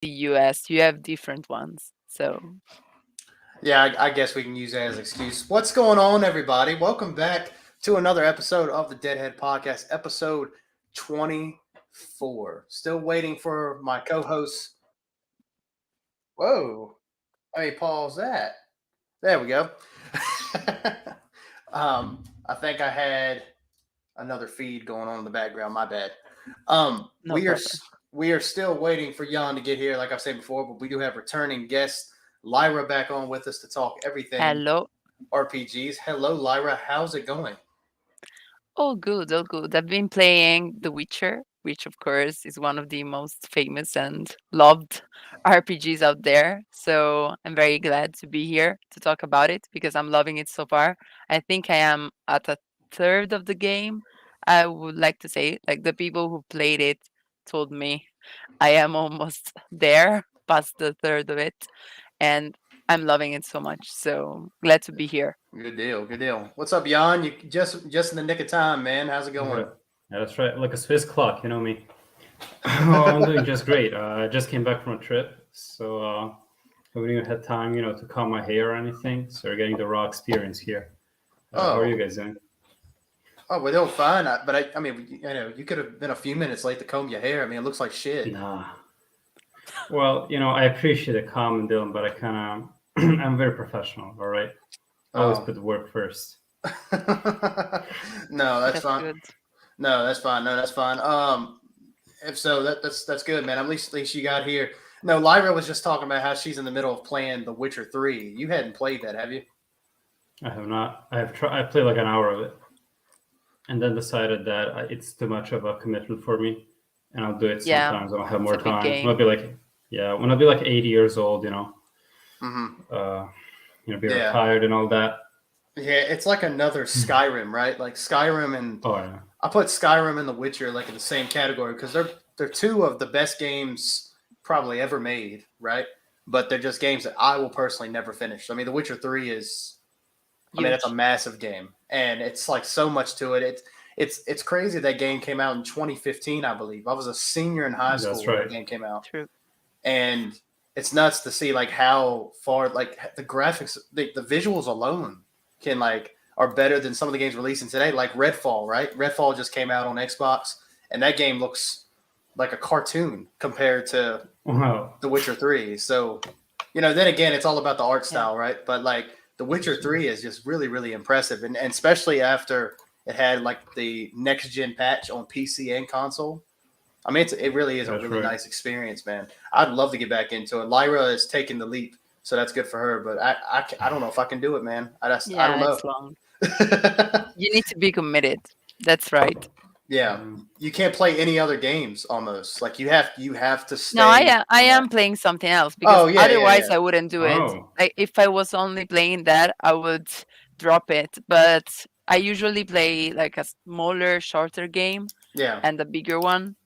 the US, you have different ones. So Yeah, I guess we can use that as an excuse. What's going on, everybody? Welcome back to another episode of the Deadhead Podcast, episode 24. Still waiting for my co-host. Whoa! Let me pause that. There we go. I think I had another feed going on in the background. My bad. Um, no we are problem. we are still waiting for Jan to get here, like I said before, but we do have returning guest Lyra back on with us to talk everything Hello. RPGs. Hello, Lyra. How's it going? All good, all good. I've been playing The Witcher, which of course is one of the most famous and loved RPGs out there. So I'm very glad to be here to talk about it because I'm loving it so far. I think I am at a third of the game. I would like to say, like the people who played it told me I am almost there, past the third of it, and I'm loving it so much. So glad to be here. Good deal. Good deal. What's up, Jan? You just in the nick of time, man. How's it going? Yeah, that's right. Like a Swiss clock, you know me. Oh, I'm doing just great. I just came back from a trip, so I haven't even had time, to comb my hair or anything. So you're getting the raw experience here. How are Oh, you guys doing? we're doing fine. I mean, you could have been a few minutes late to comb your hair. I mean, it looks like shit. Nah. Well, I appreciate the calm and Dylan, but I kind of, I'm very professional. All right, always Oh, put the work first. no, that's That's fine. good. No, that's fine. No, that's fine. If so, that's good, man. At least you got here. No, Lyra was just talking about how she's in the middle of playing The Witcher 3. You hadn't played that, have you? I have not. I have tried. I played like an hour of it, and then decided that it's too much of a commitment for me, and I'll do it Yeah, sometimes when I have it's more a big time. When I'll game. be like, yeah, when I'll be like 80 years old, Mm-hmm. uh, be Yeah. retired and all that. Yeah, it's like another Skyrim, right? Like Skyrim and Oh yeah, I put Skyrim and The Witcher like in the same category because they're two of the best games probably ever made, right? But they're just games that I will personally never finish. I mean, The Witcher 3 is I mean, it's a Huge. massive game, and it's like so much to it. It's crazy that game came out in 2015, I believe. I was a senior in high school that's when that right. game came out, True. and it's nuts to see like how far like the graphics, the visuals alone can like are better than some of the games releasing today. Like Redfall, right? Redfall just came out on Xbox, and that game looks like a cartoon compared to Wow, The Witcher 3. So, then again, it's all about the art Yeah. style, right? But like The Witcher 3 is just really, really impressive. And especially after it had like the next gen patch on PC and console. I mean, it really is a that's really right. nice experience, man. I'd love to get back into it. Lyra is taking the leap, so that's good for her. But I don't know if I can do it, man. I don't Yeah, know. it's long. You need to be committed. That's right. Yeah, Yeah. you can't play any other games almost. Like you have to No, stay I on that. am playing something else because Oh yeah, yeah, otherwise yeah. I wouldn't do it. Oh, Like if I was only playing that, I would drop it. But I usually play like a smaller, shorter game Yeah, and a bigger one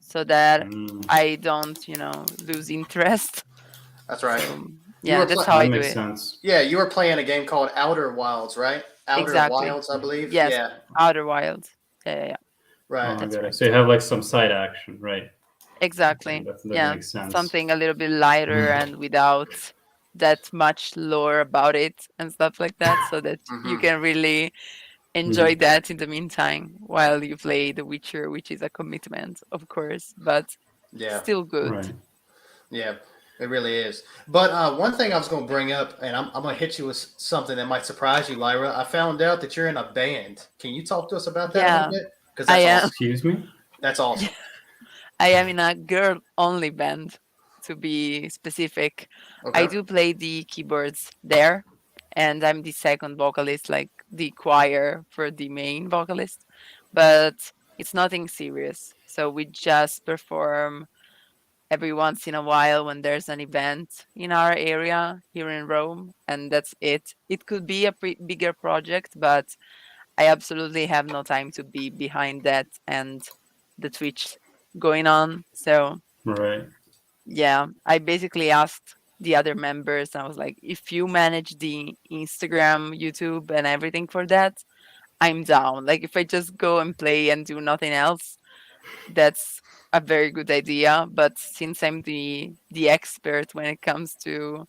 so that mm, I don't, lose interest. that's right. So You yeah, were that's playing. how that I do makes it. sense. Yeah, you were playing a game called Outer Wilds, right? Outer Exactly. Wilds, I believe. Yes, Yeah, Outer Wild. Yeah, yeah, yeah. Oh, right. I That's got it. right. So you have like some side action, right? Exactly. That Yeah, makes sense. something a little bit lighter and without that much lore about it and stuff like that, so that you Hmm. can really enjoy Mhm. that in the meantime while you play The Witcher, which is a commitment, of course, but Yeah, still good. Right. yeah, it really is. But one thing I was going to bring up, and I'm going to hit you with something that might surprise you, Lyra. I found out that you're in a band. Can you talk to us about that a little Yeah, bit? Because I that's am. awesome. Excuse me. That's awesome. I am in a girl only band, to be specific. I Okay. do play the keyboards there, and I'm the second vocalist, like the choir for the main vocalist, but it's nothing serious. So we just perform every once in a while when there's an event in our area here in Rome, and that's it. It could be a bigger project, but I absolutely have no time to be behind that and the Twitch going on. So, Right. yeah, I basically asked the other members, I was like, if you manage the Instagram, YouTube, and everything for that, I'm down. Like, if I just go and play and do nothing else, that's a very good idea, but since I'm the expert when it comes to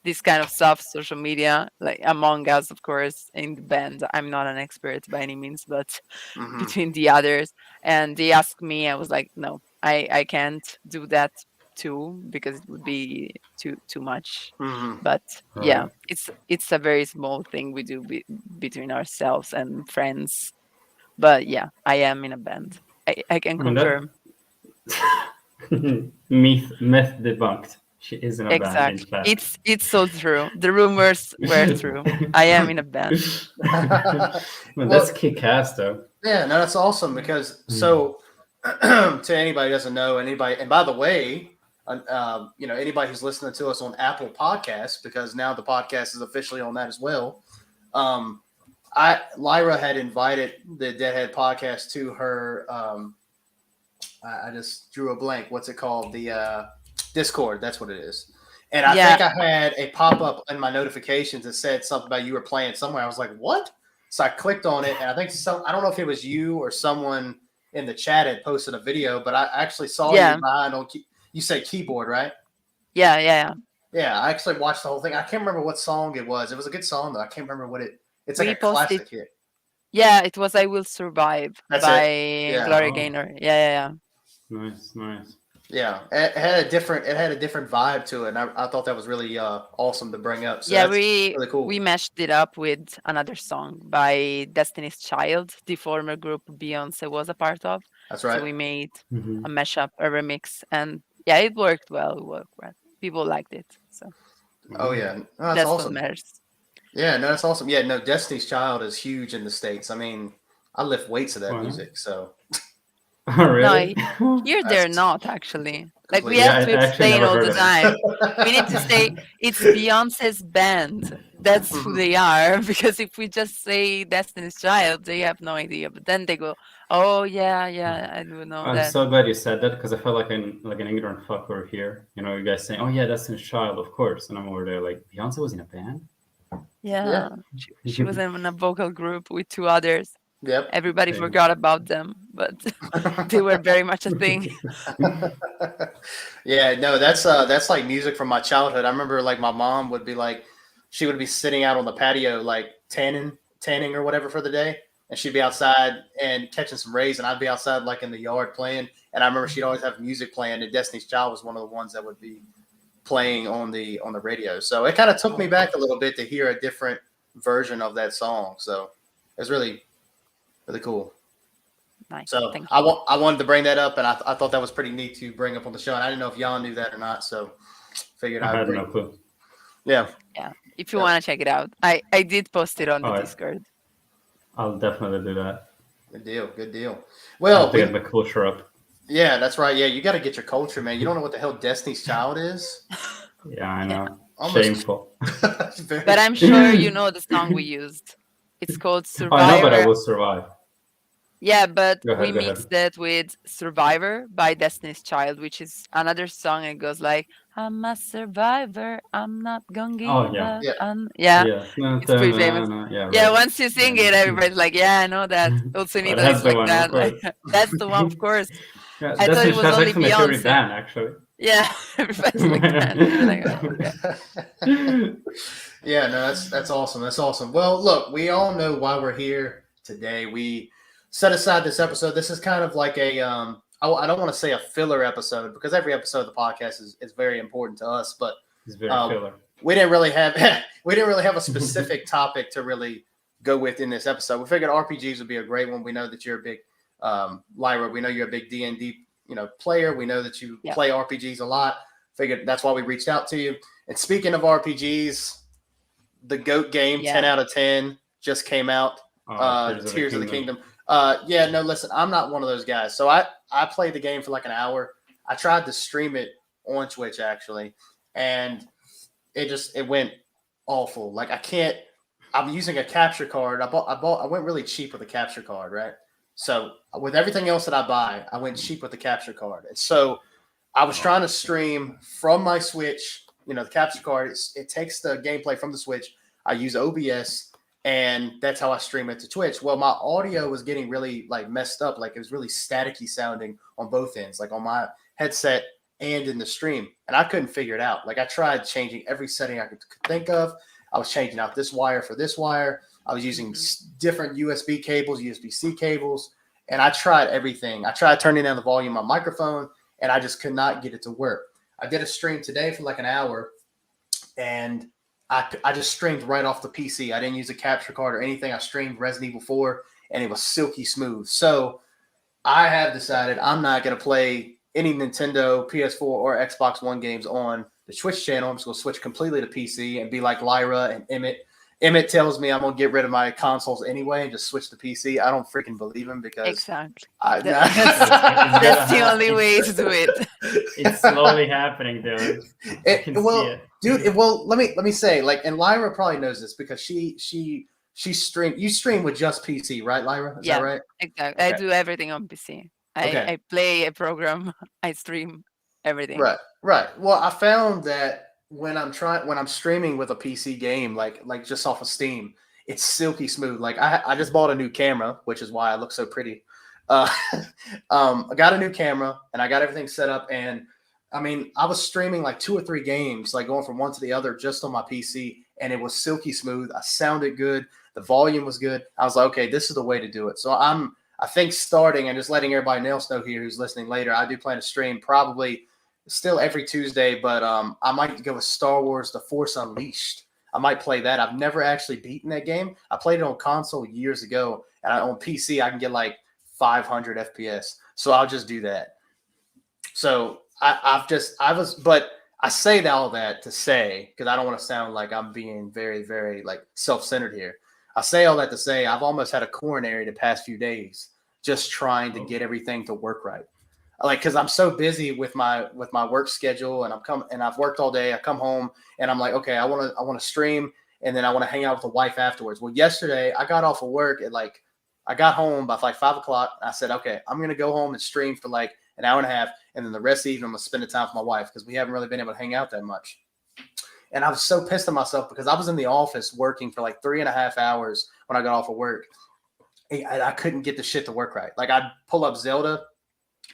this kind of stuff, social media, like among us, of course, in the band, I'm not an expert by any means, but Hmm. between the others, and they asked me, I was like, no, I can't do that too because it would be too much. Hmm. But yeah, Right. it's a very small thing we do between ourselves and friends. But yeah, I am in a band. I can I mean that confirm. myth debunked. She is in a band, in Exactly. fact. It's so true. The rumors were true. I am in a band. Man, that's Well, kick ass though. yeah, no, that's awesome because Mm. so to anybody who doesn't know anybody, and by the way, anybody who's listening to us on Apple Podcasts, because now the podcast is officially on that as well. Um, Lyra had invited the Deadhead podcast to her. I just drew a blank. What's it called? The Discord. That's what it is. And I Yeah, think I had a pop up in my notifications that said something about you were playing somewhere. I was like, what? So I clicked on it, and I think I don't know if it was you or someone in the chat had posted a video, but I actually saw you yeah, behind on. You said keyboard, right? yeah. Yeah, I actually watched the whole thing. I can't remember what song it was. It was a good song though. I can't remember what it. It's like We a posted. classic hit. Yeah, it was "I Will Survive" That's it. by Yeah. Gloria Oh, Gaynor. Yeah. nice, nice. Yeah, it had a different vibe to it, and I thought that was really awesome to bring up. So Yeah, that's we really cool. we mashed it up with another song by Destiny's Child, the former group Beyonce was a part of. That's So right. we made Hmm. a mashup, a remix, and yeah, it worked well. It worked well. People liked it, so Oh Oh, yeah, no, that's that's what awesome. matters. Yeah, no, that's awesome. Yeah, no, Destiny's Child is huge in the states. I mean, I lift weights to that wow. music, so Oh, No, really? here they're that's not actually. Like we completely Yeah, have I, to different. I actually explain never all heard the of them. time. We need to say it's Beyonce's band. That's who Mhm. they are. Because if we just say Destiny's Child, they have no idea. But then they go, "Oh yeah, I do know I'm that." so glad you said that because I felt like an ignorant fuck over here. You know, you guys saying, "Oh yeah, that's his child, of course," and I'm over there like, Beyonce was in a band. Yeah. Yeah, she was in a vocal group with two others. Yep. Everybody Damn. forgot about them, but they were very much a thing. Yeah, no, that's like music from my childhood. I remember like my mom would be like, she would be sitting out on the patio like tanning or whatever for the day, and she'd be outside and catching some rays, and I'd be outside like in the yard playing. And I remember she'd always have music playing, and Destiny's Child was one of the ones that would be playing on the radio. So it kind of took me back a little bit to hear a different version of that song. So it's really really cool. Nice, So thank you. I wanted to bring that up, and I thought that was pretty neat to bring up on the show. And I didn't know if y'all knew that or not, so figured I I'd had bring. no clue. Yeah, Yeah, if you yeah, want to check it out, I did post it on the All right, Discord. I'll definitely do that. good deal, good deal. I have Well, to get my culture up. yeah, that's right. Yeah, you got to get your culture, man. You don't know what the hell Destiny's Child is? Yeah, I Yeah, know. Almost Shameful. very. but I'm sure you know the song we used. It's called I know, but I Survivor. will survive. Yeah, but Go we ahead, go ahead. mixed that with Survivor by Destiny's Child, which is another song. It goes like, "I'm a survivor. I'm not gonna Oh give yeah, up." Yeah, And yeah, yeah. No, it's pretty famous. yeah, Yeah, right. once you Yeah, sing it, everybody's like, "Yeah, I know that." Also in oh, Italy, that's it's the like one, of that. Like course. that's the one, of course. Yeah, I thought it Destiny's was Child's only actually my favorite Beyonce. band, actually. Yeah, everybody's like that. We're like, oh, okay. yeah. No, that's awesome. That's awesome. Well, look, we all know why we're here today. We set aside this episode. This is kind of like a I don't want to say a filler episode because every episode of the podcast is very important to us, but It's very uh, filler. we didn't really have we didn't really have a specific topic to really go with in this episode. We figured RPGs would be a great one. We know that you're a big Lyra. We know you're a big D&D player. We know that you Yeah. play RPGs a lot. Figured that's why we reached out to you. And speaking of RPGs, the GOAT game, Yeah. 10 out of 10, just came out. Tears of the Kingdom. Yeah, no, listen, I'm not one of those guys. So I played the game for like an hour. I tried to stream it on Twitch actually, and it went awful. Like I can't. I'm using a capture card. I went really cheap with a capture card, right? So with everything else that I buy, I went cheap with the capture card. And so I was trying to stream from my Switch. The capture card. It takes the gameplay from the Switch. I use OBS, and that's how I stream it to Twitch. Well, my audio was getting really like messed up, like it was really staticky sounding on both ends, like on my headset and in the stream, and I couldn't figure it out. Like I tried changing every setting I could think of. I was changing out this wire for this wire. I was using different USB cables, USB-C cables, and I tried everything. I tried turning down the volume on my microphone, and I just could not get it to work. I did a stream today for like an hour, and I just streamed right off the PC. I didn't use a capture card or anything. I streamed Resident Evil 4, and it was silky smooth. So I have decided I'm not going to play any Nintendo, PS4, or Xbox One games on the Twitch channel. I'm just going to switch completely to PC and be like Lyra and Emmett. Emmett tells me I'm going to get rid of my consoles anyway and just switch to PC. I don't freaking believe him because Exactly. That's the only way to do it. It's slowly happening, Dylan. Well, let me say, like, and Lyra probably knows this because she stream with just PC, right, Lyra? Is that right? Exactly. Okay. I do everything on PC. I play a program, I stream everything. Right. Well, I found that when I'm streaming with a PC game, like just off of Steam, it's silky smooth. Like I just bought a new camera, which is why I look so pretty. I got a new camera and I got everything set up, and I mean, I was streaming like 2 or 3 games, like going from one to the other just on my PC, and it was silky smooth. I sounded good. The volume was good. I was like, okay, this is the way to do it. So I think starting and just letting everybody else know here who's listening later, I do plan to stream probably still every Tuesday, but I might go with Star Wars: The Force Unleashed. I might play that. I've never actually beaten that game. I played it on console years ago, and on PC I can get like 500 FPS. So I'll just do that. So but I say all that to say, because I don't want to sound like I'm being very, very like self-centered here. I say all that to say I've almost had a coronary the past few days just trying to get everything to work right. Like, because I'm so busy with my work schedule, and I've worked all day. I come home and I'm like, okay, I want to stream, and then I want to hang out with the wife afterwards. Well, yesterday I got off of work at I got home by like 5 o'clock. I said, okay, I'm gonna go home and stream for like an hour and a half, and then the rest of the evening I'm gonna spend the time with my wife because we haven't really been able to hang out that much. And I was so pissed at myself because I was in the office working for like 3.5 hours when I got off of work. I couldn't get the shit to work right. Like I'd pull up Zelda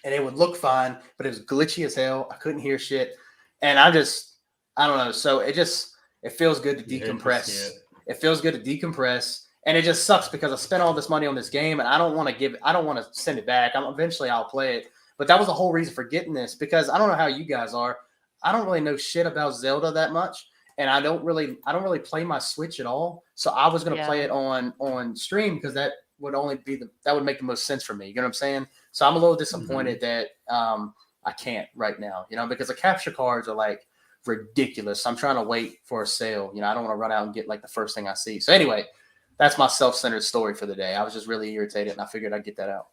and it would look fine, but it was glitchy as hell. I couldn't hear shit. And I don't know. So it feels good to decompress. It feels good to decompress. And it just sucks because I spent all this money on this game and I don't want to send it back. Eventually I'll play it. But that was the whole reason for getting this, because I don't know how you guys are. I don't really know shit about Zelda that much. And I don't really play my Switch at all. So I was going to play it on stream because that would make the most sense for me. You know what I'm saying? So I'm a little disappointed that I can't right now, because the capture cards are like ridiculous. I'm trying to wait for a sale. I don't want to run out and get like the first thing I see. So anyway, that's my self-centered story for the day. I was just really irritated and I figured I'd get that out.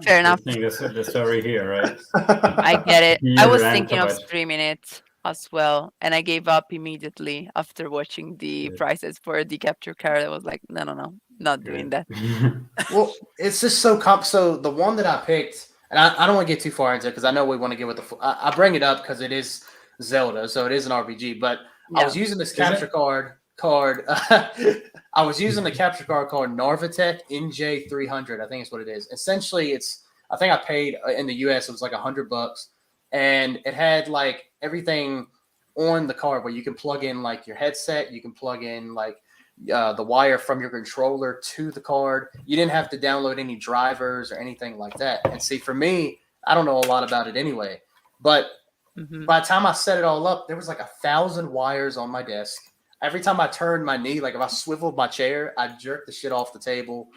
Fair enough. I think the story here, right? I get it. You I was rant thinking of about it. streaming it as well, and I gave up immediately after watching the prices for the capture card. I was like, no, not doing that. Well, it's just so the one that I picked, and I don't want to get too far into it because I know we want to get with I bring it up because it is Zelda, so it is an RPG. But I was using this capture card. I was using the capture card called Narvatec NJ300. I think is what it is. Essentially, I think I paid in the US. It was like $100, and it had like everything on the card where you can plug in like your headset, you can plug in like the wire from your controller to the card. You didn't have to download any drivers or anything like that. And see, for me, I don't know a lot about it anyway. But by the time I set it all up, there was like 1,000 wires on my desk. Every time I turned my knee, like if I swiveled my chair, I jerked the shit off the table.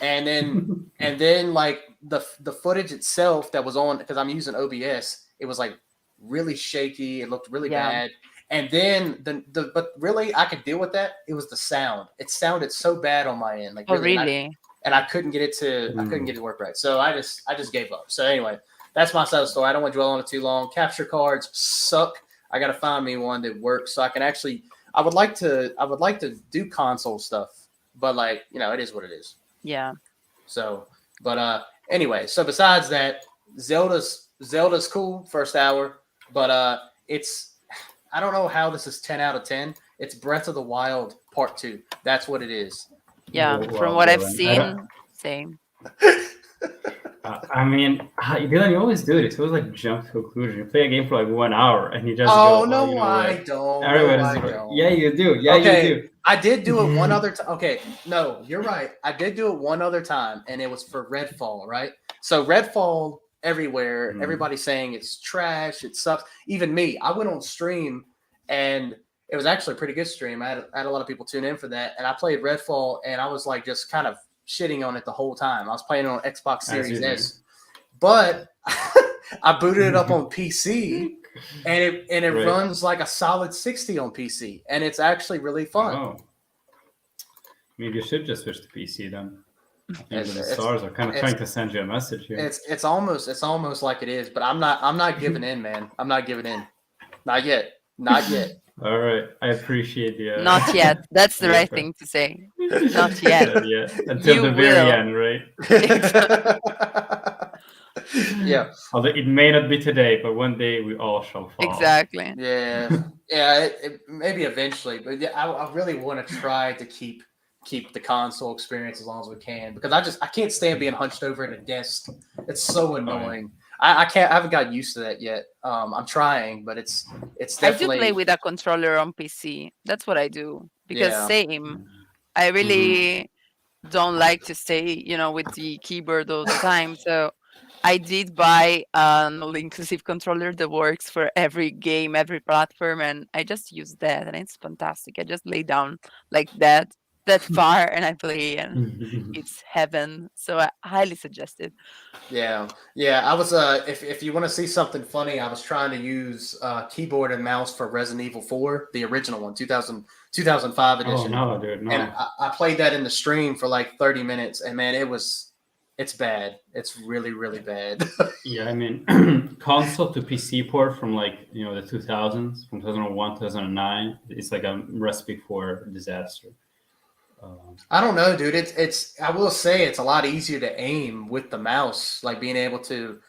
And then like the footage itself that was on, because I'm using OBS, it was like really shaky. It looked really bad. And then but really I could deal with that. It was the sound. It sounded so bad on my end. Like really? And I couldn't get it to work right. So I just gave up. So anyway, that's my side of the story. I don't want to dwell on it too long. Capture cards suck. I gotta find me one that works so I can actually I would like to do console stuff, but like, it is what it is. Yeah. So, but anyway, so besides that, Zelda's cool first hour, but I don't know how this is 10 out of 10. It's Breath of the Wild Part 2. That's what it is. Yeah, from Well, what I've Dylan, I don't. seen, same. I mean, Dylan, you always do this. You always like jump to conclusion. You play a game for like 1 hour and you just Oh go, oh, you no, know I what? don't. No, Everybody's I right. don't. Yeah, you do. Yeah, you Okay, do. I did do it one other time. Okay, no, you're right. I did do it one other time, and it was for Redfall, right? So Redfall everywhere, everybody's saying it's trash, it sucks. Even me, I went on stream, and it was actually a pretty good stream. I had a lot of people tune in for that, and I played Redfall, and I was like just kind of shitting on it the whole time. I was playing on Xbox Series S, but I booted it up on PC. And it Right. runs like a solid 60 on PC, and it's actually really fun. Oh. Maybe you should just switch to PC then. I think It's- that the it's- stars are kind of trying to send you a message here. It's almost like it is, but I'm not giving in, man. I'm not giving in. Not yet. Not yet. All right, I appreciate the. Not yet. That's the right thing to say. Not yet. Yeah, until You the very will. end, right? Yeah. Although it may not be today, but one day we all shall fall. Exactly. Yeah. Yeah. Maybe eventually, but yeah, I really want to try to keep the console experience as long as we can, because I can't stand being hunched over at a desk. It's so annoying. I haven't gotten used to that yet. I'm trying, but it's definitely. I do play with a controller on PC. That's what I do because Yeah. same. I really don't like to stay, with the keyboard all the time. So I did buy an all-inclusive controller that works for every game, every platform, and I just use that, and it's fantastic. I just lay down like that far, and I play, and it's heaven. So I highly suggest it. Yeah. I was if you want to see something funny, I was trying to use keyboard and mouse for Resident Evil 4, the original one, 2005 edition. Oh no, dude, no. And I played that in the stream for like 30 minutes, and man, it's bad. It's really, really bad. Yeah, I mean, console to PC port from like the 2000s, from 2001, 2009, it's like a recipe for disaster. I don't know, dude. It's. I will say it's a lot easier to aim with the mouse, like being able to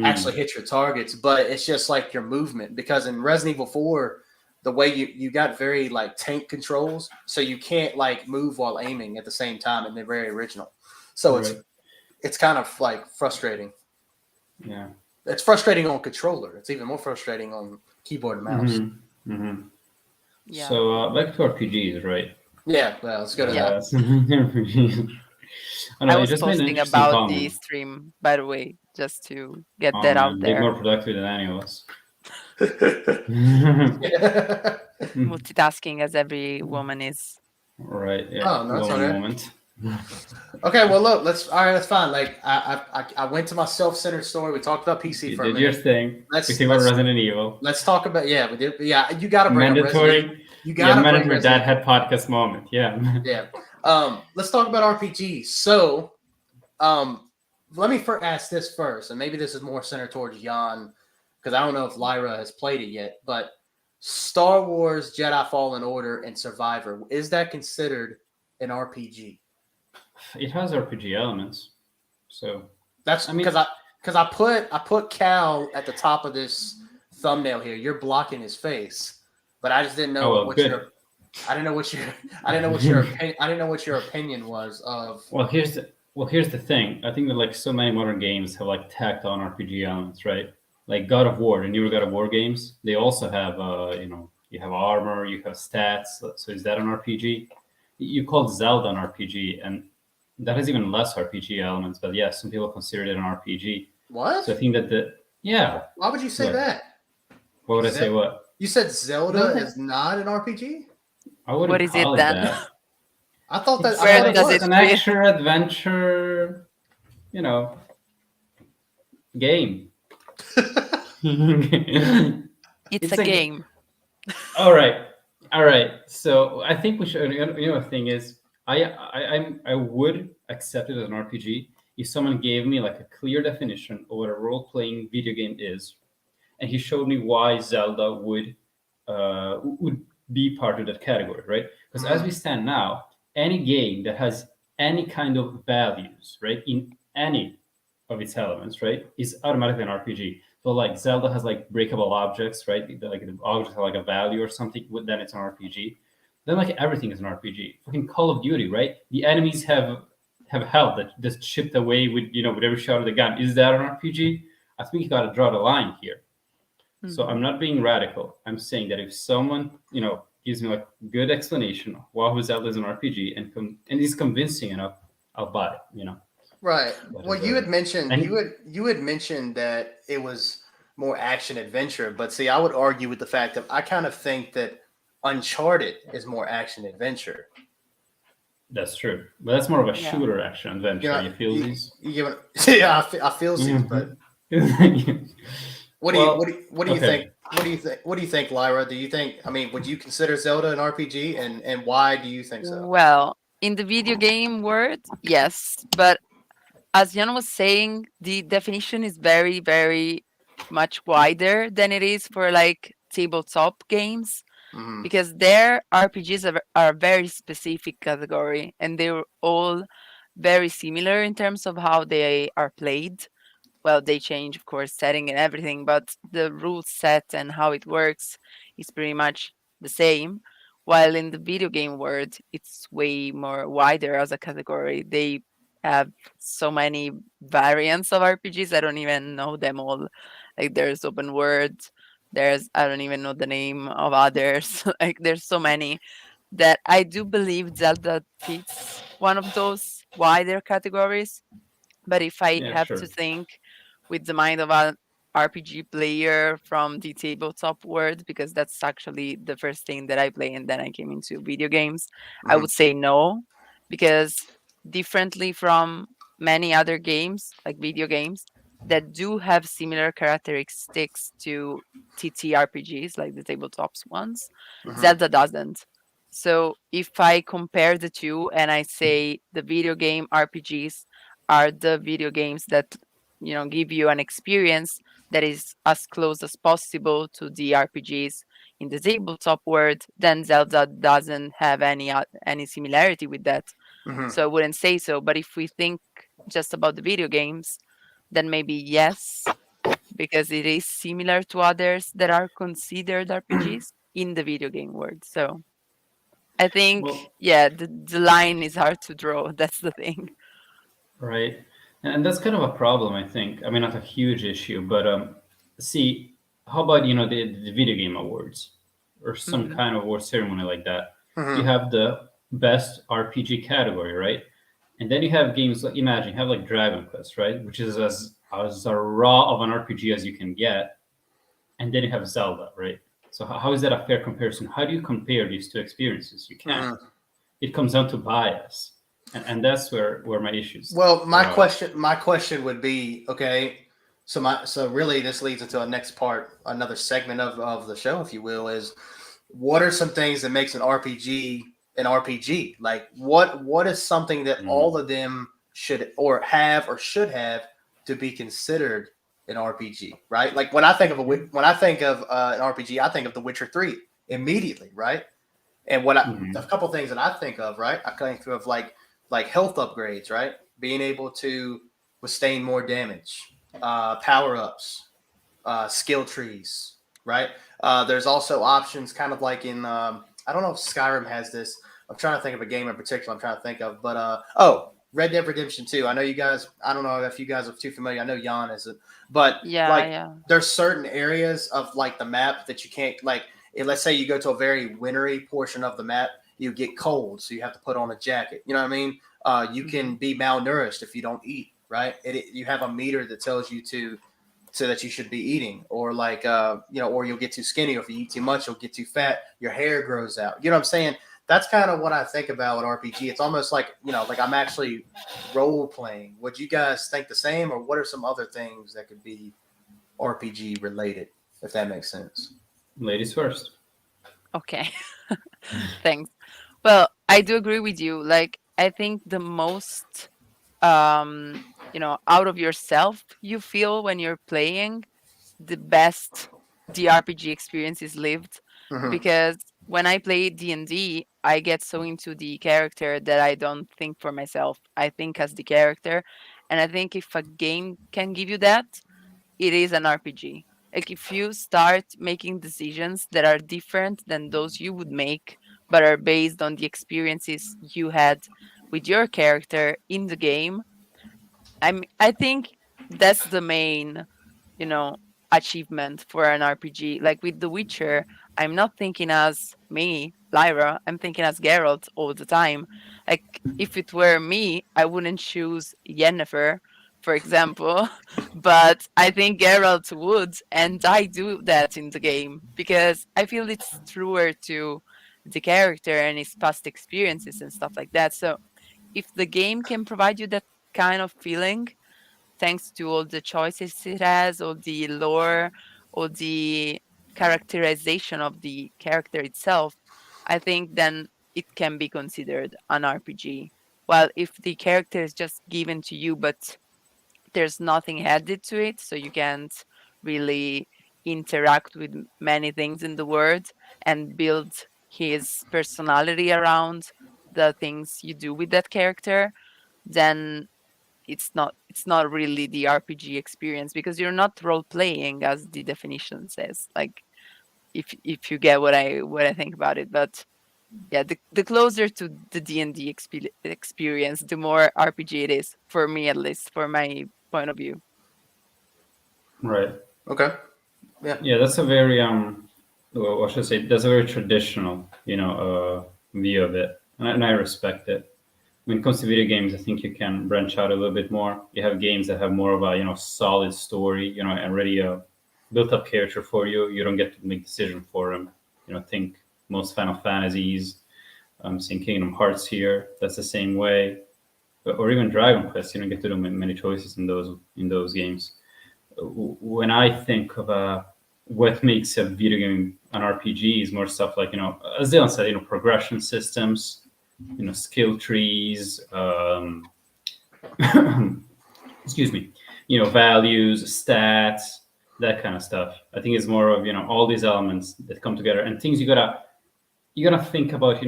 actually hit your targets. But it's just like your movement, because in Resident Evil 4, the way you got very like tank controls, so you can't like move while aiming at the same time in the very original. So it's kind of like frustrating. Yeah, it's frustrating on controller. It's even more frustrating on keyboard and mouse. Yeah. So back to RPGs, right? Yeah, well, let's go to that. I was posting about the stream, by the way, just to get that out there. More productive than any of us. Multitasking as every woman is. Right. Yeah. Oh, no, that's okay. Moment. Okay, well, look, that's fine. Like, I went to my self-centered story. We talked about PC for a minute. You did your thing. We think about Resident Evil. Let's talk about we did. Yeah, you got to bring mandatory. You got to bring mandatory Dad Head podcast moment. Yeah. Yeah. Let's talk about RPGs. So, let me ask this first, and maybe this is more centered towards Jan, because I don't know if Lyra has played it yet, but Star Wars Jedi Fallen Order and Survivor, is that considered an RPG? It has RPG elements, so that's because I put Cal at the top of this thumbnail here. You're blocking his face, but I just didn't know I didn't know what your opinion was of. Well, here's the thing. I think that like so many modern games have like tacked on RPG elements, right? Like God of War, the newer God of War games, they also have you have armor, you have stats. So is that an RPG? You called Zelda an RPG, and that has even less RPG elements. But yeah, some people consider it an RPG. What? So I think that Why would you say that? What would I say? What? You said Zelda is not an RPG? What is it then? That. I thought that it's an action adventure, game. It's a game. All right. So I think we should. The thing is, I would accept it as an RPG if someone gave me like a clear definition of what a role-playing video game is, and he showed me why Zelda would be part of that category, right? Because as we stand now, any game that has any kind of values, right, in any of its elements, right, is automatically an RPG. So like Zelda has like breakable objects, right? Like the objects have like a value or something, then it's an RPG. then like everything is an RPG. Fucking Call of Duty, right? The enemies have health that just chipped away with with every shot of the gun. Is that an RPG? I think you got to draw the line here. So I'm Mhm. not being radical. I'm saying that if someone gives me like good explanation of why Zelda is an RPG and is convincing enough, I'll buy it. Right. That Well, is what it is. And you had mentioned that it was more action adventure, but see, I would argue with the fact that I kind of think that Uncharted is more action adventure. that's true, but that's more of a Yeah. shooter action You adventure. know, You feel these? you give it, yeah, I feel these, but Mhm. Well, what do you think? okay. What do you think, Lyra? Do you think? I mean, would you consider Zelda an RPG, and why do you think so? Well, in the video game world, yes, but as Jan was saying, the definition is very, very much wider than it is for like tabletop games Hmm. because their RPGs are a very specific category and they're all very similar in terms of how they are played. Well, they change, of course, setting and everything, but the rule set and how it works is pretty much the same. While in the video game world, it's way more wider as a category. They have so many variants of RPGs. I don't even know them all. Like there's open world, there's I don't even know the name of others. Like there's so many that I do believe Zelda fits one of those wider categories, but if I Yeah, have sure. to think with the mind of an RPG player from the tabletop world, because that's actually the first thing that I play and then I came into video games, I Hmm. would say no, because differently from many other games, like video games, that do have similar characteristics to TTRPGs, like the tabletops ones, Hmm. Zelda doesn't. So if I compare the two and I say the video game RPGs are the video games that give you an experience that is as close as possible to the RPGs in the tabletop world, then Zelda doesn't have any similarity with that. Hmm. So I wouldn't say so. But if we think just about the video games, then maybe yes, because it is similar to others that are considered RPGs in the video game world. So I think, Well, yeah, the line is hard to draw. That's the thing. right, and that's kind of a problem, I think. I mean, not a huge issue, but see, how about the video game awards or some Hmm. kind of award ceremony like that? You Hmm. have the best RPG category, right? And then you have games like, imagine you have like Dragon Quest, right, which is as a raw of an RPG as you can get, and then you have Zelda, right? So how is that a fair comparison? How do you compare these two experiences? You can't. Hmm. It comes down to bias, and that's where my issues Well, arise. my question would be, okay, so really this leads into a next part, another segment of the show, if you will, is what are some things that makes an RPG? Like what is something that all Mm. of them should or have or should have to be considered an RPG, right? Like Yeah. when I think of an RPG, I think of The Witcher 3 immediately, right? And a Mhm. couple things that I think of, right? I think of like health upgrades, right? Being able to withstand more damage, power ups, skill trees, right? There's also options, kind of like in I don't know if Skyrim has this. I'm trying to think of a game in particular. I'm trying to think of, but Red Dead Redemption 2. I know you guys. I don't know if you guys are too familiar. I know Jan isn't, but Yeah, like yeah. there's certain areas of like the map that you can't like. Let's say you go to a very wintry portion of the map, you get cold, so you have to put on a jacket. You know what I mean? You Mhm. can be malnourished if you don't eat. Right? You have a meter that tells you to so that you should be eating, or like or you'll get too skinny, or if you eat too much you'll get too fat, your hair grows out. You know what I'm saying? That's kind of what I think about with RPG. It's almost like like I'm actually role playing. Would you guys think the same, or what are some other things that could be RPG related, if that makes sense? Ladies first. Okay. Thanks. Well, I do agree with you. Like, I think the most, out of yourself you feel when you're playing, the best the RPG experience is lived. Mm-hmm. Because when I play D&D, I get so into the character that I don't think for myself. I think as the character. And I think if a game can give you that, it is an RPG. Like if you start making decisions that are different than those you would make but are based on the experiences you had with your character in the game. I think that's the main, you know, achievement for an RPG. Like with The Witcher, I'm not thinking as me, Lyra, I'm thinking as Geralt all the time. Like if it were me, I wouldn't choose Yennefer, for example, but I think Geralt would, and I do that in the game because I feel it's truer to the character and his past experiences and stuff like that. So if the game can provide you that kind of feeling, thanks to all the choices it has, all the lore, all the characterization of the character itself, I think then it can be considered an RPG. While if the character is just given to you, but there's nothing added to it, so you can't really interact with many things in the world and build his personality around the things you do with that character, then it's not really the RPG experience because you're not role playing as the definition says. Like if you get what I think about it, but yeah, the closer to the D&D experience, the more RPG it is for me, at least for my point of view. Right. Okay. Yeah. Yeah, that's a very well, what should I say? That's a very traditional, view of it, and I respect it. When it comes to video games, I think you can branch out a little bit more. You have games that have more of a solid story, already a built up character for you. You don't get to make decision for them. Think most Final Fantasies. Seeing Kingdom Hearts here. That's the same way, or even Dragon Quest. You don't get to do many choices in those games. When I think of what makes a video game an RPG is more stuff like as Dylan said, progression systems, skill trees, excuse me, values, stats, that kind of stuff. I think it's more of all these elements that come together and things you gotta think about.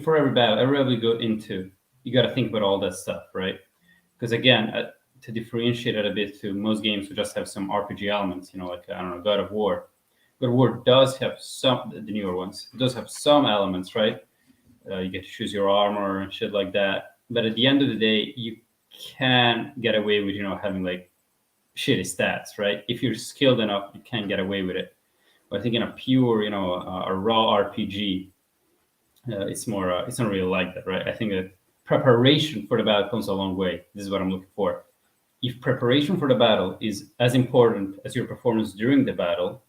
For every battle, every level you go into, you gotta think about all that stuff, right? Because again, to differentiate it a bit, to most games who just have some RPG elements, like I don't know, God of War. God of War does have some, the newer ones, it does have some elements, right? You get to choose your armor and shit like that. But at the end of the day, you can get away with having like shitty stats, right? If you're skilled enough, you can get away with it. But I think in a pure, a raw RPG, it's not really like that, right? I think that preparation for the battle comes a long way. This is what I'm looking for. If preparation for the battle is as important as your performance during the battle,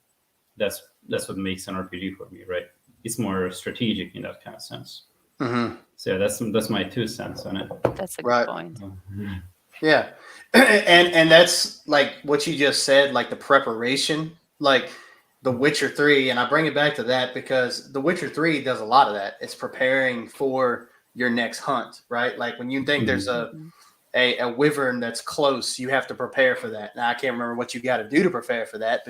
that's what makes an RPG for me, right? It's more strategic in that kind of sense. Mm-hmm. So yeah, that's my 2 cents on it. That's a good Right. point. Yeah. And that's like what you just said, like the preparation, like The Witcher 3, and I bring it back to that because The Witcher 3 does a lot of that. It's preparing for your next hunt, right? Like when you think there's Mhm. a wyvern that's close, you have to prepare for that. Now I can't remember what you got to do to prepare for that,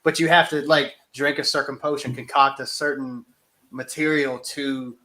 but you have to like drink a certain potion, concoct a certain material to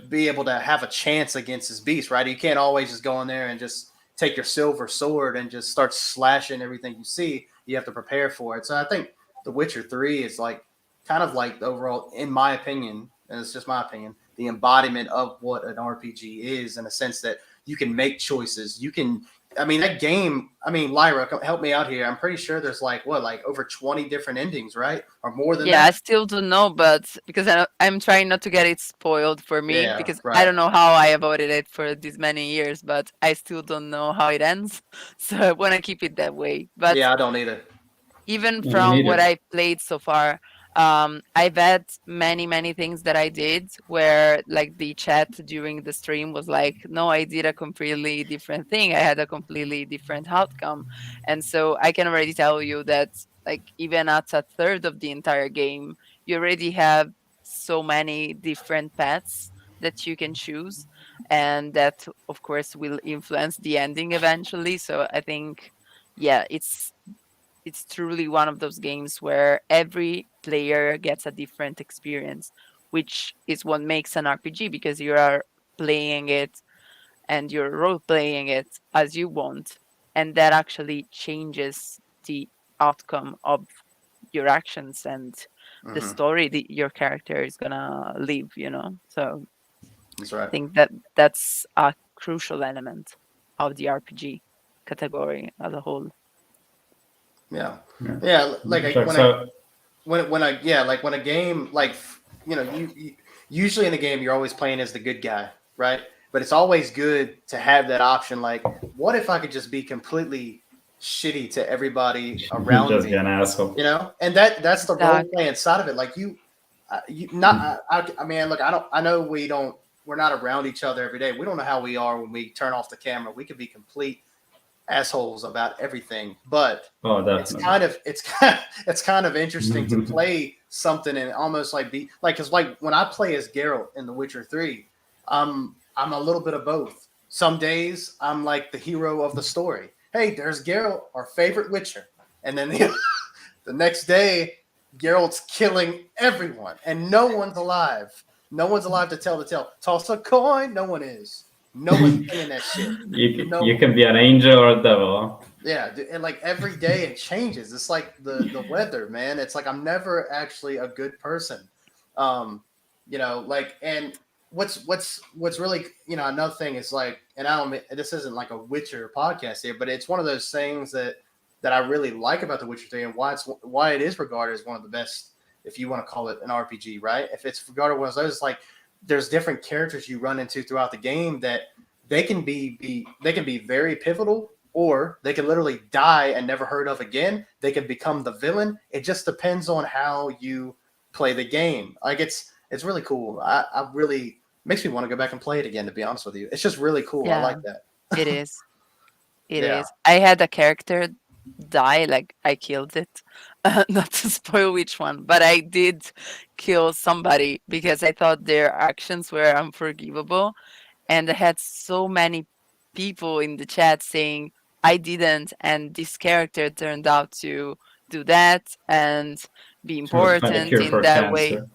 be able to have a chance against this beast, right? You can't always just go in there and just take your silver sword and just start slashing everything you see. You have to prepare for it. So I think The Witcher 3 is like kind of like the overall, in my opinion, and it's just my opinion, the embodiment of what an RPG is in a sense that you can make choices. You can, I mean, that game, I mean, Lyra, help me out here. I'm pretty sure there's like, what, like over 20 different endings, right? Or more than Yeah, I that? still don't know, but because I'm trying not to get it spoiled for me, Yeah, because I right. don't know how I avoided it for these many years, but I still don't know how it ends. So I want to keep it that way. But Yeah, I don't either. even Yeah, me from what neither. I played so far, I've had many things that I did where like the chat during the stream was like, no, I did a completely different thing. I had a completely different outcome. And so I can already tell you that like even at a third of the entire game, you already have so many different paths that you can choose. And that of course will influence the ending eventually. So I think yeah, it's truly one of those games where every player gets a different experience, which is what makes an RPG because you are playing it and you're role playing it as you want. And that actually changes the outcome of your actions and the Hmm. story your character is gonna live, So That's I right. think that's a crucial element of the RPG category as a whole. Yeah, Yeah. yeah. Sure. So When a game you usually in a game you're always playing as the good guy, right? But it's always good to have that option. Like, what if I could just be completely shitty to everybody around just be an me, asshole. And that's the role Exactly. play inside of it. Like you not. I mean, look, I don't. I know we don't. We're not around each other every day. We don't know how we are when we turn off the camera. We could be complete assholes about everything, but Oh, it's definitely. kind of it's kind it's kind of interesting to play something and almost like be like because like when I play as Geralt in The Witcher 3, I'm a little bit of both. Some days I'm like the hero of the story. Hey, there's Geralt, our favorite Witcher, and then the next day Geralt's killing everyone and no one's alive. No one's alive to tell the tale. Toss a coin. No one is. No one's playing that shit. No You one. can be an angel or a devil. Yeah, and like every day it changes. It's like the weather, man. It's like I'm never actually a good person. Um, like and what's really another thing is like, and I don't this isn't like a Witcher podcast here, but it's one of those things that I really like about The Witcher 3 and why it is regarded as one of the best, if you want to call it an RPG, right? If it's regarded one of those, like there's different characters you run into throughout the game that they can be very pivotal, or they can literally die and never heard of again. They can become the villain. It just depends on how you play the game. Like it's really cool. I really makes me want to go back and play it again. To be honest with you, it's just really cool. I Yeah, like that. it is. It Yeah. is. I had a character die, like I killed it. Not to spoil which one, but I did kill somebody because I thought their actions were unforgivable. And I had so many people in the chat saying I didn't, and this character turned out to do that and be Find a important cure in for that way. cancer.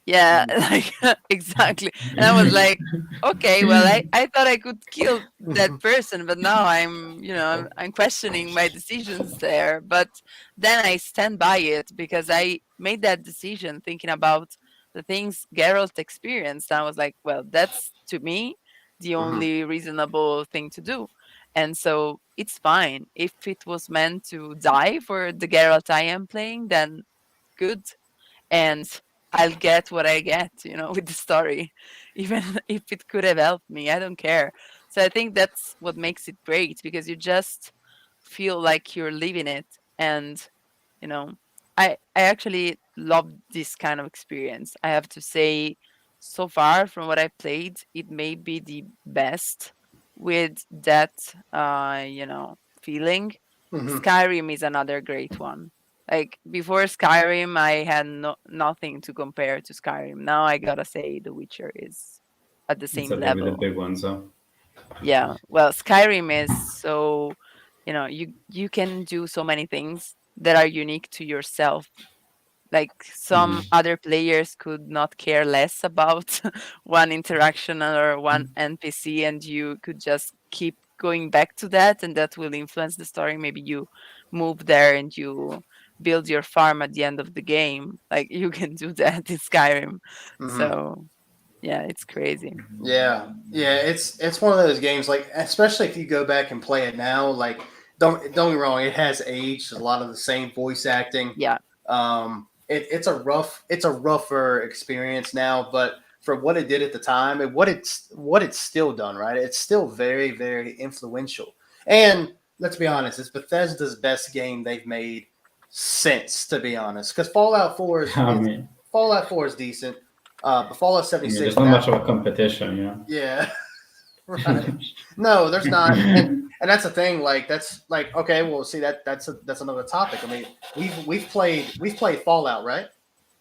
Yeah, like exactly. And I was like, okay, well, I thought I could kill that person, but now I'm questioning my decisions there. But then I stand by it because I made that decision thinking about the things Geralt experienced. I was like, well, that's to me the Hmm. only reasonable thing to do. And so it's fine. If it was meant to die for the Geralt I am playing, then good, and I'll get what I get, with the story, even if it could have helped me. I don't care. So I think that's what makes it great because you just feel like you're living it, and you know, I actually love this kind of experience. I have to say, so far from what I played, it may be the best with that, feeling. Hmm. Skyrim is another great one. Like before Skyrim, I had nothing to compare to Skyrim. Now I gotta say, The Witcher is at the It's same up there with the level. big ones, huh? Yeah. Well, Skyrim is so, you can do so many things that are unique to yourself. Like some Hmm. other players could not care less about one interaction or one NPC, and you could just keep going back to that, and that will influence the story. Maybe you move there and you build your farm at the end of the game. Like you can do that in Skyrim. Hmm. So yeah, it's crazy. Yeah. It's one of those games. Like, especially if you go back and play it now. Like, don't get me wrong. It has aged. A lot of the same voice acting. Yeah. It's a rougher experience now, but for what it did at the time and what it's still done, right? It's still very, very influential. And let's be honest, it's Bethesda's best game they've made since, to be honest. Because I mean, Fallout 4 is decent. But Fallout there's 76 not now, much of a competition, yeah, right. No, there's not. And that's the thing. Like that's like okay. Well, see that's another topic. I mean, we've played Fallout, right?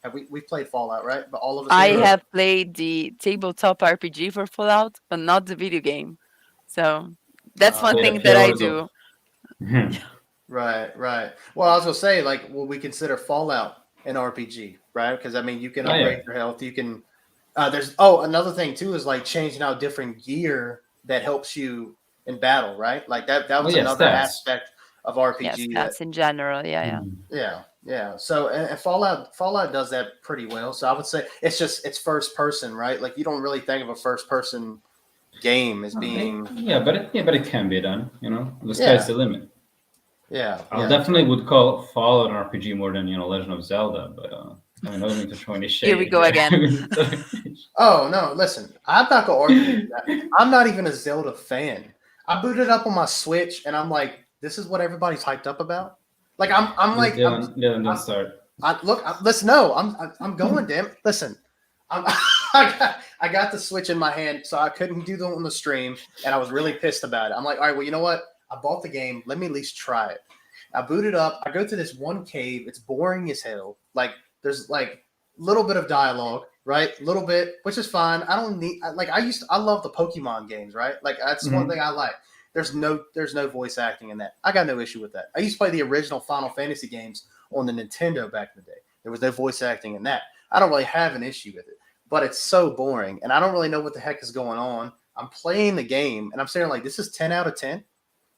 Have we've played Fallout, right? But all of us I here. Sure. have played the tabletop RPG for Fallout, but not the video game. So that's one Played a thing few that I hours of. do. Right, right. Well, I was gonna say, like, will we consider Fallout an RPG, right? Because I mean, you can Oh Yeah. yeah. upgrade your health. You can. There's another thing too is like changing out different gear that helps you in battle, right? Like that. That Oh was yeah, another stats. aspect of Yes, RPG that cats in general. Yeah, yeah. Mhm. yeah, yeah. So and Fallout does that pretty well. So I would say it's first person, right? Like you don't really think of a first person game as being Yeah, but it can be done. The sky's yeah, the limit. I yeah. definitely would call Fallout an RPG more than Legend of Zelda, but I don't mean to throw any Here we shade go here. again. Oh no, listen, I'm not gonna argue with that. I'm not even a Zelda fan. I booted up on my Switch and I'm like, this is what everybody's hyped up about. Like I'm like Dylan, don't I'm start. look, listen, no, I'm going, damn it. Listen, I'm, I got the Switch in my hand, so I couldn't do that on the stream, and I was really pissed about it. I'm like, all right, well, you know what? I bought the game. Let me at least try it. I boot it up. I go to this one cave. It's boring as hell. Like there's like a little bit of dialogue, right? A little bit, which is fine. I don't need like I love the Pokemon games, right? Like that's one Mhm. thing I like. There's no voice acting in that. I got no issue with that. I used to play the original Final Fantasy games on the Nintendo back in the day. There was no voice acting in that. I don't really have an issue with it, but it's so boring, and I don't really know what the heck is going on. I'm playing the game, and I'm saying like, this is 10 out of 10.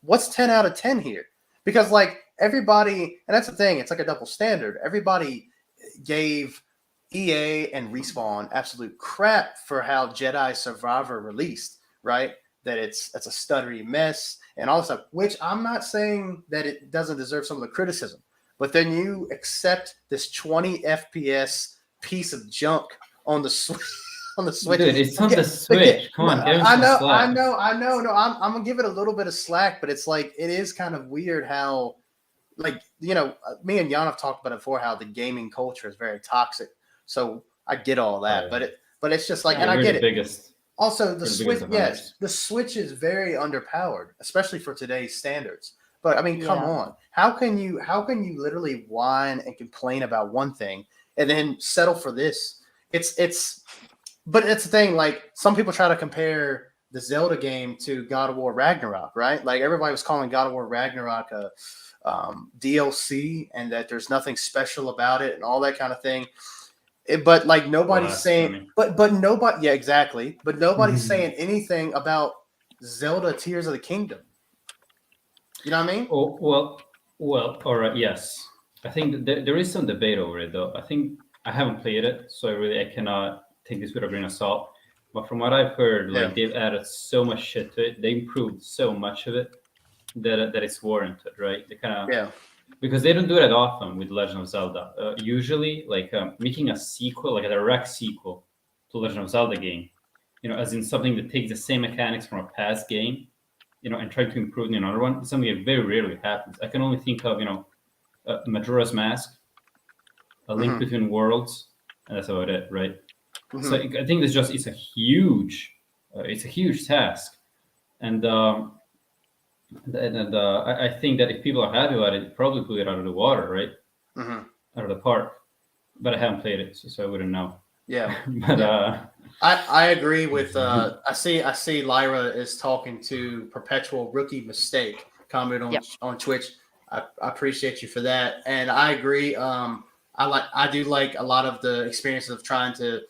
What's 10 out of 10 here? Because like everybody, and that's the thing, it's like a double standard. Everybody gave EA and Respawn absolute crap for how Jedi Survivor released, right? That it's a stuttery mess and all this stuff, which I'm not saying that it doesn't deserve some of the criticism. But then you accept this 20 FPS piece of junk on the Switch. On the Switch, Dude, it's on the again, Switch. Come on, give him I some know, I slack. know, I know. No, I'm gonna give it a little bit of slack, but it's like it is kind of weird how, like me and Jan have talked about it before, how the gaming culture is very toxic. So I get all Oh, that, yeah. but it's just like, Yeah. and Yeah, I we're get the it. biggest. Also, the We're the biggest Switch, yes, offenders. the Switch is very underpowered, especially for today's standards. But I mean, come Yeah. on, how can you literally whine and complain about one thing and then settle for this? It's but it's the thing. Like some people try to compare the Zelda game to God of War Ragnarok, right? Like everybody was calling God of War Ragnarok a DLC, and that there's nothing special about it, and all that kind of thing. But like nobody's saying, Blasphemy. but nobody, yeah, exactly. But nobody's saying anything about Zelda Tears of the Kingdom. You know what I mean? Oh, well, all right, yes. I think that there is some debate over it, though. I think I haven't played it, so I cannot take this with a grain of salt. But from what I've heard, Yeah. like they've added so much shit to it, they improved so much of it that it's warranted, right? They kind of Yeah. because they don't do that often with Legend of Zelda. Usually, like making a sequel, like a direct sequel to Legend of Zelda game, as in something that takes the same mechanics from a past game, and trying to improve in another one. It's something that very rarely happens. I can only think of, Majora's Mask, A Link Hmm. Between Worlds, and that's about it, right? So Hmm. I think it's a huge task, and I think that if people are happy about it, probably put it out of the water, right, Hmm. out of the park. But I haven't played it, so I wouldn't know. Yeah. but Yeah. I agree with I see Lyra is talking to Perpetual Rookie Mistake, comment on Yep. on Twitch. I appreciate you for that, and I agree. I do like a lot of the experiences of trying to.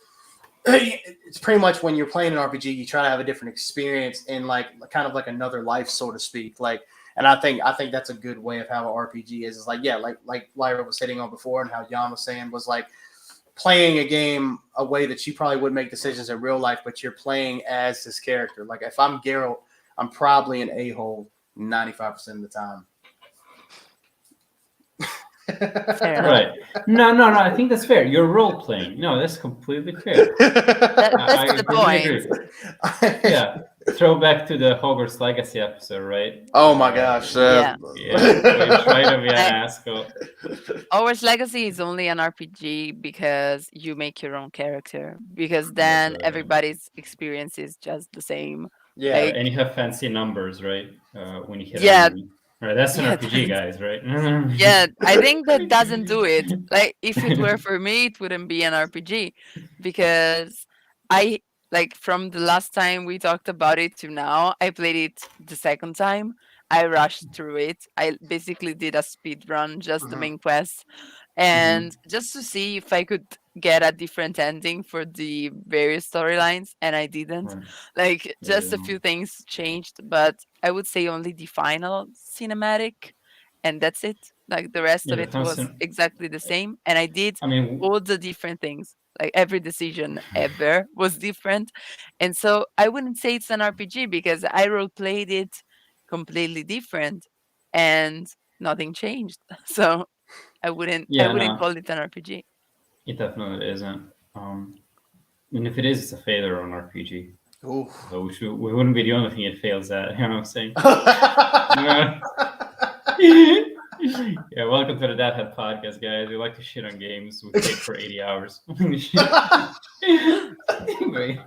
It's pretty much when you're playing an RPG, you try to have a different experience in like kind of like another life, so to speak. Like, and I think that's a good way of how an RPG is. It's like, yeah, like Lyra was hitting on before, and how Jan was saying was like playing a game a way that you probably would make decisions in real life, but you're playing as this character. Like if I'm Geralt, I'm probably an a-hole 95% of the time. Fair enough. right, no. I think that's fair. You're role playing. No, that's completely fair. That's I the completely point. agree. Yeah, throw back to the Hogwarts Legacy episode, right? Oh my gosh. Yeah. Yeah, where you try to be an Like asshole. Hogwarts Legacy is only an RPG because you make your own character. Because That's then right. everybody's experience is just the same. Yeah. Like And you have fancy numbers, right? When you hit an yeah, enemy. Right, that's an yeah, RPG, guys, right? yeah. I think that doesn't do it. Like if it were for me, it wouldn't be an RPG because I like from the last time we talked about it to now, I played it the second time. I rushed through it. I basically did a speed run, just the Mhm. main quest, Mhm. and just to see if I could get a different ending for the various storylines, and I didn't. Right. Like Yeah, just a few things changed, but I would say only the final cinematic, and that's it. Like the rest Yeah, of the it was constant. exactly the same, and I did I mean, all the different things. Like every decision ever was different, and so I wouldn't say it's an RPG because I role played it completely different, and nothing changed. So I yeah, wouldn't no, call it an RPG. it definitely isn't. And if it is, it's a failure on RPG. Ooh. So we wouldn't be the only thing it fails at. You know what I'm saying? Yeah, welcome to the Dad Head podcast, guys. We like to shit on games. We played for 80 hours. Wait.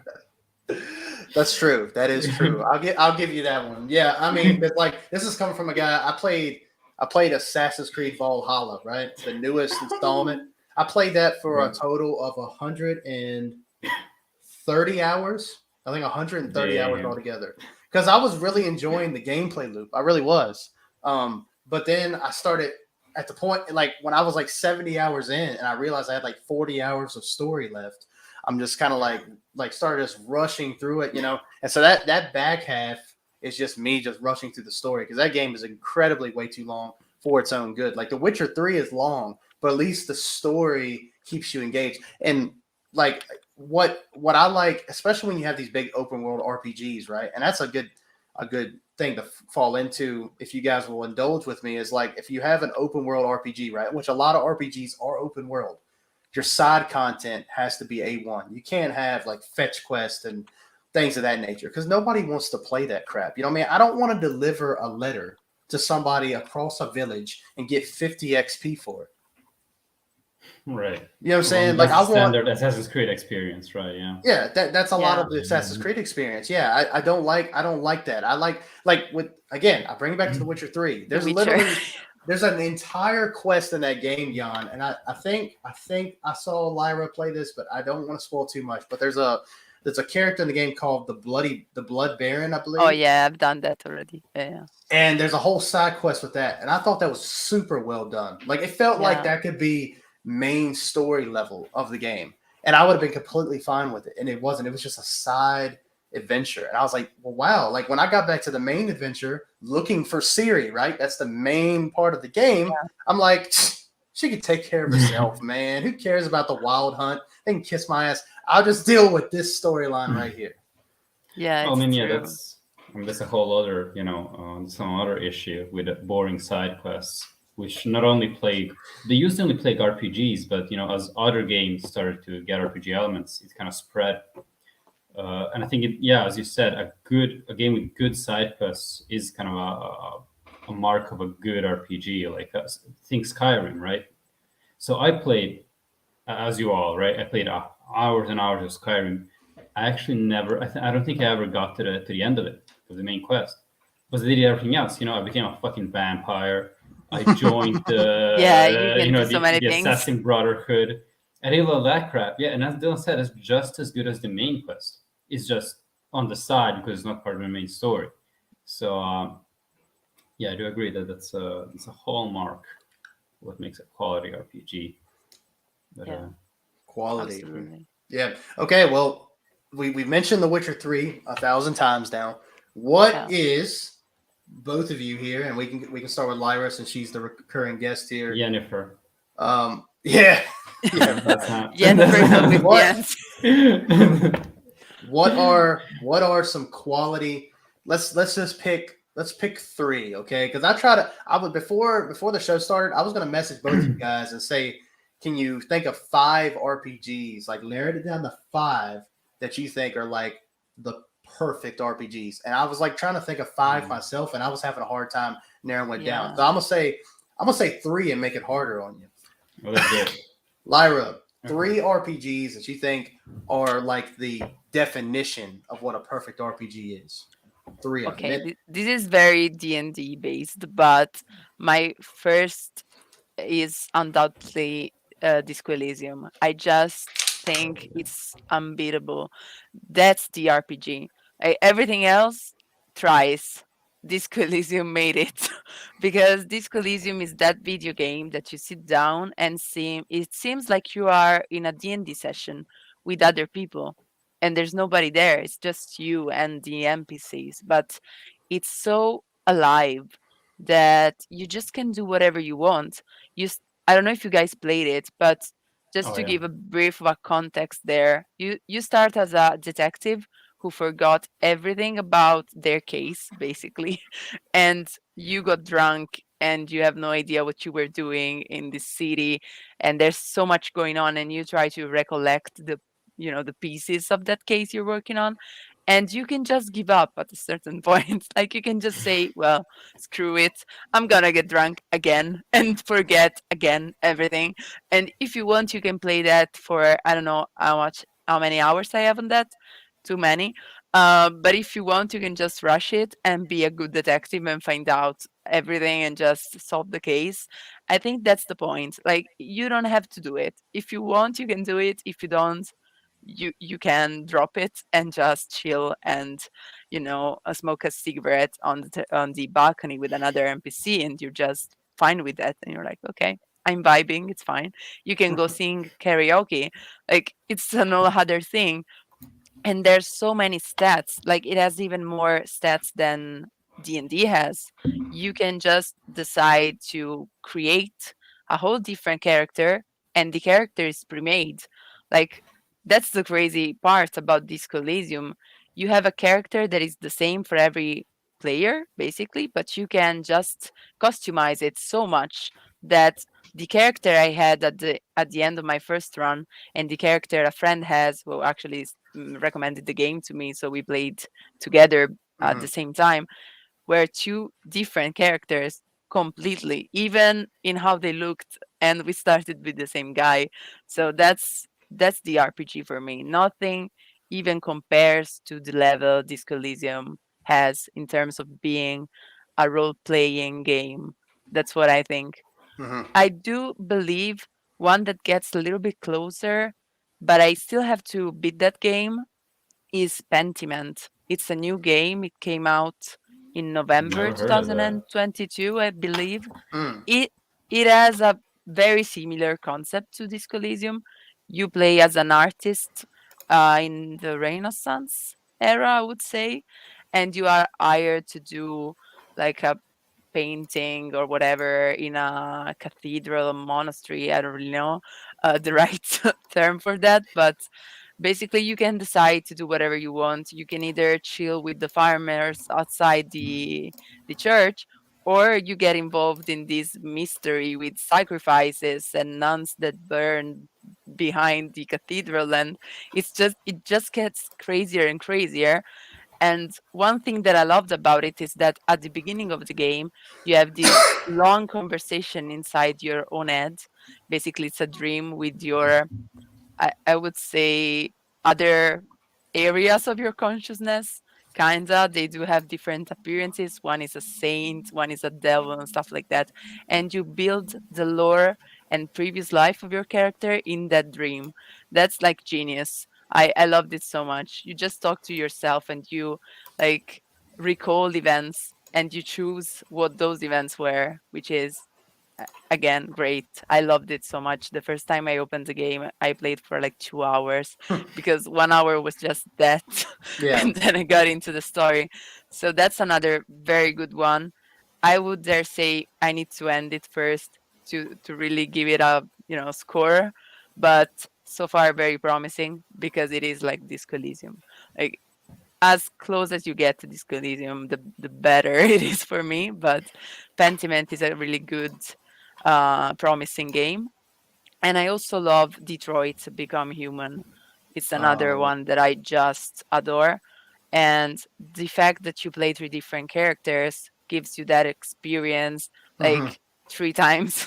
That's true. That is true. I'll give you that one. Yeah, I mean, but like this is coming from a guy. I played Assassin's Creed Valhalla, right? The newest installment. I played that for a total of 130 hours. I think 130 hours Damn. altogether. Because I was really enjoying the gameplay loop. I really was. But then I started at the point like when I was like 70 hours in, and I realized I had like 40 hours of story left. I'm just kind of like started just rushing through it, And so that back half is just me just rushing through the story because that game is incredibly way too long for its own good. Like The Witcher 3 is long, but at least the story keeps you engaged. And like what I like, especially when you have these big open world RPGs, right? And that's a good thing to fall into if you guys will indulge with me is like if you have an open world RPG, right? Which a lot of RPGs are open world, your side content has to be A1. You can't have like fetch quest and things of that nature because nobody wants to play that crap. You know what I mean? I don't want to deliver a letter to somebody across a village and get 50 XP for it. Right. You know what I'm Well, saying? Like that's I the want, standard Assassin's Creed experience, right? Yeah. yeah, that's a lot Yeah. of the Assassin's Creed experience. Yeah, I don't like that. I like with again, I bring it back to The Witcher 3. The There's Witcher. literally there's an entire quest in that game, Jan, and I think I saw Lyra play this, but I don't want to spoil too much. But there's a character in the game called the Blood Baron, I Oh believe. yeah, I've done that already. Yeah, And there's a whole side quest with that. And I thought that was super well done. Like it felt like yeah, that could be main story level of the game. And I would have been completely fine with it. And it wasn't. It was just a side adventure. And I was like, well, wow. Like when I got back to the main adventure looking for Siri, right? That's the main part of the game. yeah, I'm like, she could take care of herself, man. Who cares about the wild hunt? They can kiss my ass. I'll just deal with this storyline right here. yeah. Well, I It's mean, yeah, true. that's a whole other, some other issue with boring side quests, which not only plague they used to only plague RPGs, but as other games started to get RPG elements, it kind of spread. And I think as you said, a game with good side quests is kind of a mark of a good RPG. Like think Skyrim, right? So I played, as you all, right? I played hours and hours of Skyrim. I actually never. I don't think I ever got to the end of it, of the main quest, because I did everything else. I became a fucking vampire. I joined Yeah, you the can do so many the things. Assassin Brotherhood. I did all that crap. Yeah, and as Dylan said, it's just as good as the main quest. It's just on the side because it's not part of the main story. So yeah, I do agree that that's a hallmark what makes a quality RPG. But Yeah, Quality. absolutely. Yeah. Okay. Well, we mentioned The Witcher 3 1,000 times now. What Yeah. is both of you here, and we can start with Lyra since she's the recurring guest here. Jennifer. Yeah. Yeah. That's not. Jennifer is always the What answer. what are some quality? Let's just pick three, okay? Because I would before the show started, I was gonna message both of you guys and say, can you think of 5 RPGs? Like narrow it down to 5 that you think are like the perfect RPGs. And I was like trying to think of 5 myself, and I was having a hard time narrowing it down. Yeah. So I'm gonna say 3 and make it harder on you. Well, that's it. Lyra, 3 RPGs that you think are like the definition of what a perfect RPG is. 3 of them. Okay, this is very D&D based, but my first is undoubtedly Disco Elysium. I just think it's unbeatable. That's the RPG. Everything else tries. Disco Elysium made it because Disco Elysium is that video game that you sit down and see. It seems like you are in a D&D session with other people, and there's nobody there. It's just you and the NPCs, but it's so alive. that you just can do whatever you want. I don't know if you guys played it, but just Oh to yeah. give a brief of a context there, you start as a detective who forgot everything about their case, basically, and you got drunk and you have no idea what you were doing in this city, and there's so much going on, and you try to recollect the pieces of that case you're working on, and you can just give up at a certain point. Like you can just say, well, screw it, I'm gonna get drunk again and forget again everything. And if you want, you can play that for, I don't know how many hours I have on that. Too many. But if you want, you can just rush it and be a good detective and find out everything and just solve the case. I think that's the point. Like you don't have to do it. If you want, you can do it. If you don't, you can drop it and just chill and smoke a cigarette on the balcony with another NPC, and you're just fine with that, and you're like, okay, I'm vibing, it's fine. You can go sing karaoke, like it's another other thing. And there's so many stats, like it has even more stats than D&D has. You can just decide to create a whole different character, and the character is pre-made. Like that's the crazy part about Disco Elysium. You have a character that is the same for every player basically, but you can just customize it so much that the character I had at the end of my first run and the character a friend has, well, actually recommended the game to me, so we played together at the Hmm. same time, were two different characters completely, even in how they looked, and we started with the same guy. So that's the RPG for me. Nothing even compares to the level Disco Elysium has in terms of being a role-playing game. That's what I think. Hmm. I do believe one that gets a little bit closer, but I still have to beat that game, is Pentiment. It's a new game. It came out in November Never heard of that. 2022, I believe. Mm. It it has a very similar concept to Disco Elysium. You play as an artist in the Renaissance era, I would say, and you are hired to do like a painting or whatever in a cathedral or monastery. I don't really know the right term for that, but basically you can decide to do whatever you want. You can either chill with the farmers outside the church, or you get involved in this mystery with sacrifices and nuns that burn behind the cathedral, and it just gets crazier and crazier. And one thing that I loved about it is that at the beginning of the game, you have this long conversation inside your own head. Basically, it's a dream with your, I would say, other areas of your consciousness. Kinda, they do have different appearances. One is a saint, one is a devil, and stuff like that. And you build the lore and previous life of your character in that dream. That's like genius. I loved it so much. You just talk to yourself and you like recall events and you choose what those events were, which is again great. I loved it so much. The first time I opened the game, I played for like 2 hours because 1 hour was just that, Yeah. and then I got into the story. So that's another very good one. I would dare say I need to end it first to really give it a score, but so far very promising because it is like Disco Elysium. Like as close as you get to Disco Elysium, the better it is for me. But Pentiment is a really good, promising game. And I also love Detroit Become Human. It's another Oh, one that I just adore. And the fact that you play three different characters gives you that experience hmm, like three times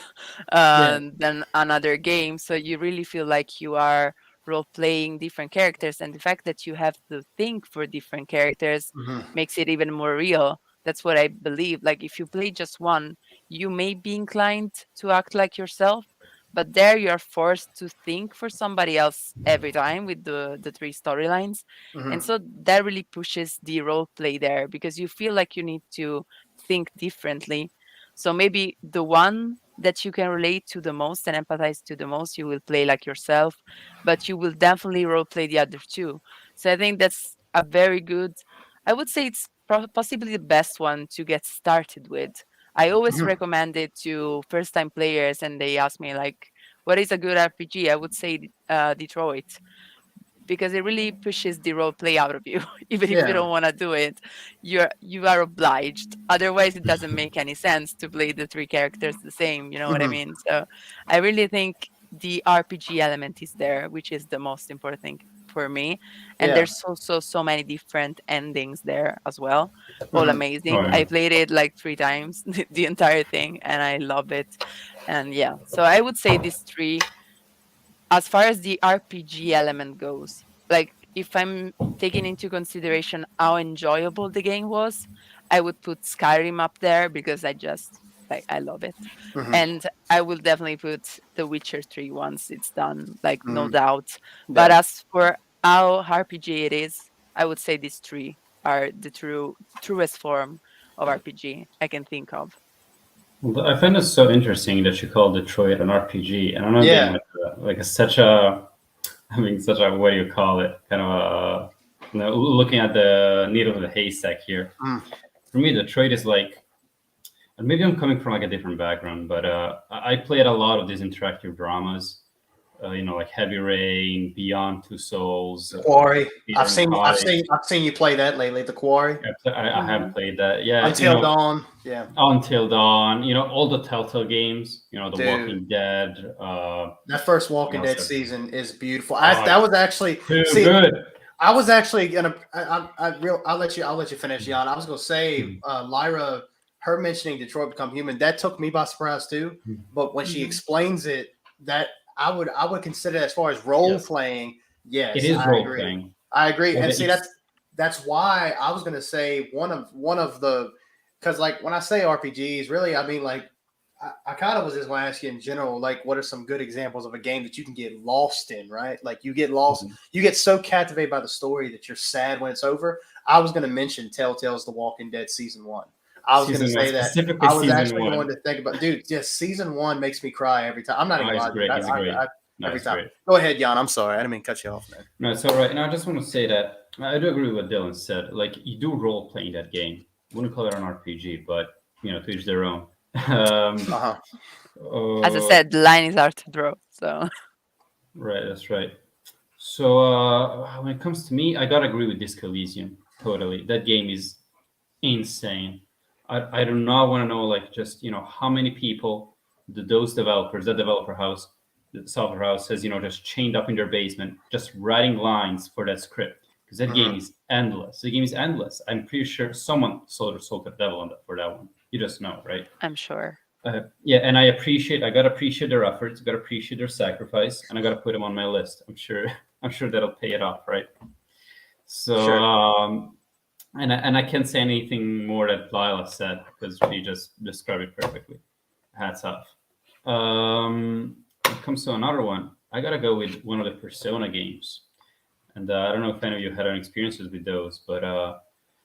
yeah. than another game. So you really feel like you are role playing different characters. And the fact that you have to think for different characters Hmm. makes it even more real. That's what I believe. Like if you play just one, you may be inclined to act like yourself, but there you are forced to think for somebody else every time with the three storylines. Hmm. And so that really pushes the role play there because you feel like you need to think differently. So maybe the one that you can relate to the most and empathize to the most, you will play like yourself, but you will definitely role play the other two. So I think that's a very good, I would say it's possibly the best one to get started with. I always Mhm. recommend it to first time players, and they ask me like, "What is a good RPG?" I would say Detroit, because it really pushes the role play out of you. Even if you Yeah. don't want to do it, you are obliged. Otherwise, it doesn't make any sense to play the three characters the same. You know what I Hmm. mean? So I really think the RPG element is there, which is the most important thing for me. And Yeah. there's also so many different endings there as well. All Hmm. Oh amazing. yeah. I played it like three times, the entire thing, and I love it. And yeah, so I would say these three as far as the RPG element goes, like if I'm taking into consideration how enjoyable the game was, I would put Skyrim up there because I just like I love it. Hmm. And I will definitely put The Witcher 3 once it's done, like no Hmm. doubt. But Yeah. as for how RPG it is, I would say these three are the truest form of RPG I can think of. Well, I find it so interesting that you call Detroit an RPG, and I'm not being Yeah. such a, I mean, such a, what do you call it? Kind of a, looking at the needle in the haystack here. Mm. For me, Detroit is like, and maybe I'm coming from like a different background, but I played a lot of these interactive dramas. Like Heavy Rain, Beyond Two Souls, Quarry. Peter and I've seen you play that lately. The Quarry. I have Hmm. played that. Yeah, Until Dawn. Yeah. Until Dawn. All the Telltale games. The Dude. Walking Dead. That first Walking What Dead else? season is beautiful. Oh, That it's was actually too see. good. I was actually gonna. I'll let you finish, Jan. I was gonna say, Mhm. Lyra, her mentioning Detroit Become Human, that took me by surprise too. But when she Hmm. explains it, that I would consider as far as role Yes, playing. it Yes, is I role agree. playing, I agree. but And see, it's that's why I was gonna say one of the because like when I say RPGs, really I mean like I kind of was just going to ask you in general, like, what are some good examples of a game that you can get lost in, right? Like, you get lost, Mhm. you get so captivated by the story that you're sad when it's over. I was going to mention Telltale's The Walking Dead season one. I was going to season one, say that. specifically I was season actually going one. to think about, dude, just season one makes me cry every time. I'm not Oh, even it's lying, dude. great. It's great. No, Every it's time. great. Go ahead, Jan. I'm sorry. I didn't mean to cut you off, man. No, it's all right. And I just want to say that I do agree with what Dylan said. Like, you do role playing that game. Wouldn't call it an RPG, but to each their own. um, Uh huh. As I uh, said, the line is hard to draw. So right, that's right. So when it comes to me, I gotta agree with Disco Elysium. Totally, that game is insane. I do not want to know like just how many people those developers, that developer house, the software house has just chained up in their basement, just writing lines for that script because that game Hmm. is endless. The game is endless. I'm pretty sure someone sold their soul to the devil on that for that one. You just know, right? I'm sure. Yeah, and I gotta appreciate their efforts, gotta appreciate their sacrifice, and I gotta put them on my list. I'm sure, I'm sure that'll pay it off, right? So, Sure. and I can't say anything more that Lila said because she just described it perfectly. Hats off. When it comes to another one, I gotta go with one of the Persona games, and I don't know if any of you had any experiences with those, but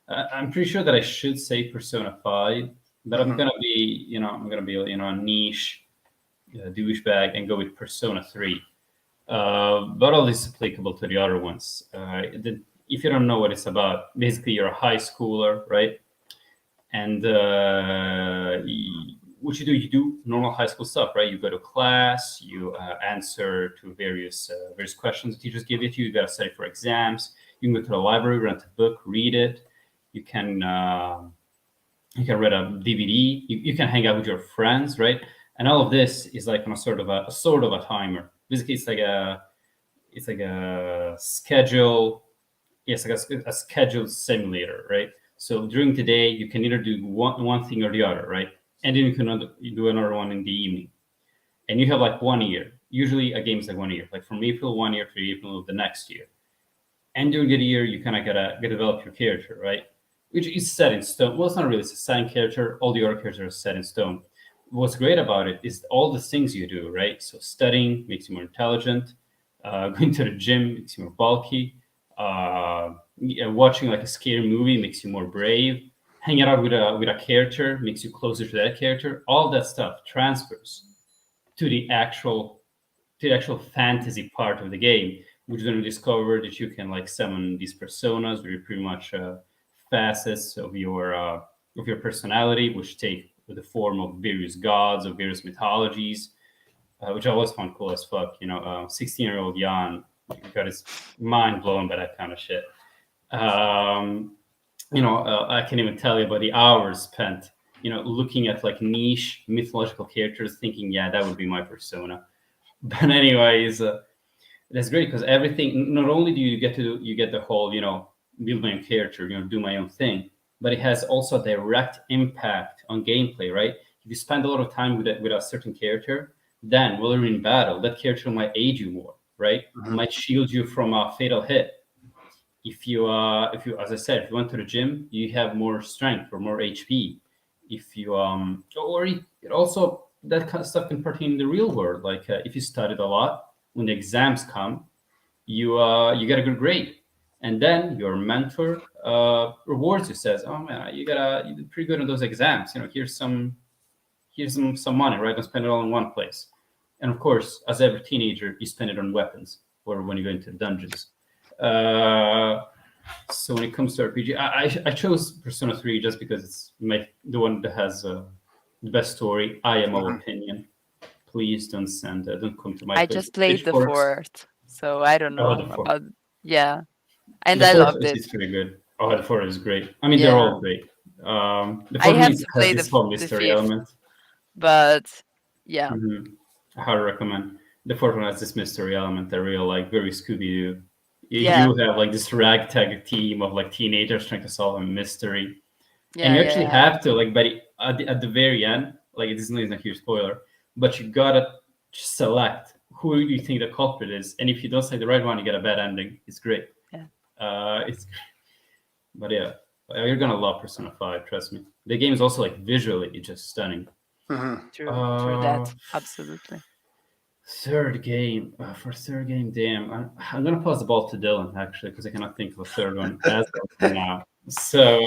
I'm pretty sure that I should say Persona 5, but I'm Hmm. gonna be, a niche douchebag and go with Persona 3. But all this is applicable to the other ones. If you don't know what it's about, basically you're a high schooler, right? And what you do normal high school stuff, right? You go to class, you answer to various questions the teachers give it to you. You got to study for exams. You can go to the library, rent a book, read it. You can you can read a DVD. You can hang out with your friends, right? And all of this is like on a sort of a timer. Basically, it's like a schedule. Yes, like a scheduled simulator, right? So during the day, you can either do one thing or the other, right? And then you can do another one in the evening. And you have like 1 year. Usually a game is like 1 year, like from April 1 year to April of the next year. And during the year, you kind of gotta develop your character, right? Which is set in stone. Well, it's not really it's a set in character. All the other characters are set in stone. What's great about it is all the things you do, right? So studying makes you more intelligent. Going to the gym makes you more bulky. Yeah, watching like a scary movie makes you more brave. Hanging out with a character makes you closer to that character. All that stuff transfers to the actual fantasy part of the game, which is going to discover that you can like summon these personas, which are pretty much facets of your personality, which take with the form of various gods of various mythologies, which I always found cool as fuck. 16-year-old Jan got his mind blown by that kind of shit. Um, I can even tell you about the hours spent, looking at like niche mythological characters, thinking, yeah, that would be my persona. But anyways, that's great because everything. Not only do you get the whole, build my own character, do my own thing, but it has also a direct impact on gameplay, right? If you spend a lot of time with a certain character, then while you're in battle, that character might aid you more, right? Mhm. Might shield you from a fatal hit. If you, as I said, if you went to the gym, you have more strength or more HP. If you or it also that kind of stuff can pertain in the real world. Like if you studied a lot, when the exams come, you get a good grade, and then your mentor rewards you, says, "Oh man, you did pretty good on those exams. Here's some money, right? Don't spend it all in one place." And of course, as every teenager, you spend it on weapons or when you go into dungeons. Uh, so when it comes to RPG, I chose Persona 3 just because it's the one that has the best story. I am of Mhm. opinion. Please don't come to my I place just with played the pitchforks. fourth, so I don't Oh, the know fourth. about. Yeah, and The I fourth loved is it. pretty good. Oh, the fourth is great. I mean, they're Yeah, all great. The I fourth one have to has play this whole the mystery fifth, element. but yeah, I highly recommend. The fourth one has this mystery element that really like very Scooby Doo. yeah, You have like this ragtag team of like teenagers trying to solve a mystery, and yeah, you yeah, actually yeah. have to like, but at the very end, like this isn't a huge spoiler, but you gotta select who you think the culprit is, and if you don't say the right one, you get a bad ending. It's great. Yeah. It's but yeah, you're gonna love Persona 5. Trust me. The game is also like visually it's just stunning. Mhm. True Uh, that, absolutely. Third game. For third game, damn. I'm gonna pass the ball to Dylan actually because I cannot think of a third one as of now. So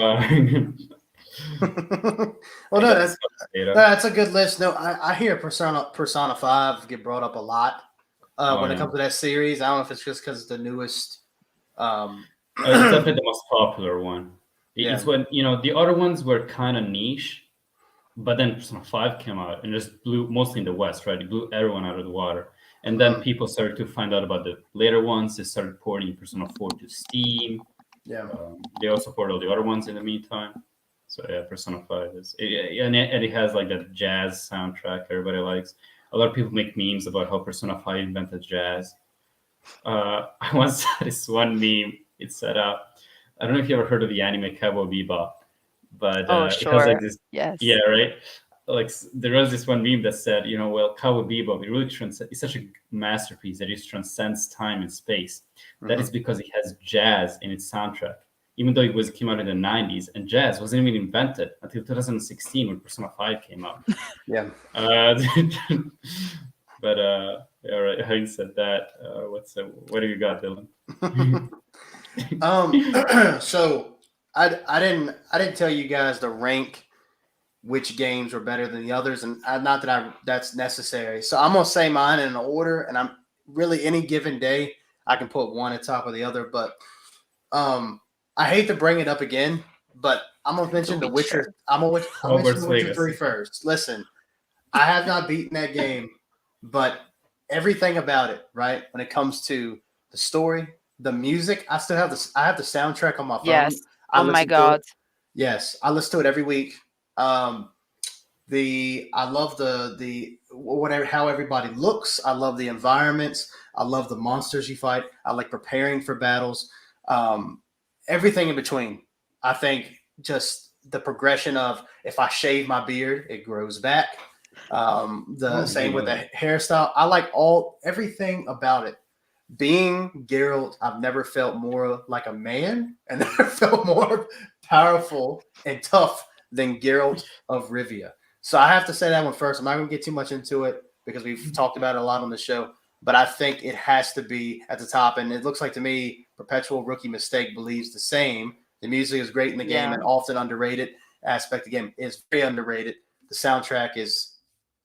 Well, I no, got this data. that's a good list. No, I hear Persona 5 get brought up a lot Oh when it yeah, comes to that series. I don't know if it's just because it's the newest. Um, it's definitely the most popular one. It's yeah. when the other ones were kind of niche, but then Persona 5 came out and just blew mostly in the West, right? It blew everyone out of the water. And then Mhm. people started to find out about the later ones. They started porting Persona 4 to Steam. Yeah. They also ported all the other ones in the meantime. So yeah, Persona 5 and it has like that jazz soundtrack everybody likes. A lot of people make memes about how Persona 5 invented jazz. I once saw this one meme. It said, I don't know if you ever heard of the anime Cowboy Bebop, but Oh, it has like sure. this, yeah, Yes. right. Like there was this one meme that said, well, Cowboy Bebop, it really it's such a masterpiece that it transcends time and space. That is Mhm. because it has jazz in its soundtrack, even though came out in the '90s, and jazz wasn't even invented until 2016 when Persona 5 came out. Yeah. Uh, but all right, having said that, what do you got, Dylan? um. So I didn't tell you guys to rank which games were better than the others, and not that that's necessary. So I'm gonna say mine in an order, and I'm really any given day I can put one at top of the other. But um, I hate to bring it up again, but I'm gonna The mention The Witcher. Witcher. I'll mention Hogwarts The Witcher 3 Legacy. first. Listen, I have not beaten that game, but everything about it, right? When it comes to the story, the music, I have the soundtrack on my phone. Yes. I Oh my listen to it. God. Yes, I listen to it every week. Um, I love the whatever how everybody looks. I love the environments. I love the monsters you fight. I like preparing for battles. Um, Everything in between. I think just the progression of if I shave my beard, it grows back. The Oh, same with really? the hairstyle. I like everything about it. Being Geralt, I've never felt more like a man and never felt more powerful and tough than Geralt of Rivia. So I have to say that one first. I'm not going to get too much into it because we've talked about it a lot on the show, but I think it has to be at the top. And it looks like to me, Perpetual Rookie Mistake believes the same. The music is great in the game Yeah. and often underrated aspect of the game is very underrated. The soundtrack is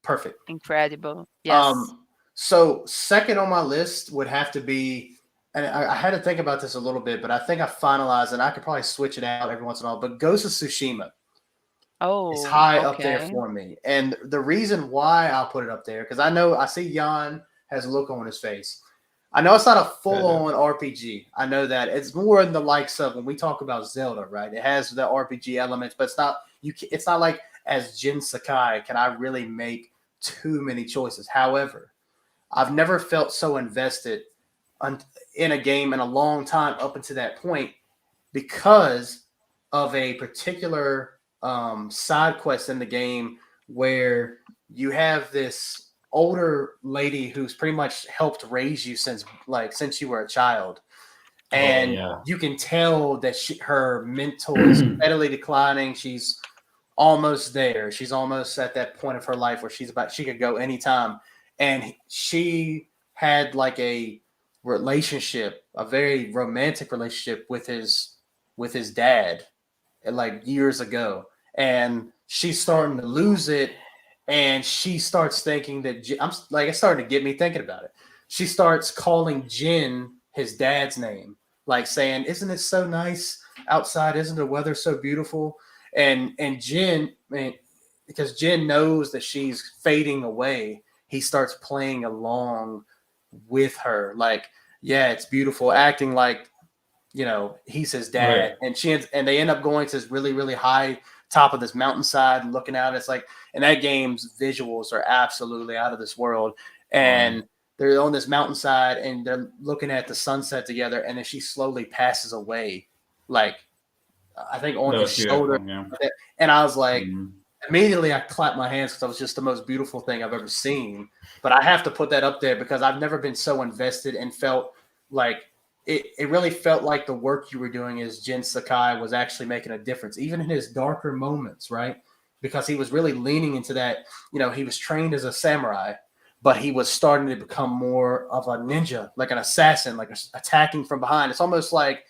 perfect. Incredible. Yes. So second on my list would have to be, and I had to think about this a little bit, but I think I finalized, and I could probably switch it out every once in a while. But Ghost of Tsushima. It's Oh, high up there okay. for me. And the reason why I'll put it up there, because I see Jan has a look on his face. I know it's not a full-on RPG. I know that it's more in the likes of when we talk about Zelda, right? It has the RPG elements, but it's not like as Jin Sakai can I really make too many choices. However, I've never felt so invested in a game in a long time up until that point because of a particular side quest in the game where you have this older lady who's pretty much helped raise you since you were a child, Oh and yeah. you can tell that her mental is steadily declining. She's almost there. She's almost at that point of her life where she could go anytime, and she had like a relationship, a very romantic relationship with his dad like years ago, and she's starting to lose it, and she starts thinking that I'm like it started to get me thinking about it. She starts calling Jin his dad's name, like saying, "Isn't it so nice outside? Isn't the weather so beautiful?" And Jin, man, because Jin knows that she's fading away, he starts playing along with her, like, yeah, it's beautiful, acting like he's his Right. dad, and they end up going to this really, really high top of this mountainside and looking out. It's like, and that game's visuals are absolutely out of this world. Oh yeah. And they're on this mountainside and they're looking at the sunset together. And then she slowly passes away, like I think on That his was shoulder. beautiful. Yeah. And I was like, Mhm. immediately I clapped my hands because it was just the most beautiful thing I've ever seen. But I have to put that up there because I've never been so invested and felt like it really felt like the work you were doing as Jin Sakai was actually making a difference, even in his darker moments, right? Because he was really leaning into that. He was trained as a samurai, but he was starting to become more of a ninja, like an assassin, like attacking from behind. It's almost like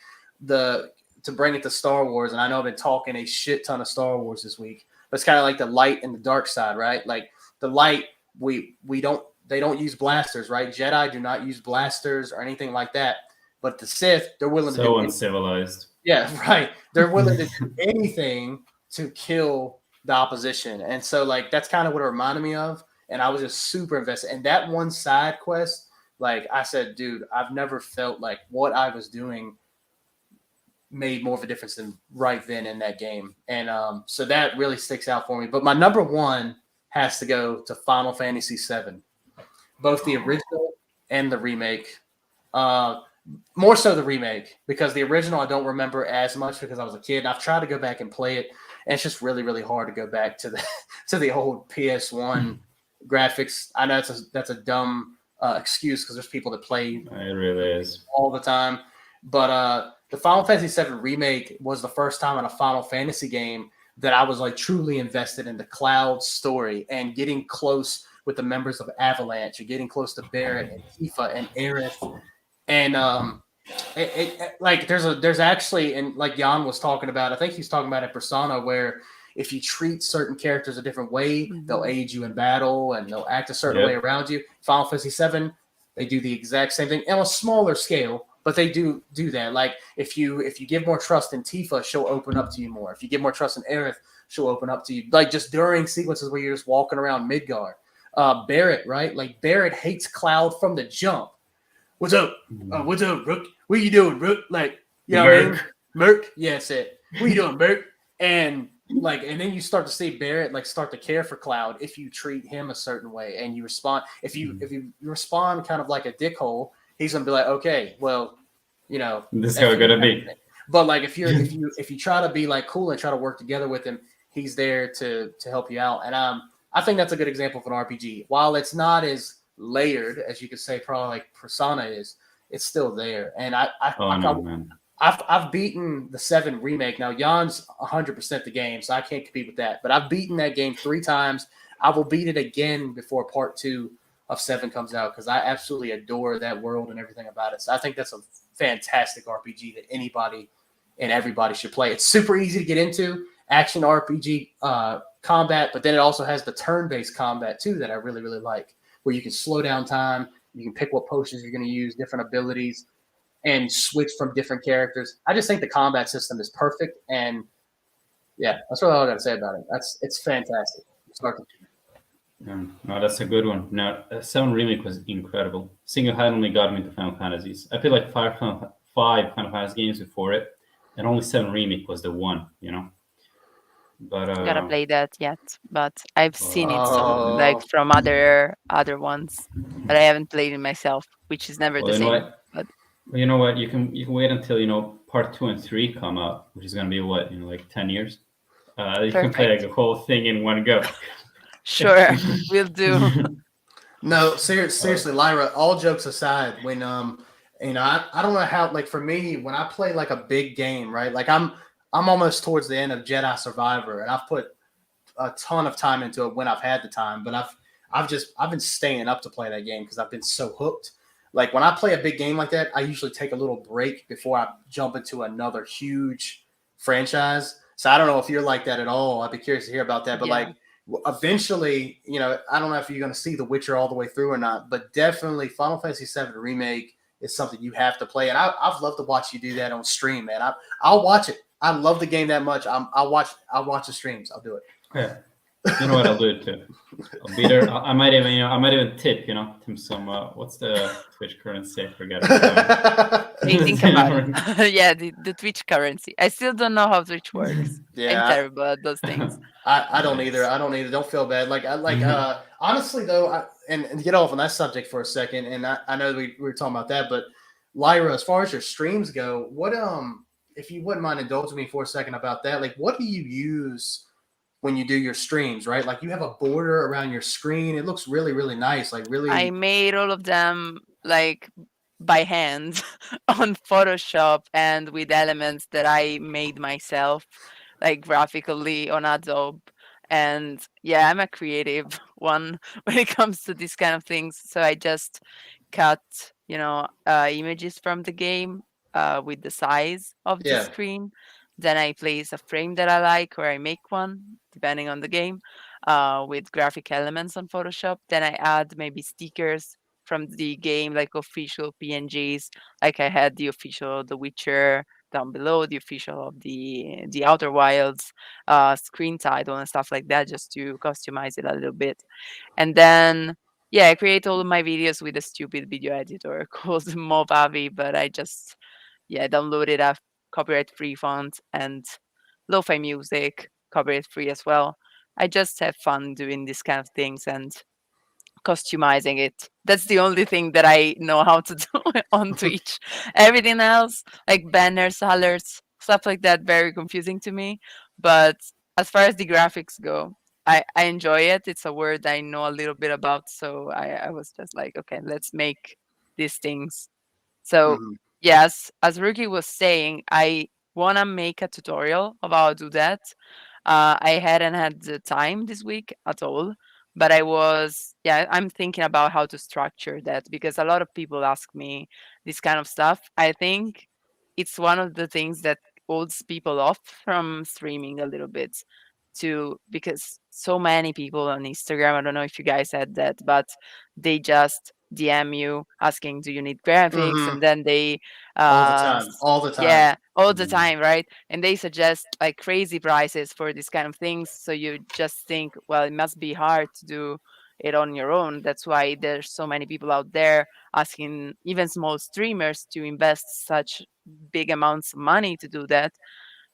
to bring it to Star Wars, and I know I've been talking a shit ton of Star Wars this week, but it's kind of like the light and the dark side, right? Like the light, we don't they don't use blasters, right? Jedi do not use blasters or anything like that. But the Sith, they're willing to do So anything. uncivilized. Yeah, right. They're willing to do anything to kill the opposition. And so like that's kind of what it reminded me of. And I was just super invested. And that one side quest, like I said, dude, I've never felt like what I was doing made more of a difference than right then in that game. And so that really sticks out for me. But my number one has to go to Final Fantasy VII, both the original and the remake. Uh, More so the remake because the original I don't remember as much because I was a kid. And I've tried to go back and play it, and it's just really, really hard to go back to the to the old PS1 graphics. I know that's a dumb excuse because there's people that play It really is. all the time, but the Final Fantasy VII remake was the first time in a Final Fantasy game that I was like truly invested in the Cloud story and getting close with the members of Avalanche and getting close to Barrett and Tifa and Aerith and like there's actually, and like Jan was talking about, I think he's talking about in Persona, where if you treat certain characters a different way, they'll Mhm. aid you in battle and they'll act a certain way Yep. around you. Final Fantasy VII, they do the exact same thing on a smaller scale, but they do that. Like if you give more trust in Tifa, she'll open up to you more. If you give more trust in Aerith, she'll open up to you. Like just during sequences where you're just walking around Midgard. Barrett, right? Like Barrett hates Cloud from the jump. What's up? What's up, Rook? What you doing, Rook? Like, you know what I mean? Merc. Merc? Yeah, that's it. What you doing, Merc? And and then you start to see Barrett like start to care for Cloud if you treat him a certain way and you respond. If you respond kind of like a dickhole, he's gonna be like, okay, well, This F how it you. gonna be. But like if you try to be like cool and try to work together with him, he's there to help you out. And I think that's a good example of an RPG. While it's not as layered as you could say probably like Persona is, it's still there. And Oh no, man. I've beaten the 7 remake. Now Jan's 100% the game, so I can't compete with that. But I've beaten that game 3 times. I will beat it again before part 2 of 7 comes out because I absolutely adore that world and everything about it. So I think that's a fantastic RPG that anybody and everybody should play. It's super easy to get into, action RPG combat, but then it also has the turn-based combat too that I really, really like, where you can slow down time, you can pick what potions you're going to use, different abilities, and switch from different characters. I just think the combat system is perfect, and Yeah, that's really all I got to say about it. It's fantastic. Start to No, that's a good one. No, Seven Remake was incredible. Single-handedly got me into Final Fantasies. I played like five Final Fantasy games before it, and only Seven Remake was the one. But Gotta play that yet, but I've seen it some uh, like Oh, from other ones, but I haven't played it myself, which is never well, the you know same. what? But Well, you know what? You can wait until part 2 and 3 come out, which is gonna be what like 10 years. You can play like perfect. the whole thing in one go. Sure, will do. no, Uh, seriously, Lyra. All jokes aside, when I don't know how, like, for me, when I play like a big game, right? Like I'm almost towards the end of Jedi Survivor, and I've put a ton of time into it when I've had the time, but I've been staying up to play that game because I've been so hooked. Like when I play a big game like that, I usually take a little break before I jump into another huge franchise. So I don't know if you're like that at all. I'd be curious to hear about that. But like Yeah, eventually, I don't know if you're going to see The Witcher all the way through or not, but definitely Final Fantasy VII Remake is something you have to play. And I've loved to watch you do that on stream, man. I'll watch it. I love the game that much. I'll watch the streams. I'll do it. yeah, you know what? I'll do it too. I'll be there. I might even, tip, Tim some. What's the Twitch currency? I forget it. hey, think about it. Yeah, the Twitch currency. I still don't know how Twitch works. I'm Yeah, terrible at those things. I don't either. Nice. I don't either. Don't feel bad. Honestly though, and to get off on that subject for a second, and I know we were talking about that, but Lyra, as far as your streams go, what if you wouldn't mind indulging me for a second about that, like what do you use when you do your streams, right? Like you have a border around your screen. It looks really, really nice. Like I really, made all of them like by hand on Photoshop and with elements that I made myself, like graphically on Adobe. And yeah, I'm a creative one when it comes to these kind of things. So I just cut, images from the game with the size of the yeah, screen. Then I place a frame that I like, or I make one, depending on the game, with graphic elements on Photoshop. Then I add maybe stickers from the game, like official PNGs. Like I had the official The Witcher down below, the official of the Outer Wilds screen title and stuff like that, just to customize it a little bit. And then yeah, I create all of my videos with a stupid video editor called Movavi, but I just downloaded a copyright free font and lo-fi music, copyright free as well. I just have fun doing these kind of things and customizing it. That's the only thing that I know how to do on Twitch. Everything else, like banners, alerts, stuff like that, very confusing to me. But as far as the graphics go, I enjoy it. It's a word I know a little bit about. So I was just like, okay, let's make these things. So mhm. yes, as Ruki was saying, I wanna make a tutorial of how to do that. I hadn't had the time this week at all, but I'm thinking about how to structure that because a lot of people ask me this kind of stuff. I think it's one of the things that holds people off from streaming a little bit too, because so many people on Instagram, I don't know if you guys had that, but they just DM you asking, do you need graphics? Mhm. And then they, All the time, all the time. yeah, all the Mm. time, right? And they suggest like crazy prices for these kind of things. So you just think, well, it must be hard to do it on your own. That's why there's so many people out there asking even small streamers to invest such big amounts of money to do that.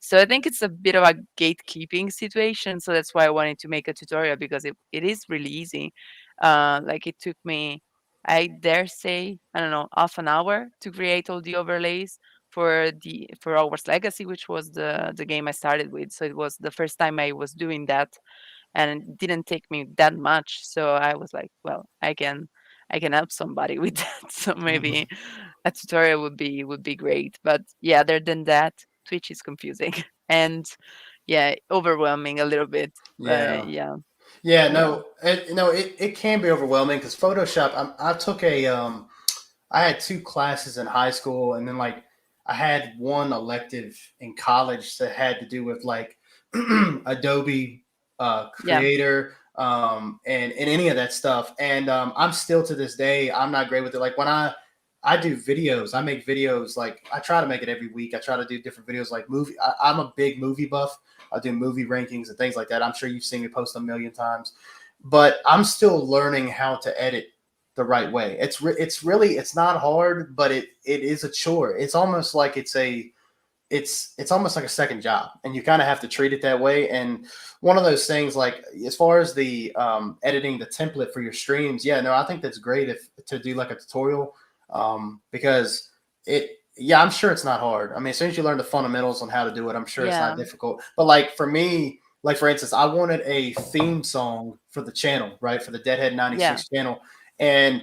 So I think it's a bit of a gatekeeping situation. So that's why I wanted to make a tutorial because it is really easy. Like it took me, I dare say, I don't know, half an hour to create all the overlays for Hogwarts Legacy, which was the game I started with. So it was the first time I was doing that, and it didn't take me that much. So I was like, well, I can help somebody with that. So maybe a tutorial would be great. But yeah, other than that, Twitch is confusing and yeah, overwhelming a little bit. Yeah. Yeah, Yeah, yeah, it can be overwhelming because Photoshop. I took I had two classes in high school, and then like I had one elective in college that had to do with like Adobe yeah. Creator and any of that stuff. And I'm still to this day I'm not great with it. Like when I I do videos. I make videos like I try to make it every week. I try to do different videos like movie. I'm a big movie buff. I do movie rankings and things like that. I'm sure you've seen me post a million times, but I'm still learning how to edit the right way. It's really it's not hard, but it is a chore. It's almost like it's almost like a second job, and you kind of have to treat it that way. And one of those things, like as far as the editing the template for your streams, yeah, no, I think that's great if to do like a tutorial, because yeah, I'm sure it's not hard. I mean, as soon as you learn the fundamentals on how to do it, I'm sure it's not Yeah, difficult. But like for me, like for instance, I wanted a theme song for the channel, right, for the Deadhead yeah, 96 channel, and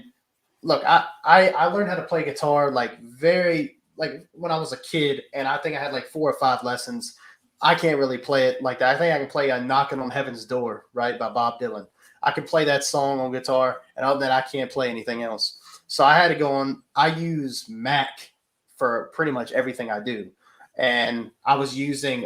look, I learned how to play guitar like very like when I was a kid, and I think I had like 4 or 5 lessons. I can't really play it like that. I think I can play a "Knocking on Heaven's Door" right by Bob Dylan. I can play that song on guitar, and other than that, I can't play anything else. So I had to go on. I use Mac for pretty much everything I do, and I was using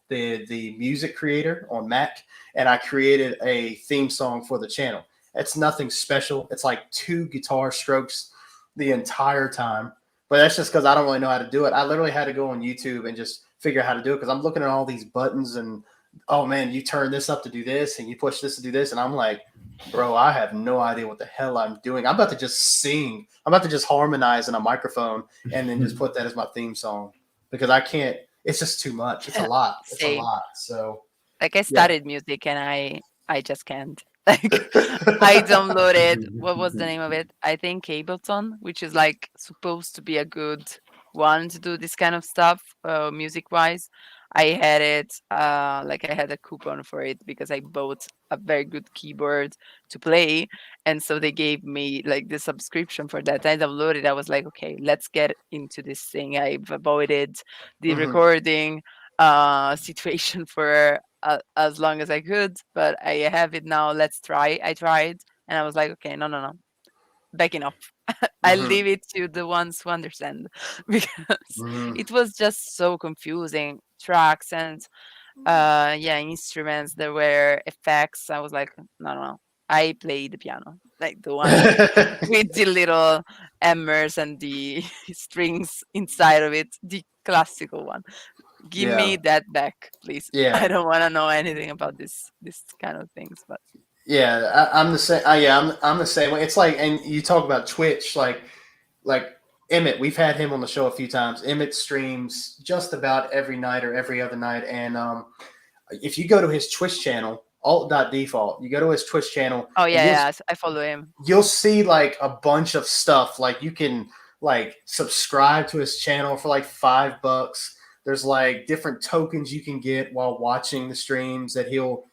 the music creator on Mac, and I created a theme song for the channel. It's nothing special. It's like 2 guitar strokes the entire time. But that's just because I don't really know how to do it. I literally had to go on YouTube and just figure out how to do it because I'm looking at all these buttons and oh man, you turn this up to do this and you push this to do this. And I'm like, bro, I have no idea what the hell I'm doing. I'm about to just sing. I'm about to just harmonize in a microphone and then just put that as my theme song because I can't. It's just too much. It's a lot. It's a same. lot. So Like I yeah. studied music and I just can't. Like I downloaded what was the name of it? I think Ableton, which is like supposed to be a good one to do this kind of stuff, music wise. I had it, like I had a coupon for it because I bought a very good keyboard to play, and so they gave me like the subscription for that. I downloaded. I was like, okay, let's get into this thing. I've avoided the Hmm. recording situation for as long as I could, but I have it now. Let's try. I tried, and I was like, okay, no, no, no, backing off. I Hmm. leave it to the ones who understand because Hmm. it was just so confusing. Tracks and yeah, instruments. There were effects. I was like, no, no, no. I play the piano, like the one with the little hammers and the strings inside of it, the classical one. Give Yeah. me that back, please. I Yeah. don't want to know anything about this kind of things. But Yeah, I'm the same. Yeah, I'm the same way. It's like, and you talk about Twitch, like Emmett. We've had him on the show a few times. Emmett streams just about every night or every other night, and if you go to his Twitch channel, alt.default, you go to his Twitch channel, oh and yeah, yeah, I follow him. you'll see like a bunch of stuff. Like you can like subscribe to his channel for like $5. There's like different tokens you can get while watching the streams that he'll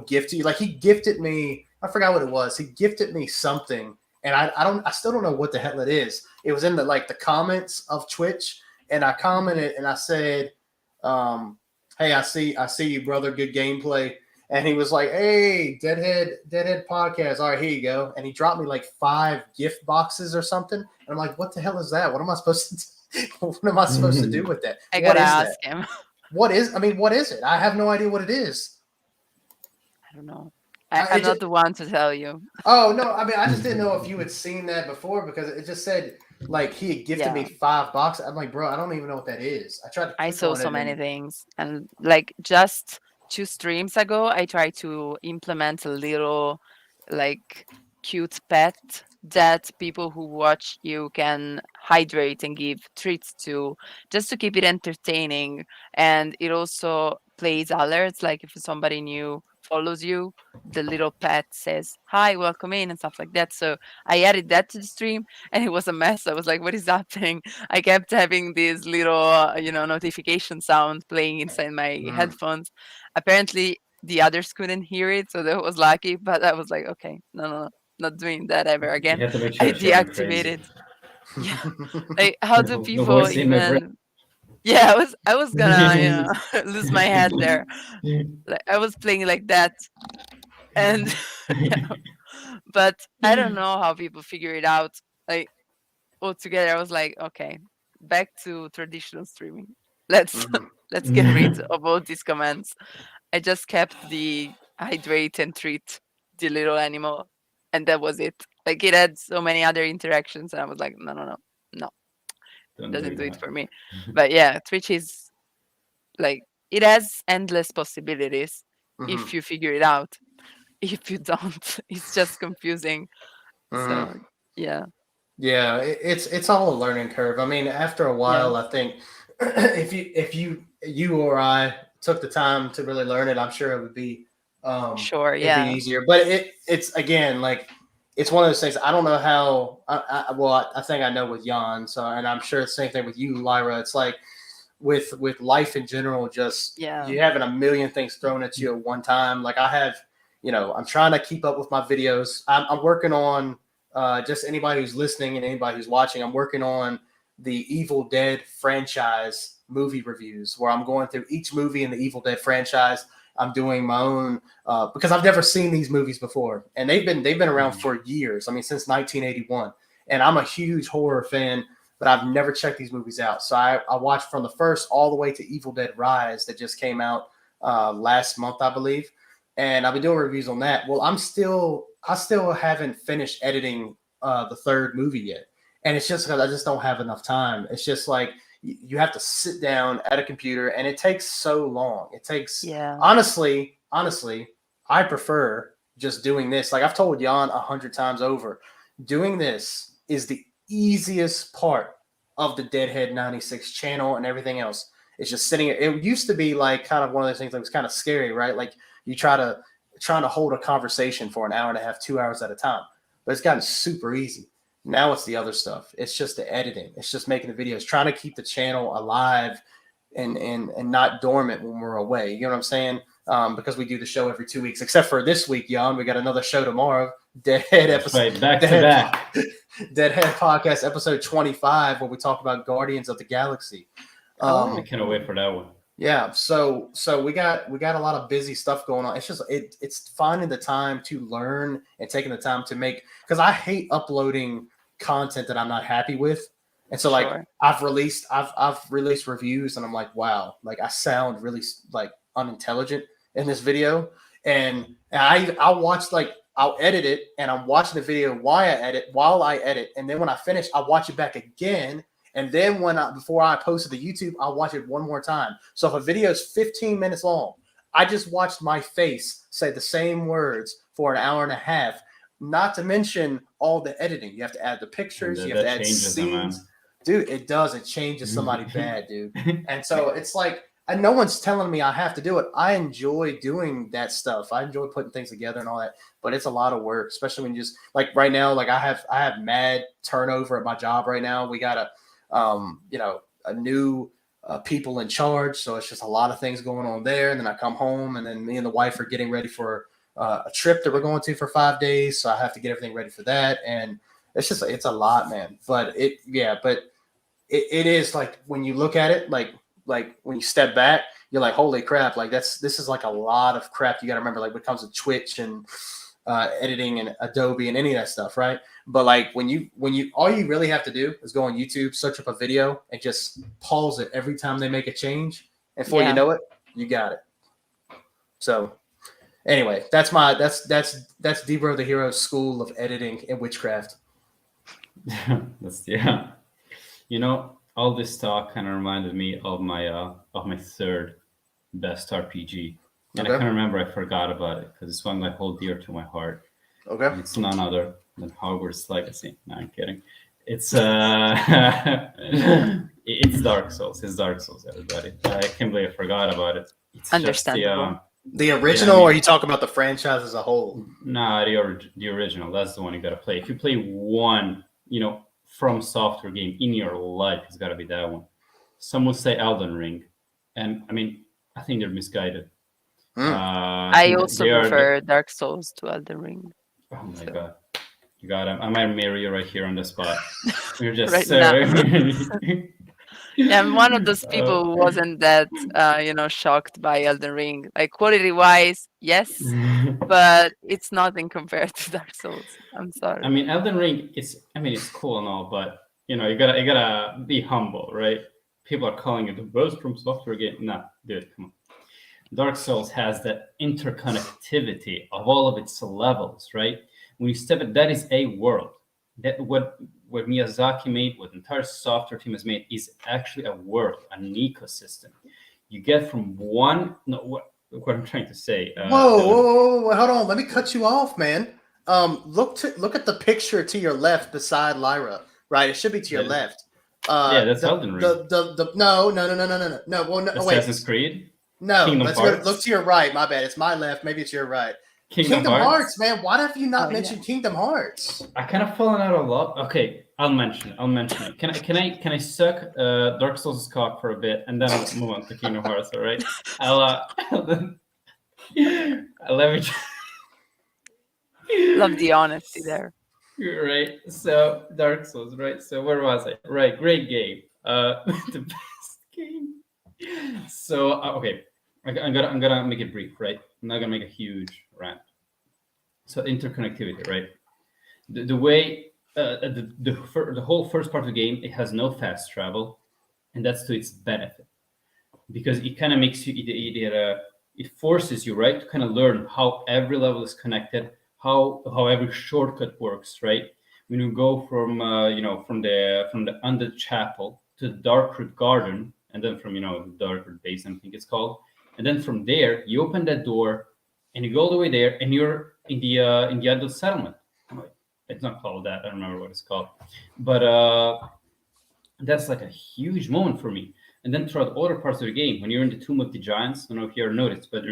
gift you. Like he gifted me, I forgot what it was. He gifted me something, and I still don't know what the hell it is. It was in the like the comments of Twitch, and I commented and I said, "Hey, I see you, brother. Good gameplay." And he was like, "Hey, Deadhead podcast. All right, here you go." And he dropped me like 5 gift boxes or something. And I'm like, "What the hell is that? What am I supposed to? What am I supposed to do with that? I What gotta is that? ask him. What is? I mean, what is it? I have no idea what it is. I don't know. It I'm just, not the one to tell you. oh no, I mean, I just didn't know if you had seen that before because it just said like he had gifted me Yeah, 5 boxes. I'm like, bro, I don't even know what that is. I tried to I click saw on so it many and things, and like just 2 streams ago, I tried to implement a little like cute pet that people who watch you can hydrate and give treats to, just to keep it entertaining. And it also plays alerts, like if somebody new follows you, the little pet says hi, welcome in, and stuff like that. So I added that to the stream, and it was a mess. I was like, what is happening? I kept having this little, notification sound playing inside my mm, headphones. Apparently, the others couldn't hear it, so that was lucky. But I was like, okay, no, no, no, not doing that ever You again. have to make I sure sharing crazy. deactivated. Yeah, like how do No people voice in my brain. even? Yeah, I was gonna, lose my head there. Like I was playing like that, and but I don't know how people figure it out. Like altogether, I was like, okay, back to traditional streaming. Let's mm. let's get rid of all these commands. I just kept the hydrate and treat the little animal, and that was it. Like it had so many other interactions, and I was like, no, no, no. no, Don't do doesn't do it that. for me. But yeah, Twitch is like it has endless possibilities Hmm. if you figure it out. If you don't, it's just confusing. Hmm. So yeah, Yeah, it's all a learning curve. I mean, after a while, I yes, think if you or I took the time to really learn it, I'm sure sure, it'd be yeah, easier. But it's again like it's one of those things. I don't know how. I think I know with Jan. So and I'm sure it's the same thing with you, Lyra. It's like with life in general, just yeah, you having a million things thrown at you at one time. Like I have, I'm trying to keep up with my videos. I'm working on just anybody who's listening and anybody who's watching. I'm working on the Evil Dead franchise movie reviews, where I'm going through each movie in the Evil Dead franchise. I'm doing my own because I've never seen these movies before, and they've been around Mhm. for years. I mean, since 1981, and I'm a huge horror fan, but I've never checked these movies out. So I watched from the first all the way to Evil Dead Rise that just came out last month, I believe, and I've been doing reviews on that. Well, I still haven't finished editing the third movie yet, and it's just because I just don't have enough time. It's just like you have to sit down at a computer, and it takes so long. It takes yeah, honestly, I prefer just doing this. Like I've told Jan 100 times over, doing this is the easiest part of the Deadhead 96 channel and everything else. It's just sitting. It used to be like kind of one of those things that was kind of scary, right? Like you trying to hold a conversation for an hour and a half, 2 hours at a time. But it's gotten super easy. Now it's the other stuff. It's just the editing. It's just making the videos, trying to keep the channel alive and not dormant when we're away. You know what I'm saying? Because we do the show every 2 weeks, except for this week, Jan. We got another show tomorrow. Deadhead That's episode. right, back to Deadhead, back. Deadhead podcast episode 25, where we talk about Guardians of the Galaxy. I oh, cannot wait cool, for that one. Yeah, so we got a lot of busy stuff going on. It's just it's finding the time to learn and taking the time to make, because I hate uploading content that I'm not happy with. And so like sure, I've released reviews and I'm like, wow, like I sound really like unintelligent in this video. And I'll watch, like I'll edit it and I'm watching the video while I edit, and then when I finish, I watch it back again, and then before I post it to YouTube, I'll watch it one more time. So if a video is 15 minutes long, I just watched my face say the same words for an hour and a half. Not to mention all the editing. You have to add the And pictures. You have that to add changes them, man. scenes. Dude, it does. It changes somebody bad, dude. And so it's like, and no one's telling me I have to do it. I enjoy doing that stuff. I enjoy putting things together and all that. But it's a lot of work, especially when you just like right now. Like I have mad turnover at my job right now. We got a new people in charge, so it's just a lot of things going on there. And then I come home, and then me and the wife are getting ready for a trip that we're going to for 5 days. So I have to get everything ready for that, and it's a lot, man. But it is like when you look at it, like when you step back, you're like, holy crap! Like this is like a lot of crap. You got to remember, like when it comes to Twitch and editing and Adobe and any of that stuff, right? But like when you all you really have to do is go on YouTube, search up a video, and just pause it every time they make a change, and before you yeah. know it, you got it. So anyway, that's Debro the Hero's school of editing and witchcraft. That's yeah. All this talk kind of reminded me of my third best RPG, and I Okay. kind of remember I forgot about it because it's one that I hold dear to my heart, Okay. and it's none other than Hogwarts Legacy. No, I'm kidding. It's it's Dark Souls. It's Dark Souls, everybody. I can't believe I forgot about it. It's just Understandable. The yeah. I original, or mean, you talk about the franchise as a whole? nah, the original. That's the one you gotta play. If you play one, From Software game in your life, it's gotta be that one. Some would say Elden Ring, and I mean, I think they're misguided. Mm. I I think that also they are. prefer Dark Souls to Elden Ring. Oh my So god, you got him. I might marry you right here on the spot. We're just right now, yeah, I'm one of those uh, people who wasn't that shocked by Elden Ring. Like quality wise, yes, but it's nothing compared to Dark Souls. I'm I sorry. mean, Elden Ring is. I mean, it's cool and all, but you gotta be humble, right? People are calling it the best From Software game. Nah, dude, come on. Dark Souls has that interconnectivity of all of its levels, right? When you step it, that is a world. that what Miyazaki made, what the entire software team has made, is actually a world, an ecosystem. You get from one. No, what I'm trying to say. Whoa, hold on. Let me cut you off, man. Look at the picture to your left beside Lyra. Right, it should be to your left. Yeah, that's Elden Ring. No. Well, no, wait. Assassin's Creed, No, Kingdom let's go. Look Hearts, to your right. My bad. It's my left. Maybe it's your right. Kingdom Kingdom Hearts, Hearts. man. Why have you Oh not yeah. mentioned Kingdom Hearts? I kind of fallen out a lot. Okay, I'll mention it. Can I suck Dark Souls' cock for a bit, and then I'll move on to Kingdom Hearts. All right. Let me. Love the honesty there. Right. So Dark Souls. Right. So where was I? Right. Great game. The best game. So okay, I'm gonna make it brief. Right. I'm not gonna make a huge rant. So interconnectivity. Right. The way the whole first part of the game, it has no fast travel, and that's to its benefit because it kind of makes you it forces you, right, to kind of learn how every level is connected, how every shortcut works, right. When you go from from the under chapel to the Darkroot Garden, and then from the Darkroot Base, I think it's called, and then from there you open that door and you go all the way there, and you're in the adult settlement. It's not called that. I don't remember what it's called, but that's like a huge moment for me. And then throughout other parts of the game, when you're in the Tomb of the Giants, I don't know if you ever noticed, but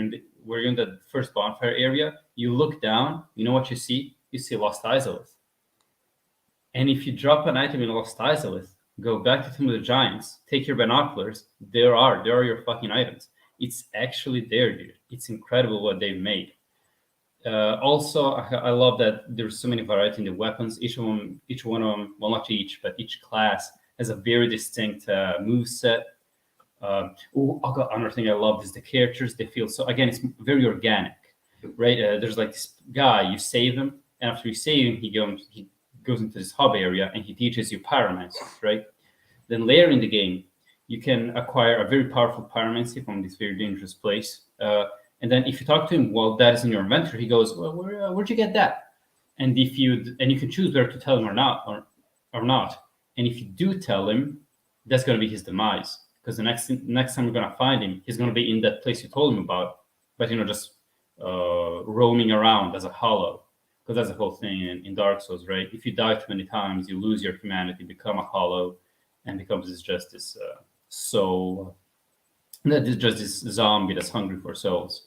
where you're in the first bonfire area, you look down. You know what you see? You see Lost Izalith. And if you drop an item in Lost Izalith, go back to Tomb of the Giants, take your binoculars. There are your fucking items. It's actually there, dude. It's incredible what they've made. Also, I love that there's so many variety in the weapons. Each one of them, well, not each, but each class has a very distinct move set. Another thing I love is the characters. They feel so. Again, it's very organic, right? There's like this guy. You save him, and after you save him, he goes into this hub area and he teaches you pyromancy, right? Then later in the game, you can acquire a very powerful pyromancy from this very dangerous place. And then if you talk to him while that is in your inventory, he goes, "Well, where'd you get that?" And you can choose whether to tell him or not. And if you do tell him, that's going to be his demise, because the next time you're going to find him, he's going to be in that place you told him about, but just roaming around as a hollow. Because that's the whole thing in Dark Souls, right? If you die too many times, you lose your humanity, become a hollow, and becomes just this soul. That is just this zombie that's hungry for souls.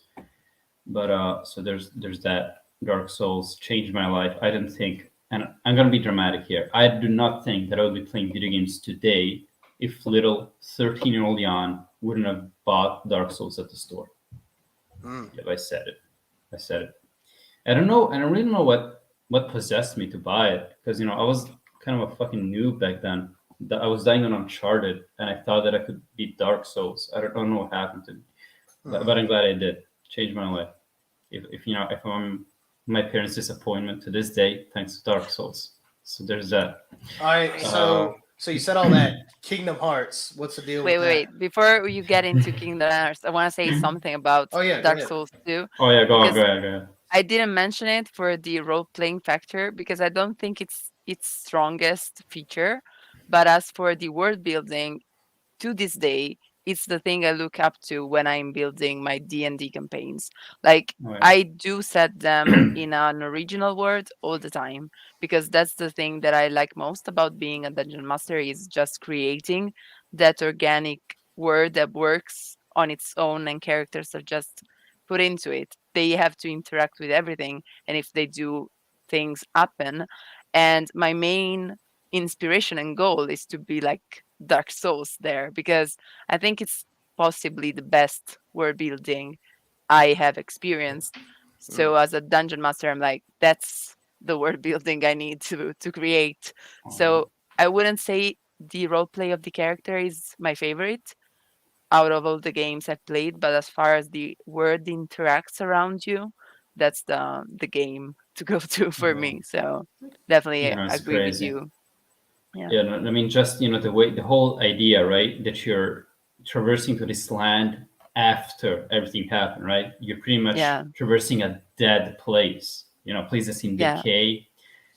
But so there's that. Dark Souls changed my life. I didn't think, and I'm gonna be dramatic here. I do not think that I would be playing video games today if little 13-year-old Jan wouldn't have bought Dark Souls at the store. Yep, I said it. I don't know. I don't really know what possessed me to buy it, because I was kind of a fucking noob back then. I was dying on Uncharted, and I thought that I could beat Dark Souls. I don't know what happened to me, but I'm glad I did. Changed my life. If I'm my parents' disappointment to this day, thanks to Dark Souls. So there's that. All right. So you said all that. Kingdom Hearts. What's the deal with that? Wait. Before you get into Kingdom Hearts, I want to say something about Oh yeah, go Dark ahead. Souls 2. Oh yeah, go Because ahead. I didn't mention it for the role-playing factor because I don't think it's its strongest feature. But as for the world building, to this day, it's the thing I look up to when I'm building my D&D campaigns. Like, Oh, yeah. I do set them in an original world all the time, because that's the thing that I like most about being a dungeon master, is just creating that organic world that works on its own, and characters are just put into it. They have to interact with everything, and if they do, things happen. And my main inspiration and goal is to be like Dark Souls there, because I think it's possibly the best world building I have experienced. So as a dungeon master, I'm like, that's the world building I need to create. So I wouldn't say the role play of the character is my favorite out of all the games I've played, but as far as the world interacts around you, that's the game to go to for Oh, me. So definitely it's agree with crazy. you. Yeah. Yeah, no, I mean, just the whole idea, right? That you're traversing to this land after everything happened, right? You're pretty much Yeah. traversing a dead place, place that's in Yeah. decay.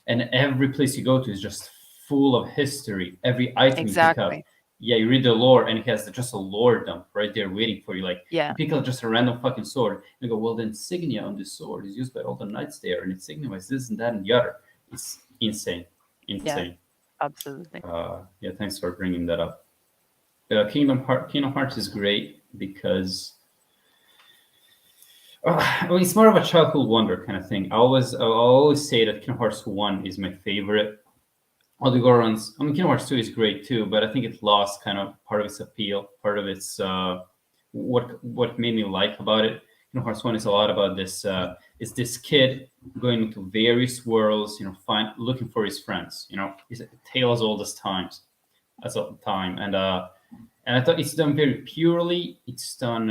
and every place you go to is just full of history. Every item you pick up, Exactly. yeah, you read the lore, and it has just a lore dump right there waiting for you. Like Yeah. you pick up just a random fucking sword, and you go, well, the insignia on this sword is used by all the knights there, and it signifies this and that and the other. It's insane, Yeah. insane. Absolutely. Yeah, thanks for bringing that up. Kingdom Hearts is great because I mean, it's more of a childhood wonder kind of thing. I always say that Kingdom Hearts 1 is my favorite. All the Gorons, I mean, Kingdom Hearts 2 is great too, but I think it lost kind of part of its appeal, part of its what made me like about it. Kingdom Hearts 1 is a lot about this. It's this kid going into various worlds, looking for his friends. It's a tale as old as all time, and I thought it's done very purely. It's done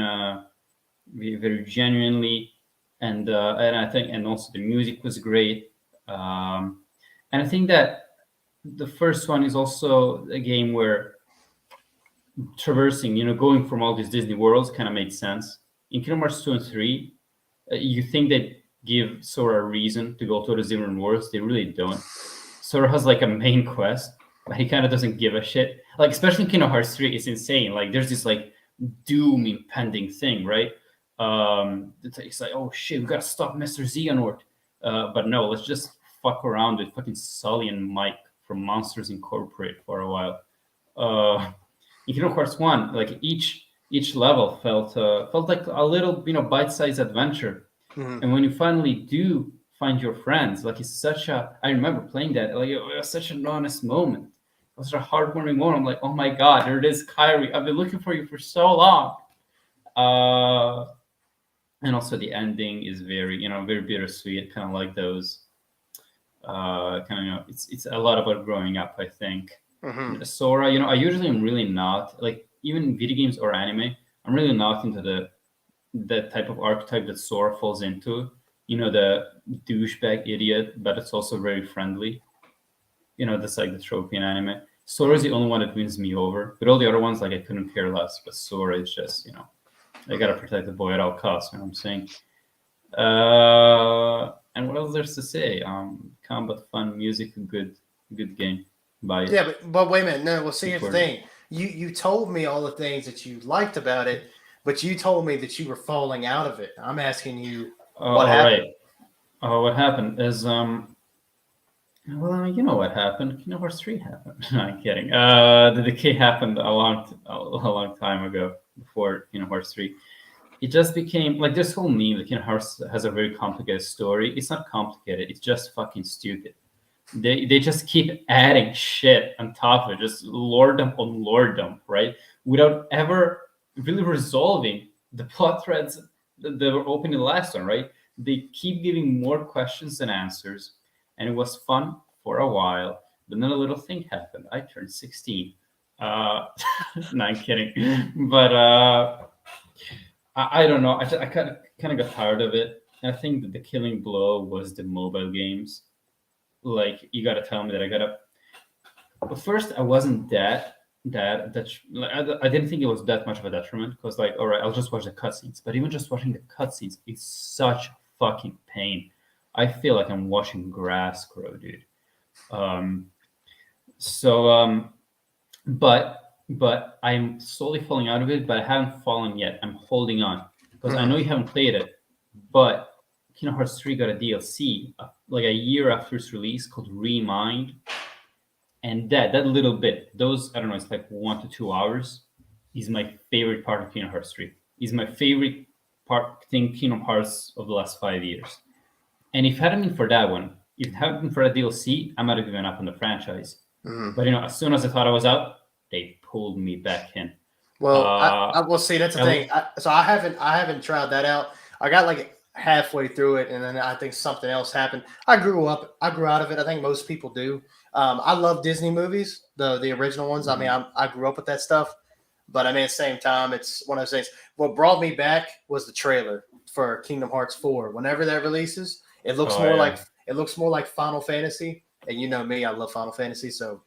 very, very genuinely, and I think, and also the music was great. And I think that the first one is also a game where traversing, going from all these Disney worlds kind of made sense. In Kingdom Hearts 2 and 3, you think they give Sora a reason to go to the different worlds. They really don't. Sora has like a main quest, but he kind of doesn't give a shit. Like, especially in Kingdom Hearts 3, it's insane. Like, there's this like doom impending thing, right? It's like, oh shit, we gotta stop Mr. Xehanort. But no, let's just fuck around with fucking Sully and Mike from Monsters Incorporated for a while. In Kingdom Hearts 1, like each level felt like a little bite-sized adventure. Mhm. And when you finally do find your friends, like it's such a I remember playing that, like it was such an honest moment. It was a heartwarming moment. I'm like, oh my god, there it is, Kyrie. I've been looking for you for so long. Uh, and also the ending is very very bittersweet, kind of like those kind of it's a lot about growing up, I think. Mhm. Sora, I usually am really not like, even video games or anime, I'm really not into the type of archetype that Sora falls into. The douchebag idiot, but it's also very friendly. That's like the trophy in anime. Sora is Mhm. the only one that wins me over, but all the other ones, like, I couldn't care less. But Sora is just, I gotta Mhm. protect the boy at all costs. You know what I'm saying? And what else there's to say? Combat, fun, music, good game. Buy it. Yeah, but wait a minute. No, well, see, here's the Support it. thing. You told me all the things that you liked about it, but you told me that you were falling out of it. I'm asking you what All happened. right. What happened is well, you know what happened. Kingdom Hearts 3 happened. No, I'm kidding. The decay happened a long time ago, before Kingdom Hearts 3. It just became like this whole meme that Kingdom Hearts has a very complicated story. It's not complicated. It's just fucking stupid. They just keep adding shit on top of it, just lordom on lordom, right? Without ever really resolving the plot threads that were open in the last one, right? They keep giving more questions than answers, and it was fun for a while. But then a little thing happened. I turned 16. Uh, no, I'm kidding. But I don't know. I kind of got tired of it. And I think that the killing blow was the mobile games. Like, you gotta tell me that I gotta. But first, I wasn't that like, I didn't think it was that much of a detriment, because, like, all right, I'll just watch the cutscenes. But even just watching the cutscenes is such fucking pain. I feel like I'm watching grass grow, dude. Um, so but I'm slowly falling out of it. But I haven't fallen yet. I'm holding on, because I know Mhm. you haven't played it, but Kingdom Hearts 3 got a DLC like a year after its release, called Remind, and that little bit, those, I don't know, it's like 1 to 2 hours, is my favorite part of Kingdom Hearts 3. Is my favorite part thing Kingdom Hearts of the last 5 years. And if it hadn't been for that one, if it hadn't been for that DLC, I might have given up on the franchise. Mhm. But as soon as I thought I was out, they pulled me back in. Well, Uh, I will see. That's the I, thing. So I haven't tried that out. I got like halfway through it, and then I think something else happened. I grew up. I grew out of it. I think most people do. I love Disney movies, the original ones. I mean, Mhm. I grew up with that stuff. But I mean, at the same time, it's one of those things. What brought me back was the trailer for Kingdom Hearts 4. Whenever that releases, Oh yeah. it looks more like Final Fantasy. And you know me, I love Final Fantasy, so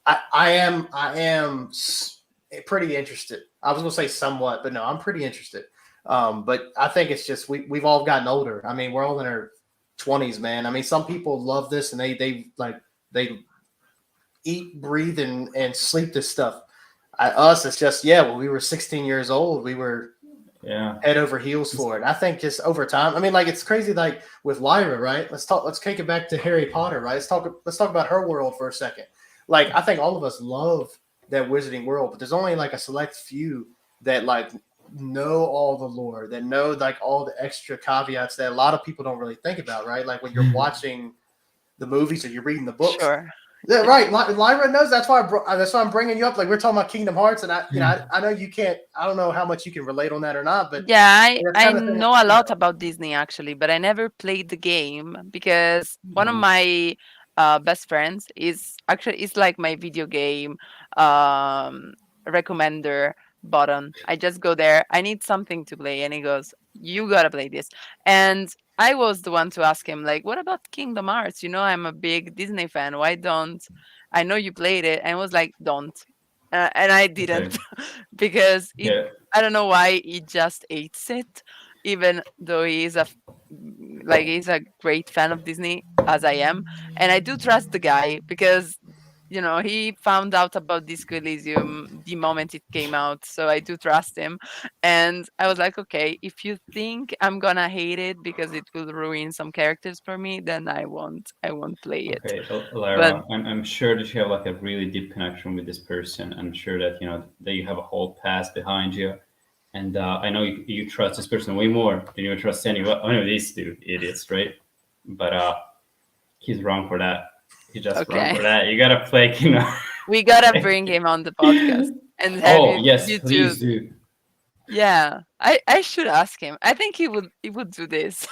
I am pretty interested. I was gonna say somewhat, but no, I'm pretty interested. But I think it's just we've all gotten older. I mean, we're all in our 20s, man. I mean, some people love this and they eat, breathe, and sleep this stuff. Us, it's just when we were 16 years old, we were Yeah. head over heels for it. I think just over time. I mean, like it's crazy. Like with Lyra, right? Let's take it back to Harry Potter, right? Let's talk about her world for a second. Like I think all of us love that wizarding world, but there's only like a select few that like know all the lore, that know like all the extra caveats that a lot of people don't really think about, right? Like when you're watching the movies or you're reading the books. Sure. Yeah, right. Lyra knows. That's why I'm bringing you up. Like we're talking about Kingdom Hearts, and I know you can't. I don't know how much you can relate on that or not, but Yeah, that's I kind of thing. know a lot about Disney actually, but I never played the game because one of my best friends is like my video game um recommender button. I just go there, I need something to play, and he goes, "You gotta play this." And I was the one to ask him, like, "What about Kingdom Hearts? You know, I'm a big Disney fan. Why don't I know you played it?" And I was like, "Don't." And I Okay. didn't because Yeah. I don't know why he just hates it, even though like he's a great fan of Disney as I am, and I do trust the guy because he found out about Disco Elysium the moment it came out, so I do trust him. And I was like, okay, if you think I'm gonna hate it because it will ruin some characters for me, then I won't play it. Okay, But Lyra, I'm sure that you have like a really deep connection with this person. I'm sure that that you have a whole past behind you, and I know you trust this person way more than you trust anyone. I know these two idiots, right? But he's wrong for that. He's just wrong okay, for that. You gotta play, we gotta bring him on the podcast and have Oh you yes, you two. please do. Yeah, I should ask him. I think he would do this.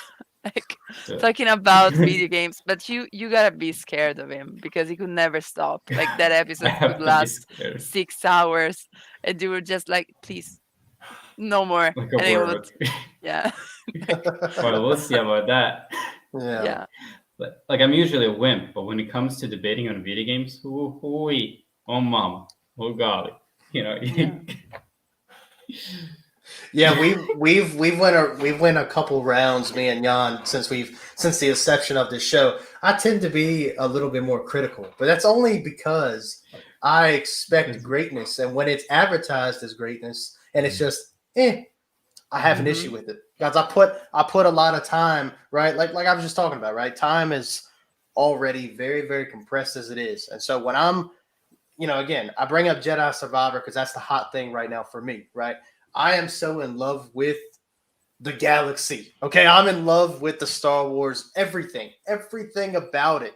Like Do talking about video games, but you gotta be scared of him because he could never stop. Like that I episode could have to be last scared, 6 hours, and you were just like, please, no more. like a And he would, word. yeah, like, Well, we'll see about that. Yeah. yeah, Like I'm usually a wimp, but when it comes to debating on video games, oh mama, oh golly, you know. yeah. Yeah, we've went a couple rounds, me and Jan, since the inception of this show. I tend to be a little bit more critical, but that's only because I expect greatness, and when it's advertised as greatness, and it's just I have an issue Hmm. with it because I put a lot of time, right? Like I was just talking about, right? Time is already very very compressed as it is, and so when I'm again, I bring up Jedi Survivor because that's the hot thing right now for me, right? I am so in love with the galaxy. Okay, I'm in love with the Star Wars, everything about it.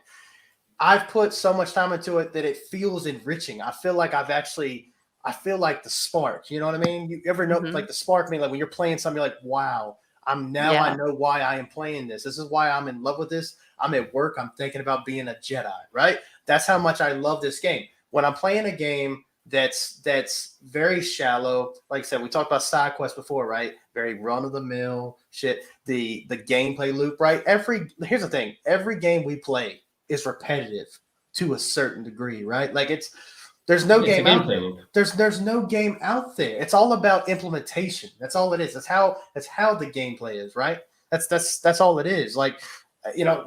I've put so much time into it that it feels enriching. I feel like the spark. You know what I mean? You ever know Hmm. like the spark mean like when you're playing something, you're like, wow, I Yeah, know why I am playing this. This is why I'm in love with this. I'm at work, I'm thinking about being a Jedi, right? That's how much I love this game. When I'm playing a game that's very shallow, like I said, we talked about side quests before, right? Very run of the mill shit. The gameplay loop, right? Here's the thing, every game we play is repetitive to a certain degree, right? Like there's no It's a game out gameplay there. loop. There's no game out there. It's all about implementation. That's all it is. That's how the gameplay is, right? That's all it is. Like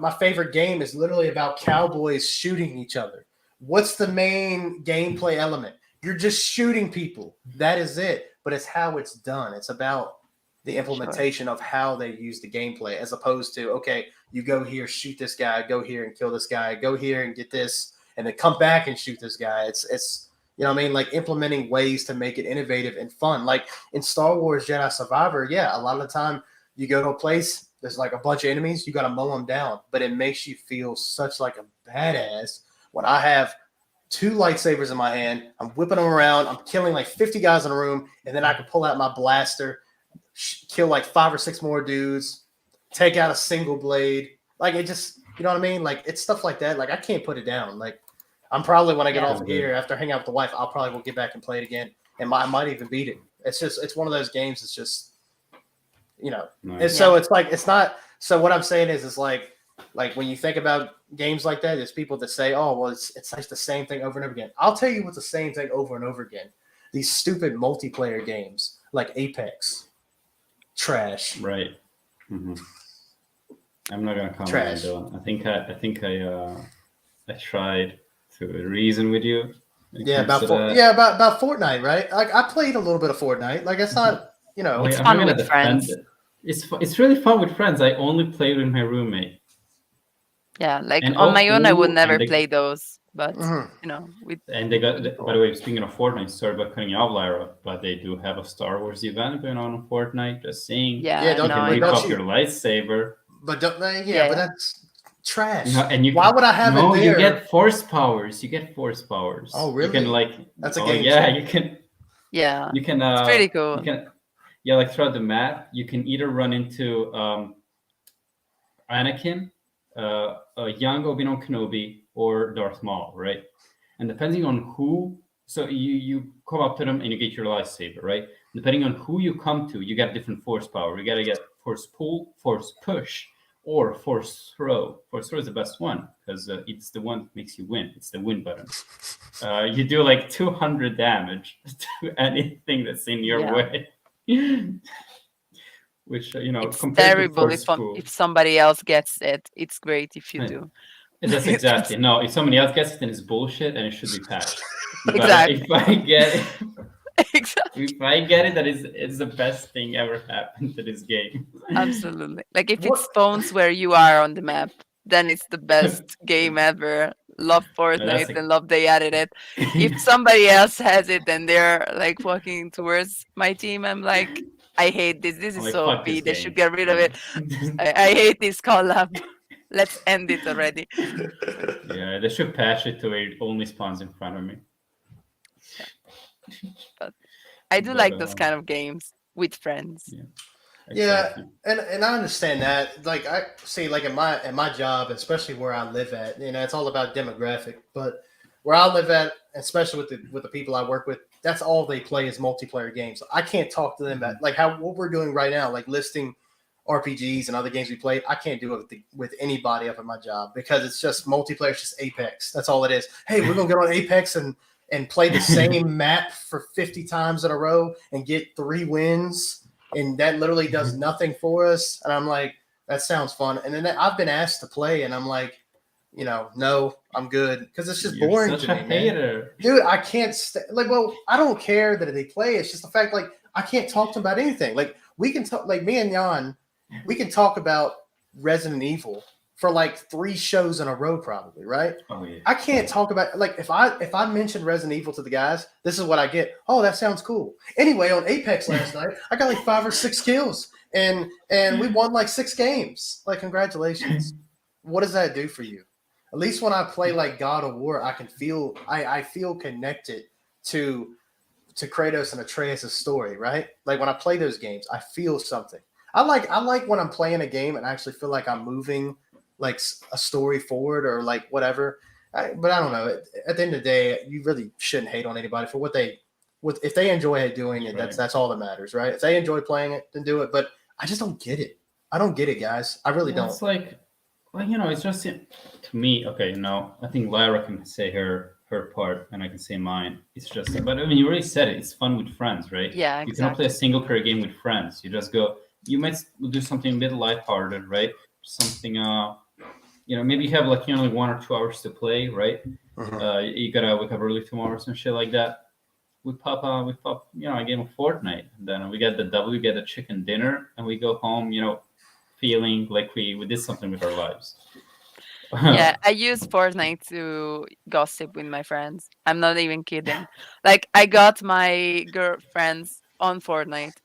my favorite game is literally about cowboys shooting each other. What's the main gameplay element? You're just shooting people. That is it. But it's how it's done. It's about the sure. implementation of how they use the gameplay as opposed to, okay, you go here, shoot this guy, go here and kill this guy, go here and get this, and then come back and shoot this guy. It's what I mean? Like implementing ways to make it innovative and fun. Like in Star Wars Jedi Survivor, yeah, a lot of the time you go to a place, there's like a bunch of enemies, you got to mow them down, but it makes you feel such like a badass when I have two lightsabers in my hand. I'm whipping them around. I'm killing like 50 guys in a room, and then I can pull out my blaster, kill like 5 or 6 more dudes, take out a single blade. Like it just, you know what I mean? Like it's stuff like that. Like I can't put it down. Like I'm probably when I get Yeah, off That's of good. here after hanging out with the wife, I'll probably will get back and play it again, and I might even beat it. It's one of those games. It's just and Nice. so yeah, it's like it's not. So what I'm saying is, it's like when you think about games like that, there's people that say, "Oh, well, it's like the same thing over and over again." I'll tell you what's the same thing over and over again. These stupid multiplayer games like Apex, trash. Right. Hmm. I'm not gonna comment on Trash. Dylan. I tried to reason with you when it Yeah, comes to that. yeah, about Fortnite, right? Like I played a little bit of Fortnite. Like it's not, you know, It's I'm not fun gonna with defend friends. it. It's really fun with friends. I only played with my roommate, Yeah, like and on my own, I would oh, never play those, but mhm. with and they got. By the people. way, speaking of Fortnite, sorry about cutting you off, Lyra, but they do have a Star Wars event going on Fortnite. Just saying, Yeah, Yeah, you don't no, can I but whip don't know. up your you? lightsaber. But don't yeah, Yeah, but yeah, that's trash. And you Why can would I have it no, you there? get force powers. You get force Oh, powers. You can really? like, That's a oh game yeah, changer. yeah. you can It's pretty you cool. can yeah, like throughout the map, you can either run into Anakin, a young Obi-Wan Kenobi, or Darth Maul, right? And depending on who, so you come up to them and you get your lightsaber, right? Depending on who you come to, you get different force power. You gotta get force pull, force push, or force throw. Force throw is the best one because it's the one that makes you win. It's the win button. You do like 200 damage to anything that's in your Yeah. way. Which It's compared to terrible force if pull, somebody else gets it. It's great if you eh, do. that's exactly no. If somebody else gets it, then it's bullshit and it should be patched. But Exactly. if I get it, Exactly. if I get it, that is it's the best thing ever happened to this game. Absolutely. Like if it What? spawns where you are on the map, then it's the best game No, ever. Love that's Fortnite a and love they added it. If somebody else has it and they're like walking towards my team, I'm like, I hate this. This I'm is like so fuck this OP. They should game. get rid of Yeah. it. I hate this collab. Let's end it already. Yeah, they should patch it to where it only spawns in front of me. Yeah. But I do But like those kind of games with friends. yeah, Yeah, exactly. and I understand that. Like I see, like in my job, especially where I live at, it's all about demographic. But where I live at, especially with the people I work with, that's all they play is multiplayer games. I can't talk to them about Mhm. like how what we're doing right now, like listing RPGs and other games we played. I can't do it with anybody up at my job because it's just multiplayer. It's just Apex. That's all it is. Hey, we're gonna get on Apex and play the same map for 50 times in a row and get 3 wins, and that literally does nothing for us. And I'm like, that sounds fun. And then I've been asked to play, and I'm like, no, I'm good because it's just You're boring such to a me, man. hater. Dude, I can't like. Well, I don't care that they play. It's just the fact, like, I can't talk to them about anything. Like, we can talk, like me and Jan, we can talk about Resident Evil for like 3 shows in a row, probably, right? Oh yeah. I can't talk about like if I mention Resident Evil to the guys, this is what I get. Oh, that sounds cool. Anyway, on Apex last night, I got like 5 or 6 kills, and we won like 6 games. Like, congratulations. What does that do for you? At least when I play like God of War, I can feel I feel connected to to Kratos and Atreus' story, right? Like when I play those games, I feel something. I like when I'm playing a game and I actually feel like I'm moving like a story forward or like whatever. But I don't know. At the end of the day, you really shouldn't hate on anybody for what they if they enjoy doing That's it. right. That's all that matters, right? If they enjoy playing it, then do it. But I just don't get it. I don't get it, guys. I really Well, don't. it's like, well, it's just to me. Okay, no, I think Lyra can say her part, and I can say mine. It's just, but I mean, you already said it. It's fun with friends, right? Yeah, You cannot play a exactly. single player game with friends. You just go. You might do something a bit lighthearted, right? Something, maybe you have like only 1 or 2 hours to play, right? Mhm. You gotta wake up early tomorrow, some shit like that. We pop, a game of Fortnite, and then we get the W, get a chicken dinner, and we go home, feeling like we did something with our lives. Yeah, I use Fortnite to gossip with my friends. I'm not even kidding. Like I got my girlfriends on Fortnite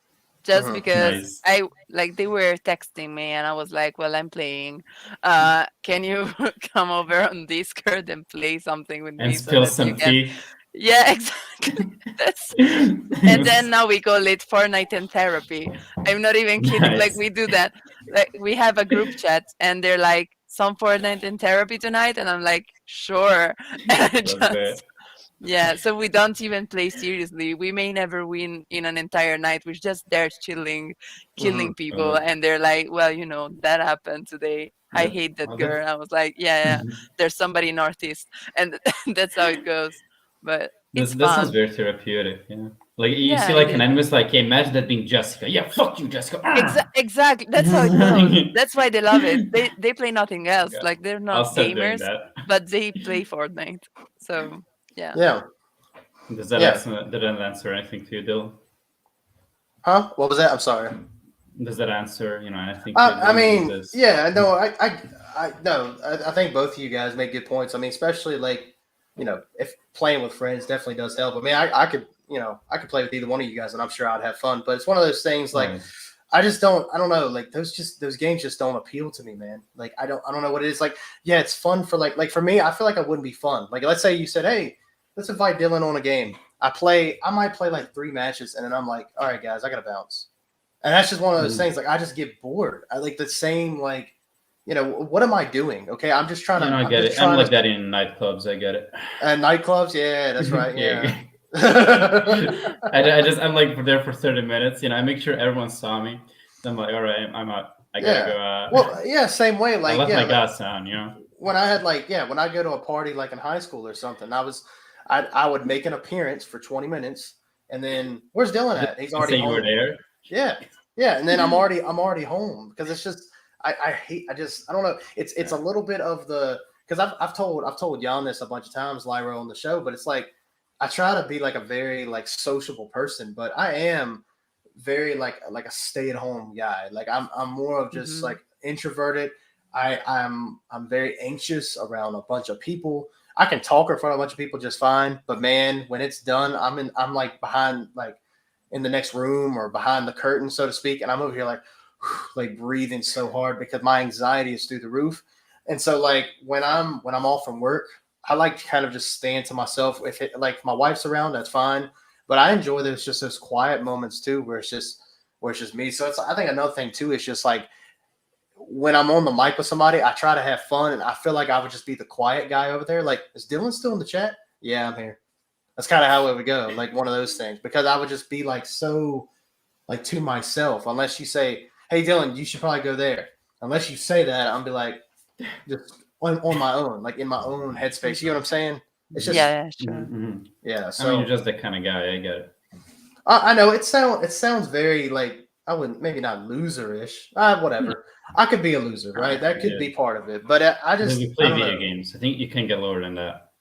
just Mhm. because Nice. I like they were texting me and I was like, "Well, I'm playing. Can you come over on Discord and play something with And me so spill that you some can?" tea. Yeah, exactly. That's and then now we call it Fortnite and therapy. I'm not even kidding. Like Nice. we do that. Like we have a group chat and they're like, some Fortnite and therapy tonight, and I'm like, sure. And I Love that. just yeah. So we don't even play seriously. We may never win in an entire night. We're just there chilling, killing Mhm. people, Uh, and they're like, well, that happened today. I that, hate that well, girl. I was like, yeah, yeah. There's somebody northeast, and that's how it goes. But it's that sounds fun. very therapeutic. Yeah. Like you see Yeah, like it an is. enemy's like, yeah, imagine that being Jessica. Yeah, fuck you, Jessica. Exactly. That's how it goes. That's why they love it. They play nothing else. Okay. Like they're I'll not start doing gamers, that. but they play Fortnite. So yeah. Yeah, Does that yeah. answer, did that answer anything to you, Dylan? Huh? What was that? I'm sorry. Does that answer, anything to you, I Dylan? mean, Does yeah, no, no, I think both of you guys make good points. I mean, especially like, if playing with friends definitely does help. I mean, I could, I could play with either one of you guys, and I'm sure I'd have fun. But it's one of those things like, right. I don't know, like those games just don't appeal to me, man. Like I don't know what it is. Like, yeah, it's fun for like for me, I feel like I wouldn't be fun. Like, let's say you said, hey, let's invite Dylan on a game. I might play like 3 matches, and then I'm like, all right, guys, I gotta bounce. And that's just one of those Mhm. things. Like I just get bored. I like the same like, what am I doing? Okay, I'm just trying to. I I'm get just it. I'm trying like to. that in nightclubs. I get it. Nightclubs, yeah, that's right. Yeah. Yeah. I'm like there for 30 minutes. I make sure everyone saw me. Then I'm like, all right, I'm out. I gotta Yeah. go. Well, yeah, same way. I Like, left yeah, my like gas on. when I had like, yeah, when I go to a party like in high school or something, I would make an appearance for 20 minutes, and then where's Dylan Just at? He's to already say you were home. there. Yeah, yeah, and then I'm already home because it's just I hate I don't know. It's a little bit of the because I've told Jan this a bunch of times, Lyra, on the show, but it's like I try to be like a very like sociable person, but I am very like a stay at home guy. Like I'm more of just Hmm. like introverted. I'm very anxious around a bunch of people. I can talk in front of a bunch of people just fine, but man, when it's done, I'm like behind like in the next room or behind the curtain, so to speak, and I'm over here like like breathing so hard because my anxiety is through the roof. And so like when I'm off from work, I like to kind of just stand to myself. If my wife's around, that's fine. But I enjoy those quiet moments too, where it's just me. So it's I think another thing too is just like when I'm on the mic with somebody, I try to have fun, and I feel like I would just be the quiet guy over there. Like, is Dylan still in the chat? Yeah, I'm here. That's kind of how it would go, like one of those things, because I would just be like so like to myself. Unless you say, "Hey, Dylan, you should probably go there." Unless you say that, I'm be like just on my own, like in my own headspace. You know what I'm saying? It's just Yeah, yeah, sure. Mm-hmm. yeah. I mean, you're So just that kind of guy. I get it. I know it sounds very like I wouldn't maybe not loserish. Whatever. I could be a loser, right? That could Yeah. be part of it. But I When just you I play don't video know. games, I think you can get lower than that.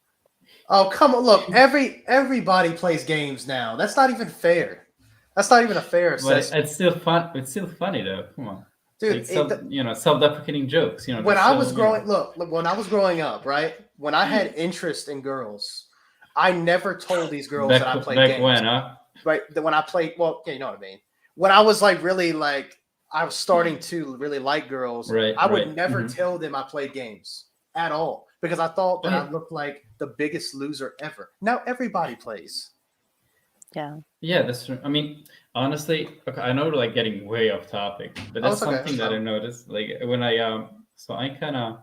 Oh come on! Look, everybody plays games now. That's not even fair. That's not even a fair But assessment, it's still fun. It's still funny though. Come on, dude. like self-deprecating jokes. When They're I was still growing, look, when I was growing up, right? When I had interest in girls, I never told these girls that I played back games. when, huh? Right? That when I played, well, yeah, you know what I mean. When I was like really like, I was starting to really like girls. Right, I would right. never Hmm. tell them I played games at all because I thought Oh that yeah, I looked like the biggest loser ever. Now everybody plays. Yeah. yeah. That's true. I mean, honestly, okay, I know we're like getting way off topic, but Oh, that's it's okay. something That's that I fine. noticed. Like when so I kind of,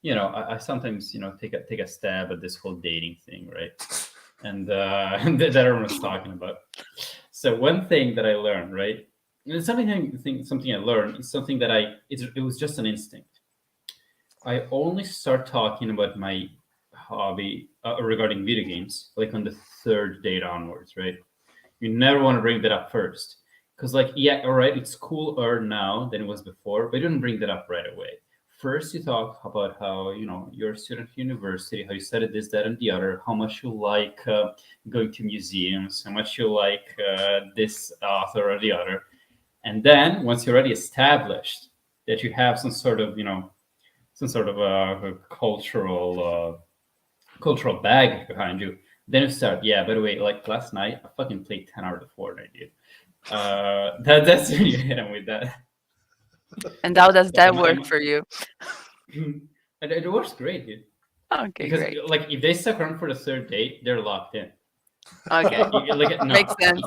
I sometimes take a stab at this whole dating thing, right? And that everyone's talking about. So one thing that I learned, right? And it's something I learned. It's something that it was just an instinct. I only start talking about my hobby regarding video games like on the third date onwards, right? You never want to bring that up first. Because, like, yeah, all right, it's cooler now than it was before, but you don't bring that up right away. First, you talk about how, you're a student at university, how you studied this, that, and the other, how much you like going to museums, how much you like this author or the other. And then, once you're already established that you have some sort of a cultural baggage behind you, then you start. Yeah, by the way, like last night, I fucking played 10 hours of Fortnite, dude. That's when you hit him with that. And how does Like, that work for you? and it works great, dude. Okay, Because great. like if they stuck around for the third date, they're locked in. Okay, Like makes no, sense.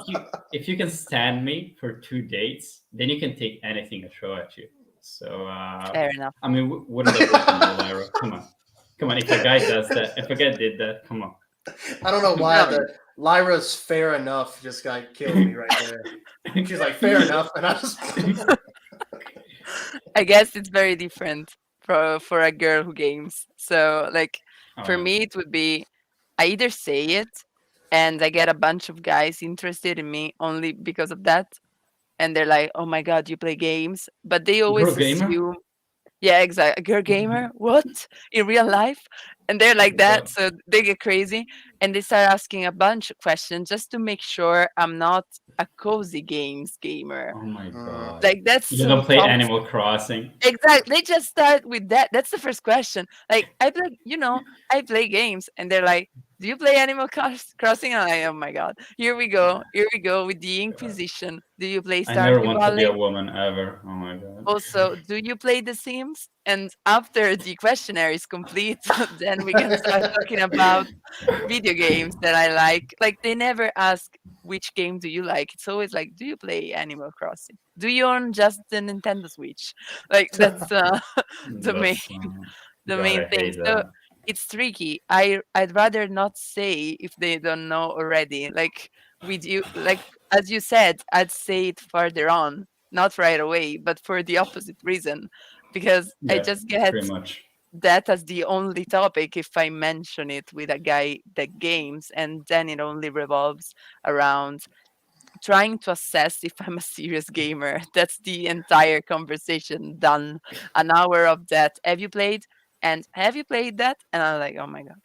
if you can stand me for 2 dates, then you can take anything I throw at you. So Fair enough. I mean, wouldn't that work on you, Lyra? Come on. If a guy does that, if a guy did that, come on. I don't know why No, the Lyra's fair enough just got killed me right there. She's like fair enough, and I just I guess it's very different for a girl who games. So like Oh for yeah. me it would be I either say it and I get a bunch of guys interested in me only because of that. And they're like, "Oh my god, you play games?" But they You're a always gamer? assume, yeah, exactly. You're a gamer? What? In real life? And they're like that, What? so they get crazy and they start asking a bunch of questions just to make sure I'm not a cozy games gamer. Oh my Mm. god. Like that's You so don't play toxic. Animal Crossing? Exactly. They just start with that. That's the first question. Like I play, I play games, and they're like, "Do you play Crossing?" And I'm like, "Oh my god, here we go, here we go with the God. Inquisition. Do you play I never Stardew want to be a Valley? woman ever. Oh my god. Also, do you play The Sims?" And after the questionnaire is complete, then we can start talking about video games that I like. Like they never ask which game do you like. It's always like, do you play Animal Crossing? Do you own just the Nintendo Switch? Like that's the main That's the main God, I thing. hate So that. it's tricky. I'd rather not say if they don't know already. Like with you, like as you said, I'd say it further on, not right away, but for the opposite reason, because I Yeah, just get pretty much. that as the only topic if I mention it with a guy that games, and then it only revolves around trying to assess if I'm a serious gamer. That's the entire conversation done. An hour of that. Have you played? And have you played that? And I'm like, oh my god,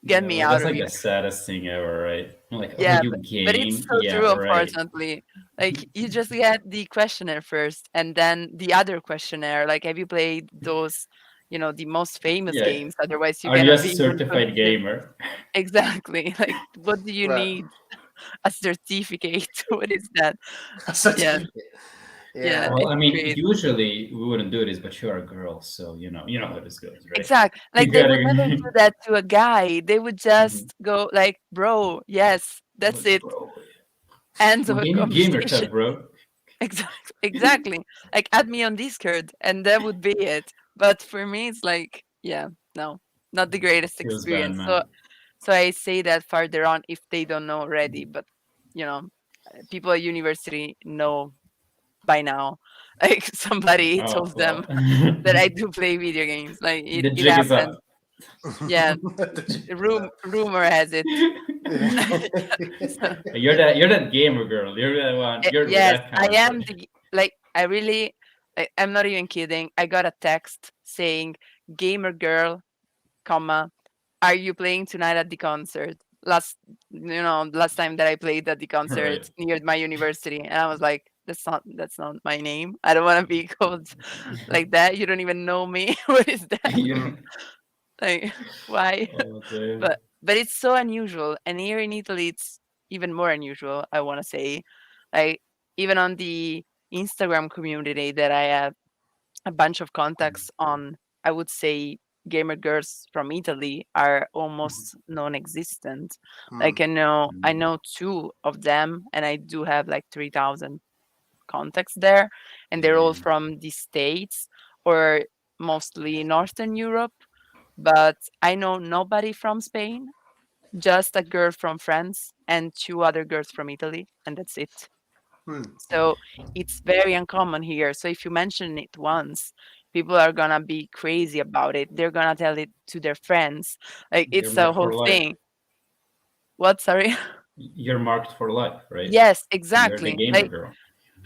get Yeah, me like out that's of like here. the saddest thing ever, right? Like, oh, Yeah, you but it's game? so Yeah, true, right. unfortunately. Like you just get the questionnaire first, and then the other questionnaire. Like, have you played those, the most famous Yeah. games? Otherwise, you Are you a cannot be certified considered. gamer? Exactly. Like, what do you Right. need? A certificate? What is that? A certificate. Yeah, yeah, Yeah. Well, it's I mean, crazy. usually we wouldn't do this, but you're a girl, so you know how this goes, right? Exactly. You Like they would never do gotta. that to a guy. They would Mhm. just go like, "Bro, yes, that's Like, it." bro, End of what a game you game yourself, conversation. bro? Exactly. Exactly. Like add me on Discord, and that would be it. But for me, it's like, yeah, no, not the greatest Feels bad, experience. man. So I say that further on if they don't know already. But you know, people at university know by now. Like somebody Oh told them well, that I do play video games. Like it, the it jig is happened. up. Yeah, The jig is up. rumor has it. Yeah. So, You're that gamer girl. You're that one. You're with yes, that I kind of am bitch. like I really I'm not even kidding. I got a text saying gamer girl, comma, are you playing tonight at the concert? Last time that I played at the concert Right. near my university, and I was like, that's not my name. I don't want to be called like that. You don't even know me. What is that? Yeah. Mm. Like, why? Oh damn. But it's so unusual, and here in Italy, it's even more unusual. I want to say, like, even on the Instagram community that I have a bunch of contacts on, I would say gamer girls from Italy are almost non-existent. Like Mm. I know two of them, and I do have like 3,000 contacts there, and they're all Damn. from the States or mostly Northern Europe. But I know nobody from Spain, just a girl from France and two other girls from Italy, and that's it. Mm. So it's very uncommon here. So if you mention it once, people are gonna be crazy about it. They're gonna tell it to their friends. Like You're it's a marked whole for life. thing. What? Sorry. You're marked for life, right? Yes, You're the exactly. gamer Like girl.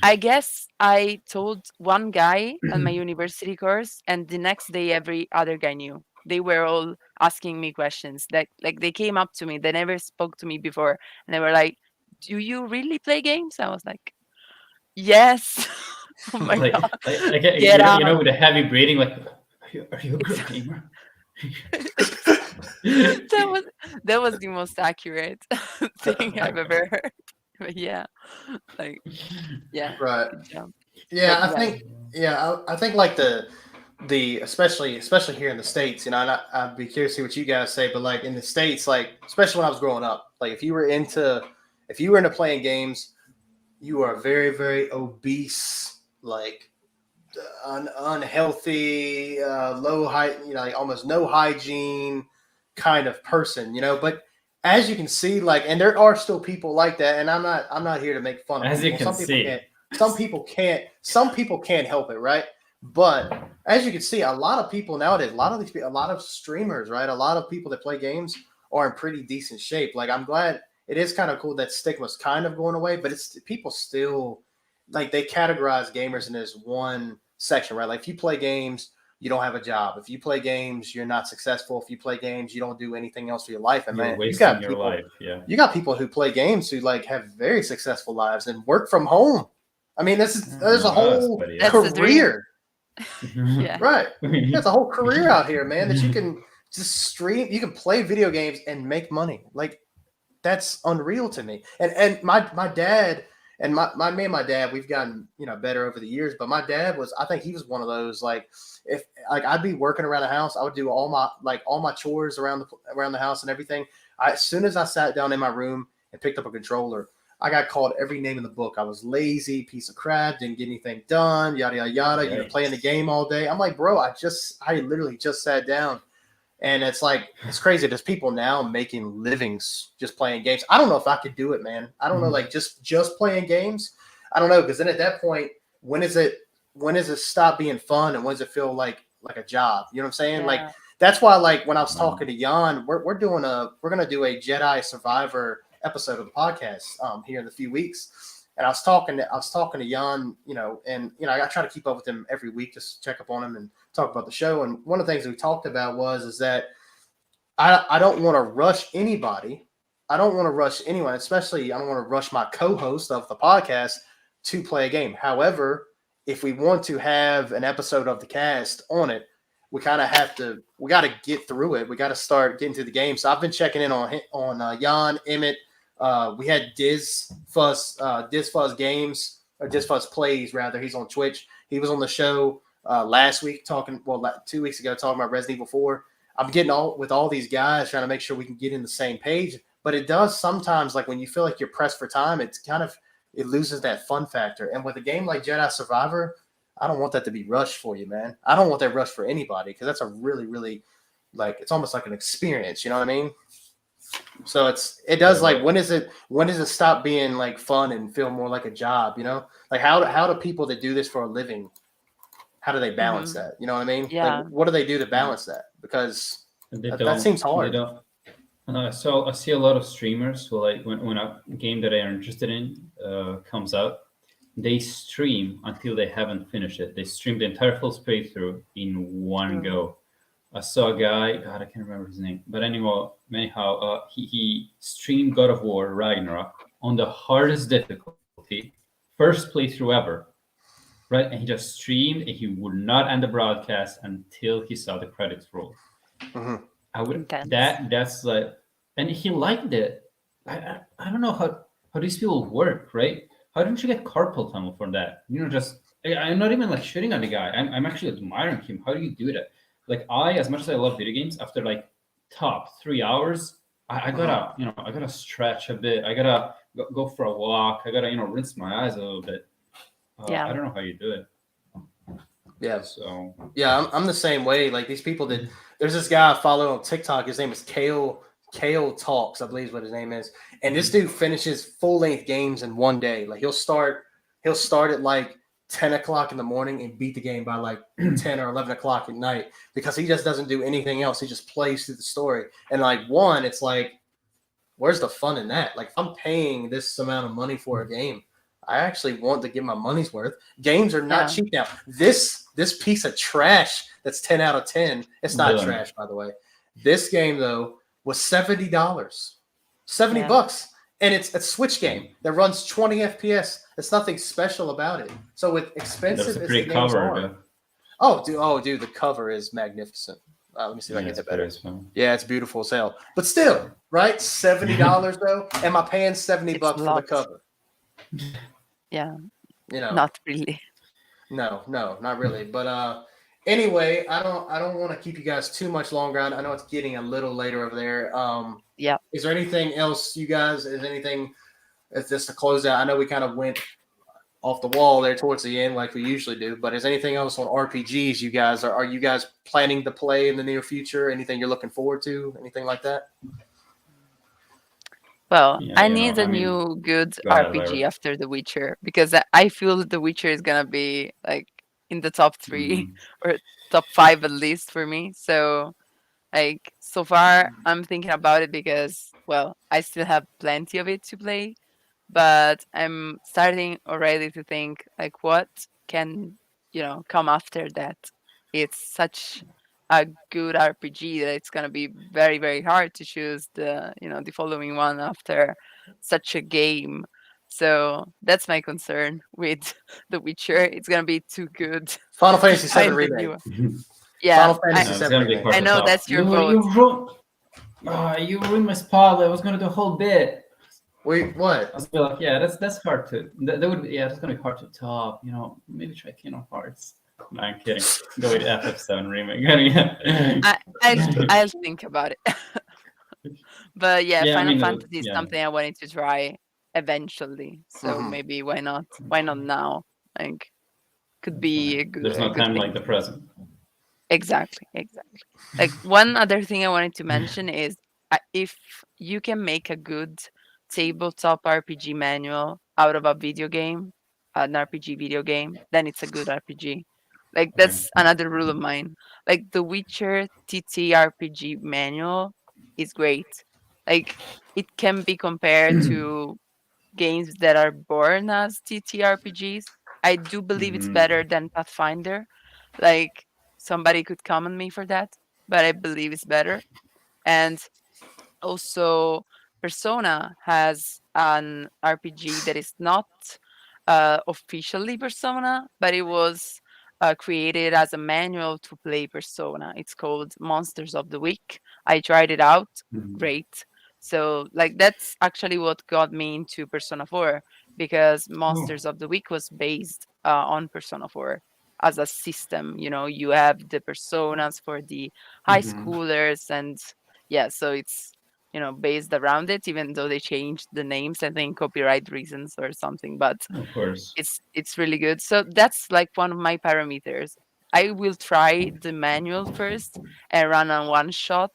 I guess I told one guy on my university course, and the next day every other guy knew. They were all asking me questions. That like they came up to me. They never spoke to me before, and they were like, "Do you really play games?" I was like, "Yes." Oh my god, get You out! know, with a heavy breathing, like, are you a It's girl gamer? that was that was the most accurate thing I've ever heard. But yeah, like yeah, Right. good job. Yeah, But I yeah, think. Yeah, I think like the especially here in the states, and I'd be curious to see what you guys say. But like in the states, like especially when I was growing up, like if you were into playing games, you are very very obese, like unhealthy, low height, like almost no hygiene kind of person, But as you can see, like, and there are still people like that, and I'm not here to make fun of As you people. can Some people see, can't. Some people can't help it, right? But as you can see, a lot of people nowadays, a lot of streamers, right? A lot of people that play games are in pretty decent shape. Like I'm glad it is kind of cool that stigma's kind of going away, but it's people still like they categorize gamers in this one section, right? Like if you play games, you don't have a job. If you play games, you're not successful. If you play games, you don't do anything else for your life. And You're man, wasting your life. Yeah. you got people who play games who like have very successful lives and work from home. I mean, there's a Not us, whole but yeah. That's the dream. career, Yeah. right? There's a whole career out here, man, that you can just stream. You can play video games and make money. Like that's unreal to me. And my dad and my me and my dad, we've gotten better over the years. But my dad was, I think he was one of those like if like I'd be working around the house, I would do all my chores around the house and everything. As soon as I sat down in my room and picked up a controller, I got called every name in the book. I was lazy, piece of crap, didn't get anything done, yada yada yada. Right. You're playing the game all day. I'm like, bro, I literally just sat down. And it's like, it's crazy. There's people now making livings just playing games. I don't know if I could do it, man. I don't know, like just playing games. I don't know, because then at that point, when is it stop being fun and when does it feel like a job? You know what I'm saying? Yeah. Like that's why, like when I was talking to Jan, we're gonna do a Jedi Survivor episode of the podcast here in a few weeks. And I was talking to Jan, and I try to keep up with him every week, just check up on him and talk about the show. And one of the things we talked about is that I don't want to rush anybody. I don't want to rush anyone, especially I don't want to rush my co-host of the podcast to play a game. However, if we want to have an episode of the cast on it, we got to get through it. We got to start getting to the game. So I've been checking in on Jan, Emmett. We had Diz Fuzz Games, or Diz Fuzz Plays rather. He's on Twitch. He was on the show last week 2 weeks ago talking about Resident Evil 4. I'm getting with all these guys trying to make sure we can get in the same page. But it does sometimes, like when you feel like you're pressed for time, it loses that fun factor. And with a game like Jedi Survivor, I don't want that to be rushed for you, man. I don't want that rushed for anybody because that's a really, really it's almost like an experience. You know what I mean? So it does like when does it stop being like fun and feel more like a job? Like how do people that do this for a living, how do they balance that? You know what I mean? Yeah. Like, what do they do to balance that? Because that seems hard. So I see a lot of streamers who like when a game that they're interested in comes out, they stream until they haven't finished it. They stream the entire full playthrough in one go. I saw a guy, God, I can't remember his name, but anyhow, he streamed God of War Ragnarok on the hardest difficulty, first playthrough ever, right? And he just streamed, and he would not end the broadcast until he saw the credits roll. Mm-hmm. That's like, and he liked it. I don't know how these people work, right? How didn't you get carpal tunnel for that? I'm not even like shitting on the guy. I'm actually admiring him. How do you do that? Like as much as I love video games, after like top 3 hours, I gotta stretch a bit. I gotta go for a walk. I gotta rinse my eyes a little bit. I don't know how you do it. Yeah. So yeah, I'm the same way. Like these people there's this guy I follow on TikTok. His name is Kale Talks, I believe is what his name is. And this dude finishes full length games in one day. Like he'll start at like 10 o'clock in the morning and beat the game by like 10 or 11 o'clock at night because he just doesn't do anything else. He just plays through the story. And like it's like, where's the fun in that? Like if I'm paying this amount of money for a game, I actually want to get my money's worth. Games are not cheap now. This piece of trash that's 10 out of 10. It's not trash, by the way. This game though was $70, $70, and it's a Switch game that runs 20 FPS. It's nothing special about it. So with expensive, that's a great cover. Dude, the cover is magnificent. Let me see if I can get that better. Yeah, it's beautiful as hell. But still, right? $70 though. Am I paying $70 for the cover? Yeah. Not really. No, not really. But anyway, I don't want to keep you guys too much longer. I know it's getting a little later over there. Is there anything else, you guys? Is this to close out? I know we kind of went off the wall there towards the end like we usually do, but is anything else on RPGs you guys are you guys planning to play in the near future? Anything you're looking forward to? Anything like that? Well, I need a new good RPG Lyra. after The Witcher because I feel that The Witcher is gonna be like in the top 3 or top 5 at least for me. So Like so far, I'm thinking about it because, well, I still have plenty of it to play, but I'm starting already to think like what can, come after that. It's such a good RPG that it's gonna be very, very hard to choose the following one after such a game. So that's my concern with The Witcher. It's gonna be too good Final to Fantasy VII find a remake. new one. Yeah, Final Fantasy It's VII gonna be remake. hard I to know top. that's your You vote. ruined. You ruined my spot. I was gonna do a whole bit. Wait, I what? was gonna be like, yeah, that's hard to. That would be, yeah, that's gonna be hard to top. Maybe try Kingdom Hearts. No, I'm kidding. Go with FF7 remake. Yeah. I'll think about it. But yeah, Yeah, I Final mean, Fantasy is yeah. something I wanted to try eventually. So Hmm. maybe why not? Why not now? Like could That's be right. There's a no good time thing like the to do. present. Exactly, exactly. Like one other thing I wanted to mention is if you can make a good tabletop RPG manual out of a video game, an RPG video game, then it's a good RPG. Like Okay. that's another rule of mine. Like the Witcher TTRPG manual is great. Like it can be compared to games that are born as TTRPGs. I do believe it's Hmm. better than Pathfinder. Like somebody could come on me for that, but I believe it's better. And also, Persona has an RPG that is not officially Persona, but it was created as a manual to play Persona. It's called Monsters of the Week. I tried it out. Hmm. Great. So, like, that's actually what got me into Persona 4 because Oh. Monsters of the Week was based on Persona 4 as a system. You have the personas for the high Hmm. schoolers, and yeah, so it's based around it, even though they changed the names, I think copyright reasons or something, but Of course. it's really good. So that's like one of my parameters. I will try the manual first and run on one shot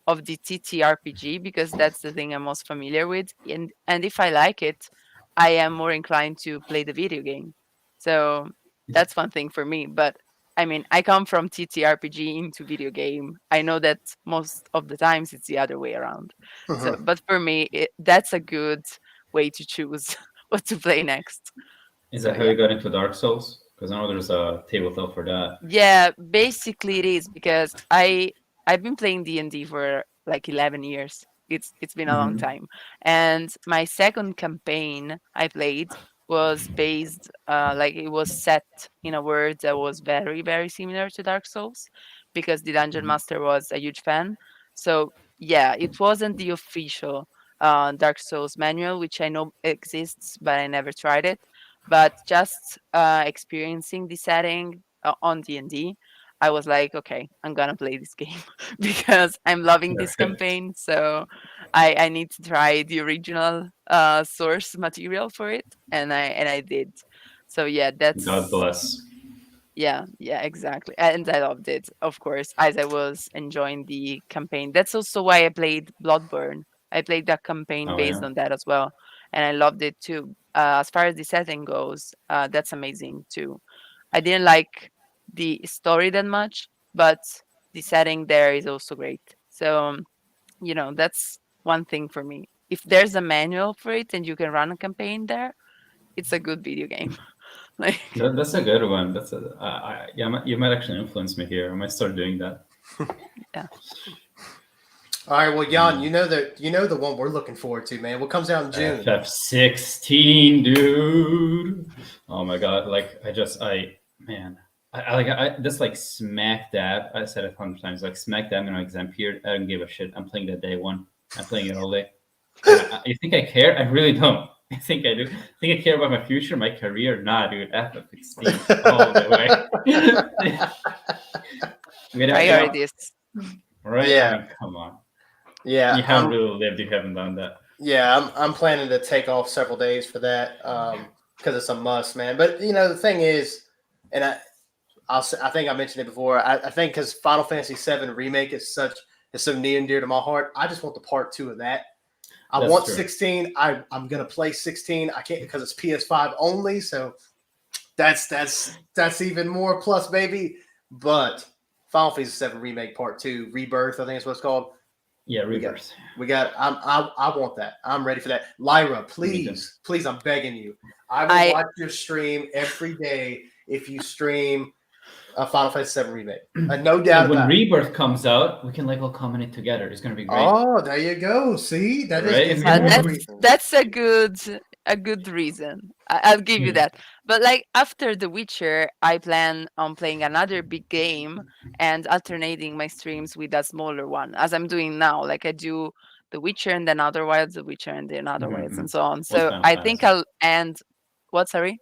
of the TTRPG because that's the thing I'm most familiar with. And if I like it, I am more inclined to play the video game. So that's one thing for me. But I mean, I come from TTRPG into video game. I know that most of the times it's the other way around. So, Hmm. but for me, that's a good way to choose what to play next. Is So that how yeah. you got into Dark Souls? Because I know there's a tabletop for that. Yeah, basically it is because I've been playing D&D for like 11 years. It's been a long Hmm. time. And my second campaign I played was based like it was set in a world that was very, very similar to Dark Souls because the dungeon master was a huge fan. So yeah, it wasn't the official Dark Souls manual, which I know exists, but I never tried it. But just experiencing the setting on D&D, I was like, okay, I'm gonna play this game because I'm loving this Okay. campaign. So I need to try the original source material for it, and I did. So yeah, God that's bless. yeah, exactly. And I loved it, of course, as I was enjoying the campaign. That's also why I played Bloodborne. I played that campaign Oh based yeah. on that as well, and I loved it too. As far as the setting goes, that's amazing too. I didn't like the story that much, but the setting there is also great. So, that's one thing for me. If there's a manual for it and you can run a campaign there, it's a good video game. Like, That's a good one. Yeah. You might actually influence me here. I might start doing that. yeah. All right, well, Jan, Mm. you know the one we're looking forward to, man. What comes out in June? FF16, dude. Oh my god! Like man, that's like smack dab. I said it 100 times. Like smack dab in my exam period. I don't give a shit. I'm playing that day one. I'm playing it all day. And you think I care? I really don't. I think I do. I think I care about my future, my career. Nah, dude. FF16 all the way. Priorities. Right? I Yeah, mean, come on. yeah. You haven't really lived. You haven't done that. I'm planning to take off several days for that because it's a must, man. But the thing is, and I think I mentioned it before. I think because Final Fantasy VII remake is so near and dear to my heart. I just want the part two of that. I That's want true. 16. I'm gonna play 16. I can't because it's PS5 only. So that's even more plus, baby. But Final Fantasy 7 Remake Part 2, Rebirth, I think it's what it's called. Yeah, We got, reverse. I want that. I'm ready for that. Lyra, Me too. please, I'm begging you. I will I watch your stream every day if you stream a Final Fantasy 7 Remake. No doubt When about it. Rebirth comes out, we can like all comment it together. It's gonna be great. Oh, there you go. See, that just Right? gives me Yeah, more that's reason. a good reason. I'll give you Yeah. that. But like after The Witcher, I plan on playing another big game and alternating my streams with a smaller one, as I'm doing now. Like I do The Witcher and then Other Wilds, The Witcher and then Other Wilds, Mhm. and so on. What's So Final I think Fantasy? I'll end. What? Sorry.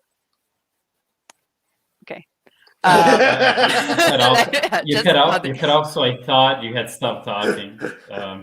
Okay. Uh, You cut off. You just cut off. nodding. You cut off. So I thought you had stopped talking.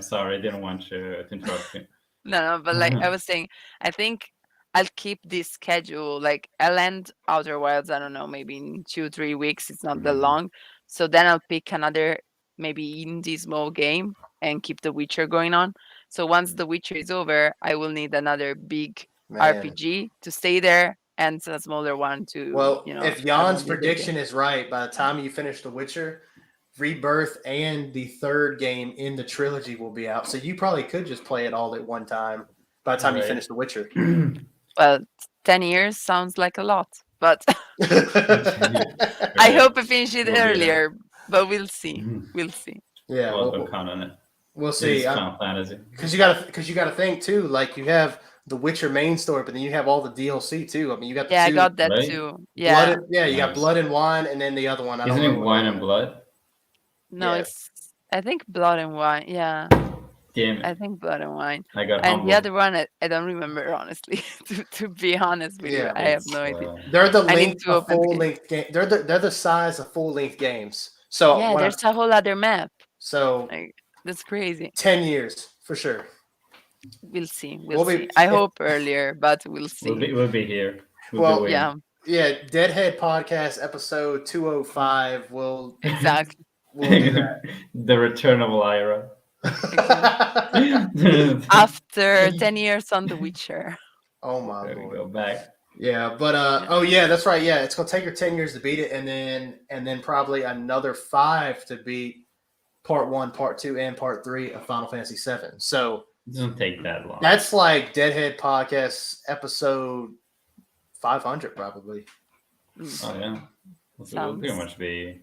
Sorry, I didn't want you to interrupt you. No, but like I was saying, I think I'll keep this schedule. Like I'll end Outer Wilds, I don't know, maybe in 2, 3 weeks. It's not that Mhm. long. So then I'll pick another maybe indie small game and keep The Witcher going on. So once The Witcher is over, I will need another big Man. RPG to stay there and a smaller one to, Well, if have Jan's only a big game. prediction is right, by the time you finish The Witcher, Rebirth and the third game in the trilogy will be out. So you probably could just play it all at one time by the time you Right. finish The Witcher. Well, 10 years sounds like a lot, but I Right. hope I finish it We'll be there. earlier, but we'll see. Mhm. We'll see. Yeah, Well, we'll, don't we'll, count on it. we'll It see. is Final Fantasy. Because you gotta think too. Like you have the Witcher main story, but then you have all the DLC too. I mean, you got the Yeah, I two got that Right? too. blood. Yeah. Yeah, you got Nice. Blood and Wine, and then the other one. I don't Isn't know it what Wine it and is. Blood? No, Yeah. I think Blood and Wine. Yeah, Damn I it! think Blood and Wine. I got And the humbled. other one, I don't remember honestly. To be honest with you, Yeah. I have It's no idea. They're the I need length to of open the full game. length game. They're the size of full length games. So Yeah, when I there's a whole other map. so Like that's crazy. 10 years for sure. We'll see. We'll We'll see. be I hope earlier, but we'll see. We'll be here. We'll Well, be waiting. Yeah, yeah. Deadhead podcast episode 205. We'll exactly. do that. The return of Lyra. After 10 years on The Witcher. Oh my There we lord. go back. Yeah, but Yeah. oh yeah, that's right. Yeah, it's gonna take her 10 years to beat it, and then probably another 5 to beat part 1, part 2, and part 3 of Final Fantasy 7. So It doesn't take that long. that's like Deadhead podcast episode 500 probably. Mm. Oh yeah. We'll pretty Sounds- much be,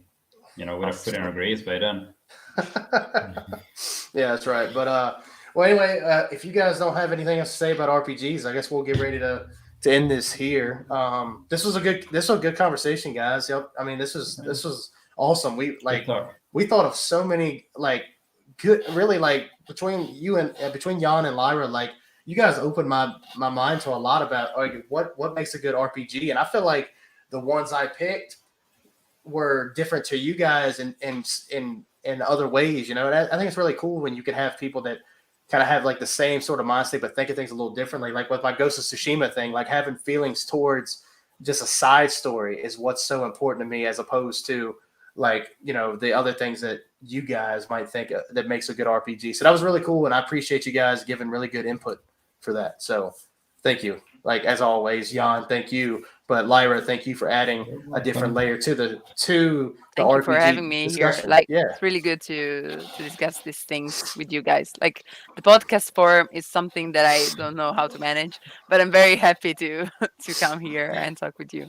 with our foot in our graves by then. Yeah, that's right. But well, anyway, if you guys don't have anything else to say about RPGs, I guess we'll get ready to end this here. This was a good conversation, guys. Yep. I mean, this was awesome. Good talk. We thought of so many like good, really like between you and between Jan and Lyra, like you guys opened my mind to a lot about like what makes a good RPG, and I feel like the ones I picked were different to you guys in other ways, and I think it's really cool when you can have people that kind of have like the same sort of mindset but think of things a little differently. Like with my Ghost of Tsushima thing, like having feelings towards just a side story is what's so important to me, as opposed to like the other things that you guys might think that makes a good RPG. So that was really cool, and I appreciate you guys giving really good input for that. So thank you. Like as always, Jan, thank you. But Lyra, thank you for adding a different layer to the Thank you RPG for having me here. discussion. Like Yeah. it's really good to discuss these things with you guys. Like the podcast form is something that I don't know how to manage, but I'm very happy to come here and talk with you.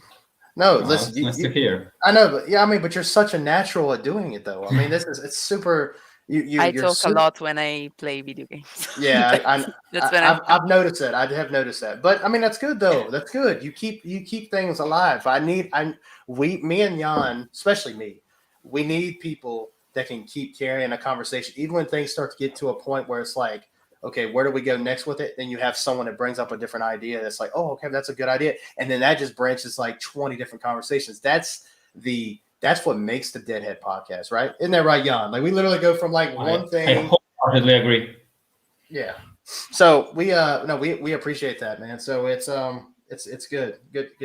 No, Oh, listen, it's nice to hear. I know, but yeah, I mean, but you're such a natural at doing it, though. I mean, it's super. I You're talk a super, lot when I play video games. Yeah, That's when I'm. I've noticed that. I have noticed that. But I mean, that's good though. That's good. You keep things alive. Me and Jan, especially me, we need people that can keep carrying a conversation, even when things start to get to a point where it's like, okay, where do we go next with it? Then you have someone that brings up a different idea. That's like, oh, okay, that's a good idea, and then that just branches like 20 different conversations. That's what makes the Deadhead podcast, right? Isn't that right, Jan? Like we literally go from like one I thing. wholeheartedly agree. Yeah. So we appreciate that, man. So it's good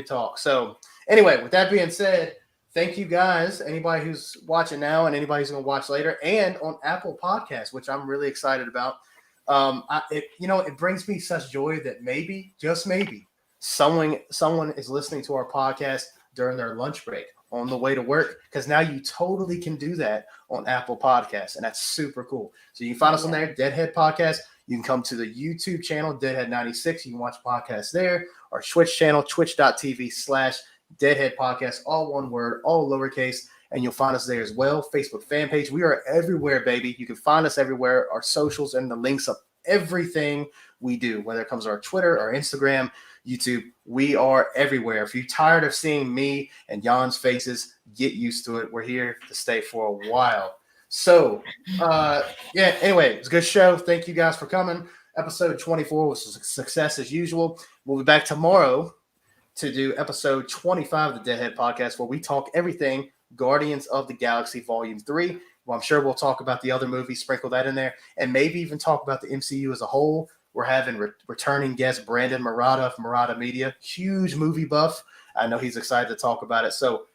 talk. So anyway, with that being said, thank you guys. Anybody who's watching now and anybody who's going to watch later, and on Apple Podcasts, which I'm really excited about. It brings me such joy that maybe, just maybe, someone is listening to our podcast during their lunch break on the way to work, because now you totally can do that on Apple Podcasts, and that's super cool. So you can find us on Yeah. there, Deadhead Podcast. You can come to the YouTube channel, Deadhead96. You can watch podcasts there. Our Twitch channel, twitch.tv/Deadhead Podcast, all one word, all lowercase, and you'll find us there as well. Facebook fan page. We are everywhere, baby. You can find us everywhere. Our socials and the links of everything we do, whether it comes to our Twitter, our Instagram, YouTube, we are everywhere. If you're tired of seeing me and Jan's faces, get used to it. We're here to stay for a while. So, yeah, anyway, it's a good show. Thank you guys for coming. Episode 24 was a success as usual. We'll be back tomorrow to do episode 25 of the Deadhead Podcast, where we talk everything Guardians of the Galaxy Volume 3. Well, I'm sure we'll talk about the other movies, sprinkle that in there, and maybe even talk about the MCU as a whole. We're having returning guest Brandon Murata of Murata Media, huge movie buff. I know he's excited to talk about it. So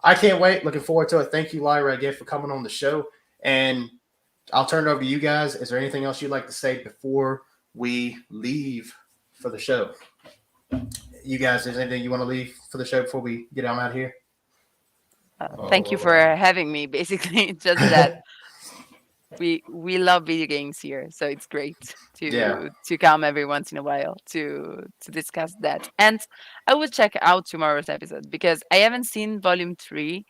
I can't wait. Looking forward to it. Thank you, Lyra, again for coming on the show. And I'll turn it over to you guys. Is there anything else you'd like to say before we leave for the show? You guys, is there anything you want to leave for the show before we get on out of here? Thank you for having me. Basically, it's just that we love video games here, so it's great to come every once in a while to discuss that. And I will check out tomorrow's episode because I haven't seen Volume 3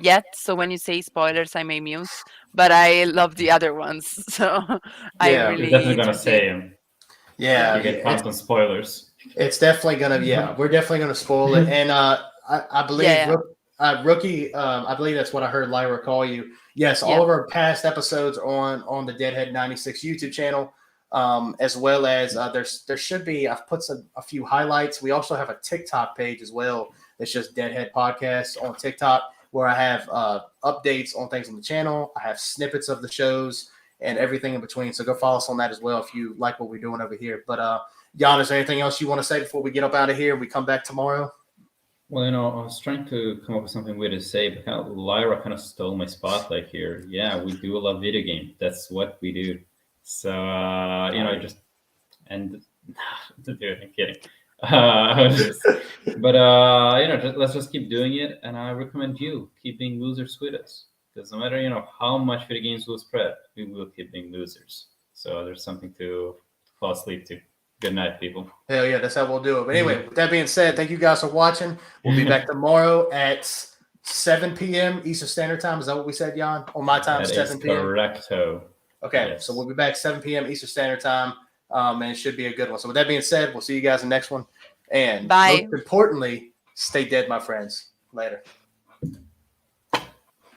yet. So when you say spoilers, I may mute, but I love the other ones, so I Yeah. You're definitely really gonna do say them. Yeah, You get pumped on spoilers. it's definitely gonna. Yeah, we're definitely gonna spoil it. And I believe Yeah. Rookie. I believe that's what I heard Lyra call you. Yes, all Yeah. of our past episodes are on the Deadhead 96 YouTube channel, as well as there should be. I've put a few highlights. We also have a TikTok page as well. It's just Deadhead Podcast on TikTok, where I have updates on things on the channel. I have snippets of the shows and everything in between. So go follow us on that as well if you like what we're doing over here. But Jan, is there anything else you want to say before we get up out of here? We come back tomorrow. Well, I was trying to come up with something weird to say, but Lyra kind of stole my spotlight here. Yeah, we do love video games. That's what we do. So, just and dude, I'm kidding. Let's just keep doing it, and I recommend you keep being losers with us, because no matter how much video games will spread, we will keep being losers. So there's something to fall asleep to. Good night, people. Hell yeah, that's how we'll do it. But anyway, with that being said, thank you guys for watching. We'll be back tomorrow at 7 p.m. Eastern Standard Time. Is that what we said, Jan? On my time, That 7 p.m. Correcto. Okay, Yes. so we'll be back 7 p.m. Eastern Standard Time, and it should be a good one. So with that being said, we'll see you guys in the next one. And Bye. most importantly, stay dead, my friends. Later.